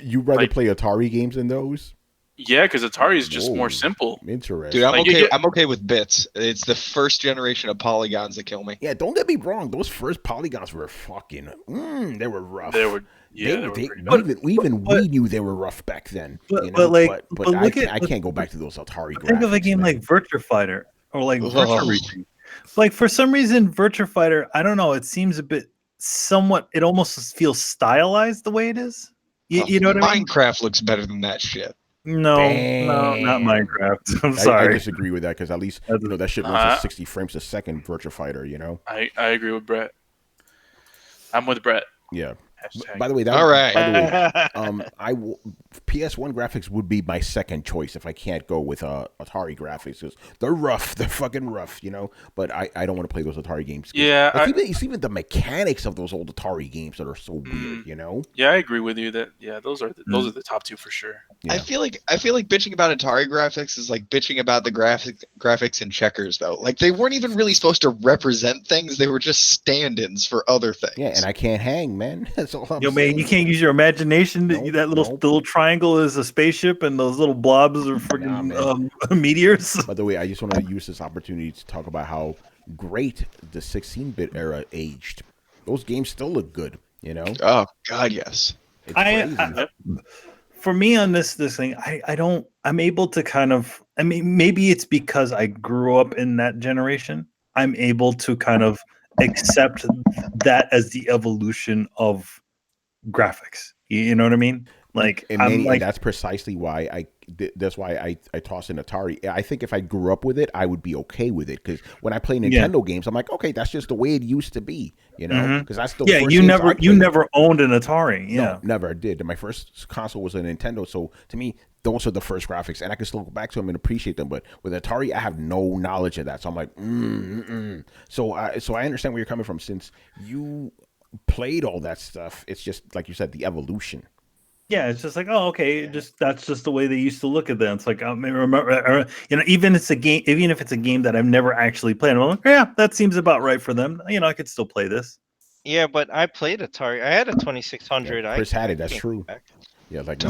You rather Like- play Atari games than those? Yeah, because Atari is just Whoa. more simple. Interesting. Dude, I'm Like, you okay. get- I'm okay with bits. It's the first generation of polygons that kill me. Yeah, don't get me wrong. Those first polygons were fucking. They were rough. They were, yeah, they were They- pretty even but- we knew they were rough back then. But- you know? but, like, but but look I at- can't go back to those Atari graphics. Think of a game man. like Virtua Fighter or like Oh. Virtua Racing. Like for some reason, Virtua Fighter, I don't know. It seems a bit somewhat. It almost feels stylized the way it is. You know what I mean? Minecraft looks better than that shit. No, Damn. not Minecraft. I'm I sorry. disagree with that because at least that shit runs at 60 frames a second. Virtua Fighter, you know. I agree with Brett. I'm with Brett. Yeah. Hashtag. By the way, All right. By the way, PS1 graphics would be my second choice if I can't go with Atari graphics because they're rough. They're fucking rough, you know. But I don't want to play those Atari games. Yeah, it's even the mechanics of those old Atari games that are so weird, you know. Yeah, I agree with you that those are the top two for sure. Yeah. I feel like bitching about Atari graphics is like bitching about the graphics in Checkers though. Like they weren't even really supposed to represent things; they were just stand-ins for other things. Yeah, and I can't hang, man. That's all I'm Yo, saying. man, you can't use your imagination. Nope, That nope. the little triangle is a spaceship, and those little blobs are freaking meteors. By the way, I just want to use this opportunity to talk about how great the 16-bit era aged. Those games still look good, you know. Oh God, yes. It's crazy. For me on this thing, I'm able to kind of, I mean, maybe it's because I grew up in that generation. I'm able to kind of accept that as the evolution of graphics. You know what I mean? Like, and that's precisely why I toss in Atari. I think if I grew up with it, I would be okay with it because when I play Nintendo games, I'm like, okay, that's just the way it used to be, you know? Because that's the first you games I never played. owned an Atari, yeah, No, never did. My first console was a Nintendo, so to me, those are the first graphics, and I can still go back to them and appreciate them. But with Atari, I have no knowledge of that, so I'm like, So I understand where you're coming from. Since you played all that stuff, it's just like you said, the evolution. Yeah, it's just like, oh, okay, that's just the way they used to look at them. It's like, I remember, even if it's a game that I've never actually played, I'm like, yeah, that seems about right for them. I could still play this. Yeah, but I played Atari. I had a 2600. Yeah, Chris had it. That's can't true. go back. Yeah, like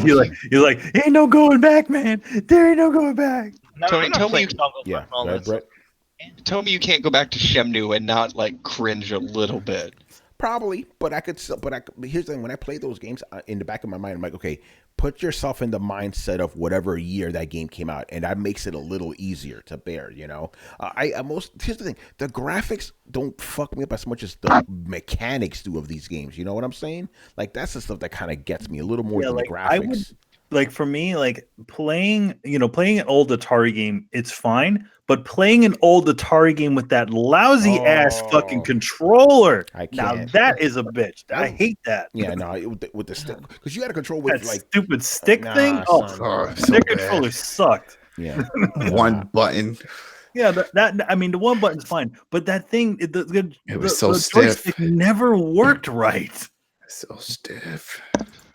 You're like, ain't no going back, man. There ain't no going back. No, Tony, I'm not tell me playing you- Jungle yeah, Book and all go ahead, that Brett. stuff. Tell me you can't go back to Shemnu and not like cringe a little bit. Probably, but I could still. But here's the thing: when I play those games, in the back of my mind, I'm like, okay, put yourself in the mindset of whatever year that game came out, and that makes it a little easier to bear. You know, here's the thing: the graphics don't fuck me up as much as the mechanics do of these games. You know what I'm saying? Like that's the stuff that kind of gets me a little more than the graphics. Like for me, like playing an old Atari game, it's fine. But playing an old Atari game with that lousy ass fucking controller, I now can't. that is a bitch. I hate that. Yeah, no, with the stick, because you got to control with That like stupid stick nah, thing. son. Oh, so Their bad. controller sucked. yeah. One button. Yeah, I mean the one button's fine, but that thing, It was so the stiff. joystick never worked right. So stiff.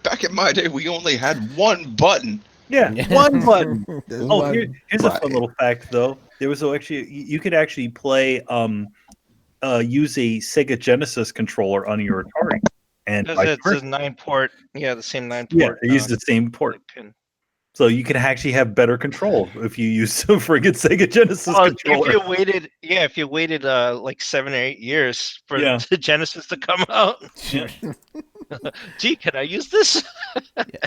Back in my day, we only had one button. Yeah, one button. Oh, One here's a fun button. little fact though. There was you could actually play use a Sega Genesis controller on your Atari, and It's a 9-port. Yeah, the same 9-port. yeah, they use the same port. pin. So you can actually have better control if you use some friggin' Sega Genesis controller. If you waited like 7 or 8 years for Yeah. the Genesis to come out. Yeah. Gee, can I use this?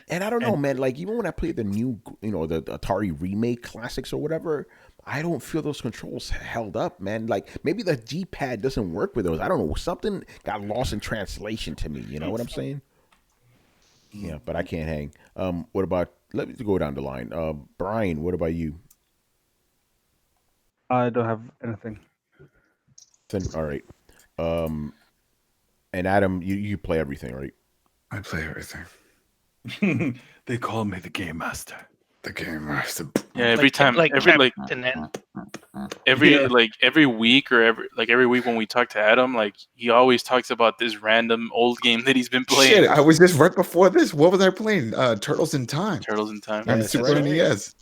And I don't know, man. Like even when I play the new, the Atari Remake classics or whatever, I don't feel those controls held up, man. Like maybe the G-pad doesn't work with those. I don't know. Something got lost in translation to me. You know what I'm saying? Yeah, but I can't hang. What about? Let me go down the line. Brian, what about you? I don't have anything. All right. And Adam, you play everything, right? I play everything. They call me the Game Master. The Game Master. Yeah, every week or every week when we talk to Adam, like he always talks about this random old game that he's been playing. Shit, I was just right before this. What was I playing? Turtles in Time. Turtles in Time. On the Super NES.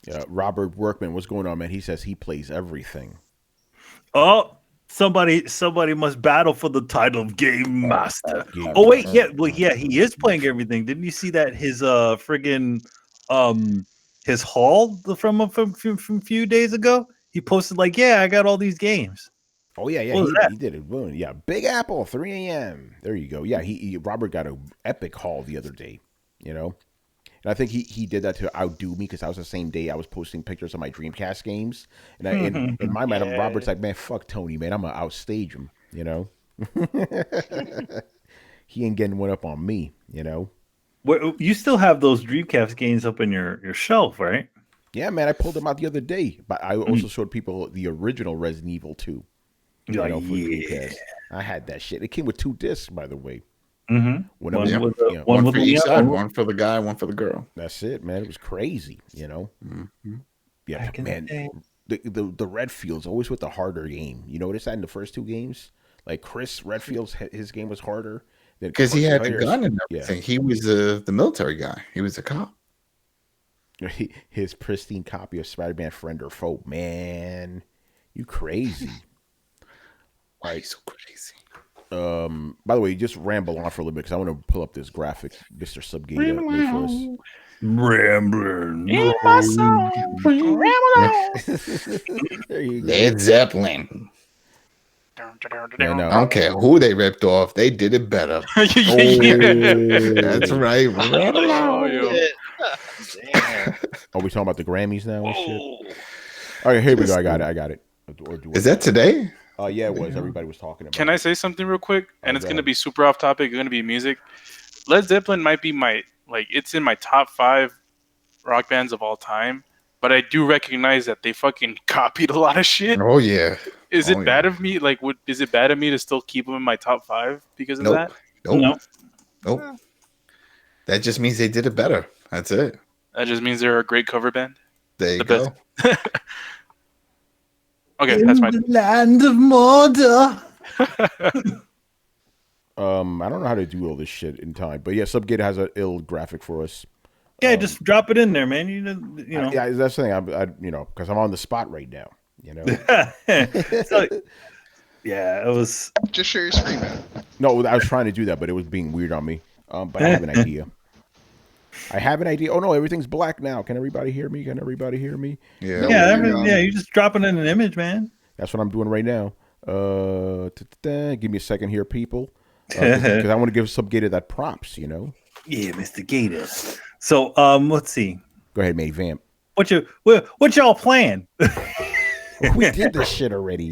Yeah, Robert Workman, what's going on, man? He says he plays everything. Oh, somebody must battle for the title of Game Master. Game Oh wait, Master. yeah, he is playing everything. Didn't you see that his friggin' his haul from a few days ago? He posted like, yeah, I got all these games. Oh yeah, What was that? he did it. Boom. Yeah, Big Apple, 3 a.m. There you go. Yeah, Robert got an epic haul the other day. And I think he did that to outdo me because that was the same day I was posting pictures of my Dreamcast games. And in my mind, Robert's like, man, fuck Tony, man. I'm going to outstage him, He ain't getting one up on me, Well, you still have those Dreamcast games up in your shelf, right? Yeah, man, I pulled them out the other day. But I also showed people the original Resident Evil 2. For Dreamcast. I had that shit. It came with 2 discs, by the way. Mm-hmm. One for each side, one for the guy, one for the girl. That's it, man. It was crazy, Mm-hmm. Yeah, man. The Redfield's always with the harder game. You notice that in the first 2 games? Like Chris Redfield's his game was harder because he had the gun and everything. Yeah. He was the military guy. He was a cop. His pristine copy of Spider-Man Friend or Foe, man, you crazy. Why he's so crazy? By the way, just ramble on for a little bit because I want to pull up this graphic Mr. Subgate made for us. Rambling in my soul. There you go. Led Zeppelin. I don't care who they ripped off. They did it better. That's right. Are we talking about the Grammys now and shit? All right, here we go. I got it. Is that today? Yeah, it was. Everybody was talking about it. Can I say something real quick? And it's going to be super off topic. It's going to be music. Led Zeppelin might be it's in my top 5 rock bands of all time. But I do recognize that they fucking copied a lot of shit. Oh, yeah. Is it bad of me? Is it bad of me to still keep them in my top 5 because of that? Nope. That just means they did it better. That's it. That just means they're a great cover band. There you go. Okay, that's my land of Mordor. I don't know how to do all this shit in time, but yeah, Subgate has an ill graphic for us. Yeah, just drop it in there, man. You know. Yeah, that's the thing. I because I'm on the spot right now. So, yeah, it was. Just share your screen, man. No, I was trying to do that, but it was being weird on me. But I have an idea. Oh no, everything's black now. Can everybody hear me? Yeah. You just dropping in an image, man. That's what I'm doing right now. Give me a second here, people, because I want to give Subgator that props. Yeah, Mr. Gator. So, let's see. Go ahead, mate. Vamp. What y'all playing? We did this shit already,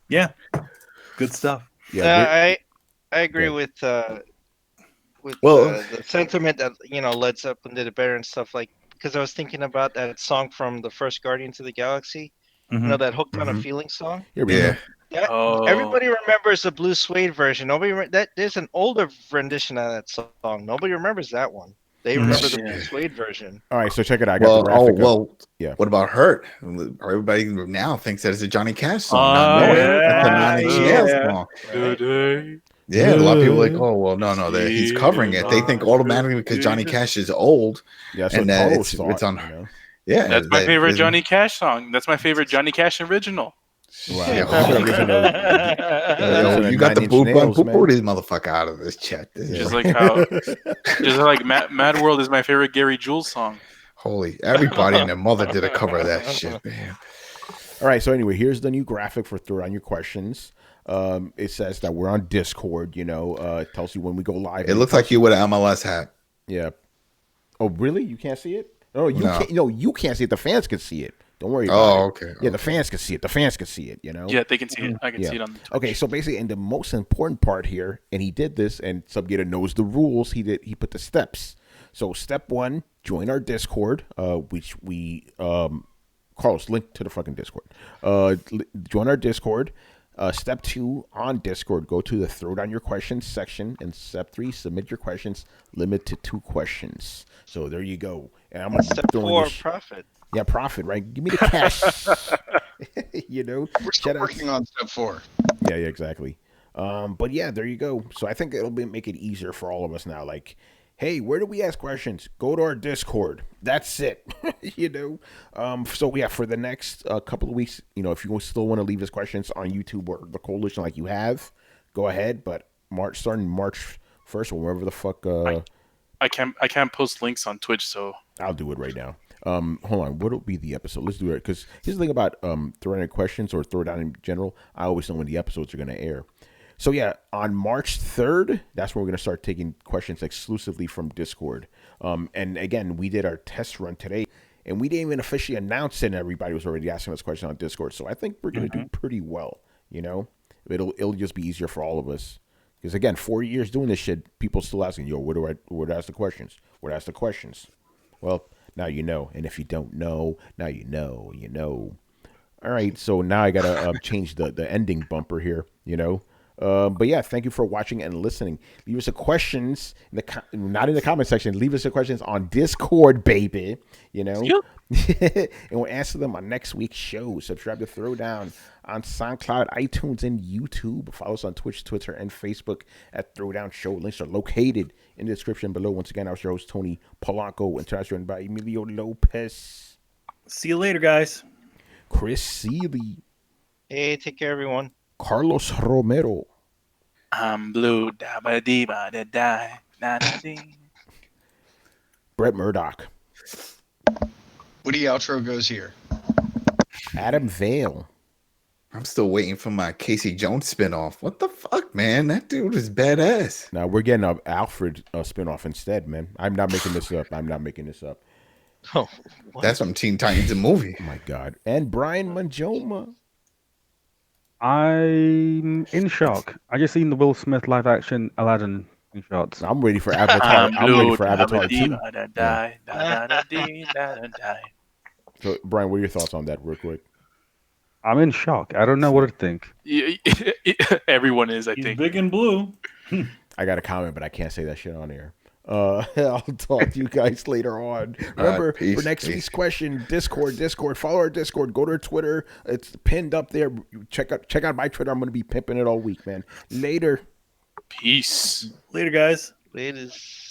Yeah, good stuff. Yeah, I agree with the sentiment that Led Zeppelin did it better and stuff because I was thinking about that song from the first Guardians of the Galaxy. Mm-hmm. That Hooked on a Feeling song. Yeah. Everybody remembers the Blue Suede version. There's an older rendition of that song. Nobody remembers that one. They remember the Blue Suede version. All right, so check it out. I got the graphic up. Yeah. What about Hurt? Everybody now thinks that it's a Johnny Cash song. That's a Nine Inch Nails song. Yeah, a lot of people are like, oh well, no, he's covering it. They think automatically because Johnny Cash is old. Yeah, and it's on. Yeah, that's my favorite Johnny Cash song. That's my favorite Johnny Cash original. Wow. Yeah, Yo, you got the Nine Inch boot button. Nails, Put man. this motherfucker out of this chat. This is Just like how, just like Mad World is my favorite Gary Jules song. holy. Everybody and their mother did a cover of that shit, man. All right. So anyway, here's the new graphic for Throwdown Your Questions. It says that we're on Discord. It tells you when we go live. It looks like you with an MLS hat. Yeah. Oh, really? You can't see it? No, you No. can't. No, you can't see it. The fans can see it. Don't worry about it. Oh, okay. Yeah, the fans can see it. The fans can see it. Yeah, they can see it. I can see it on the Twitch. Okay, so basically, and the most important part here, and he did this, and Subgator knows the rules. He put the steps. So step 1, join our Discord, which we Carlos, link to the fucking Discord. Join our Discord. Step 2, on Discord, go to the Throwdown Your Questions section, and step 3, submit your questions, limit to 2 questions. So there you go. And I'm gonna Step 4, profit. Yeah, profit, right? Give me the cash. We're still working on step 4. Yeah, exactly. But yeah, there you go. So I think it'll make it easier for all of us now. Like, hey, where do we ask questions? Go to our Discord. That's it. So yeah, for the next couple of weeks, if you still want to leave us questions on YouTube or the Coalition like you have, go ahead. But starting March 1st or wherever the fuck. I can't post links on Twitch, so I'll do it right now. Hold on. What'll be the episode? Let's do it. Because here's the thing about Throwdown Questions or Throwdown in general. I always know when the episodes are going to air. So yeah, on March 3rd, that's when we're going to start taking questions exclusively from Discord. And again, we did our test run today, and we didn't even officially announce it, and everybody was already asking us questions on Discord. So I think we're going to do pretty well. It'll just be easier for all of us. Because again, 4 years doing this shit, people still asking, yo, where do I ask the questions? Where do I ask the questions? Well, now you know. And if you don't know, now you know. All right, so now I got to change the ending bumper here, But yeah, thank you for watching and listening. Leave us a questions, not in the comment section. Leave us a questions on Discord, baby, And we'll answer them on next week's show. Subscribe to Throwdown on SoundCloud, iTunes, and YouTube. Follow us on Twitch, Twitter, and Facebook at Throwdown Show. Links are located in the description below. Once again, I was your host, Tony Polanco, and by Emilio Lopez. See you later, guys. Chris Seeley. Hey, take care, everyone. Carlos Romero. I'm blue, da ba dee ba da die, da da dee. Brett Murdoch. Woody outro goes here. Adam Vale. I'm still waiting for my Casey Jones spinoff. What the fuck, man? That dude is badass. Now we're getting an Alfred spinoff instead, man. I'm not making this up. Oh, what? That's from Teen Titans the movie. Oh my God. And Brian Manjoma. I'm in shock. I just seen the Will Smith live action Aladdin in shots. I'm ready for Avatar. I'm ready for Avatar 2. So, Brian, what are your thoughts on that real quick? I'm in shock. I don't know what to think. Everyone is, I He's think. big and blue. I got a comment, but I can't say that shit on air. I'll talk to you guys later on. Remember, peace, for next peace. week's question, Discord. Follow our Discord. Go to our Twitter. It's pinned up there. Check out my Twitter. I'm going to be pimping it all week, man. Later. Peace. Later, guys. Latest.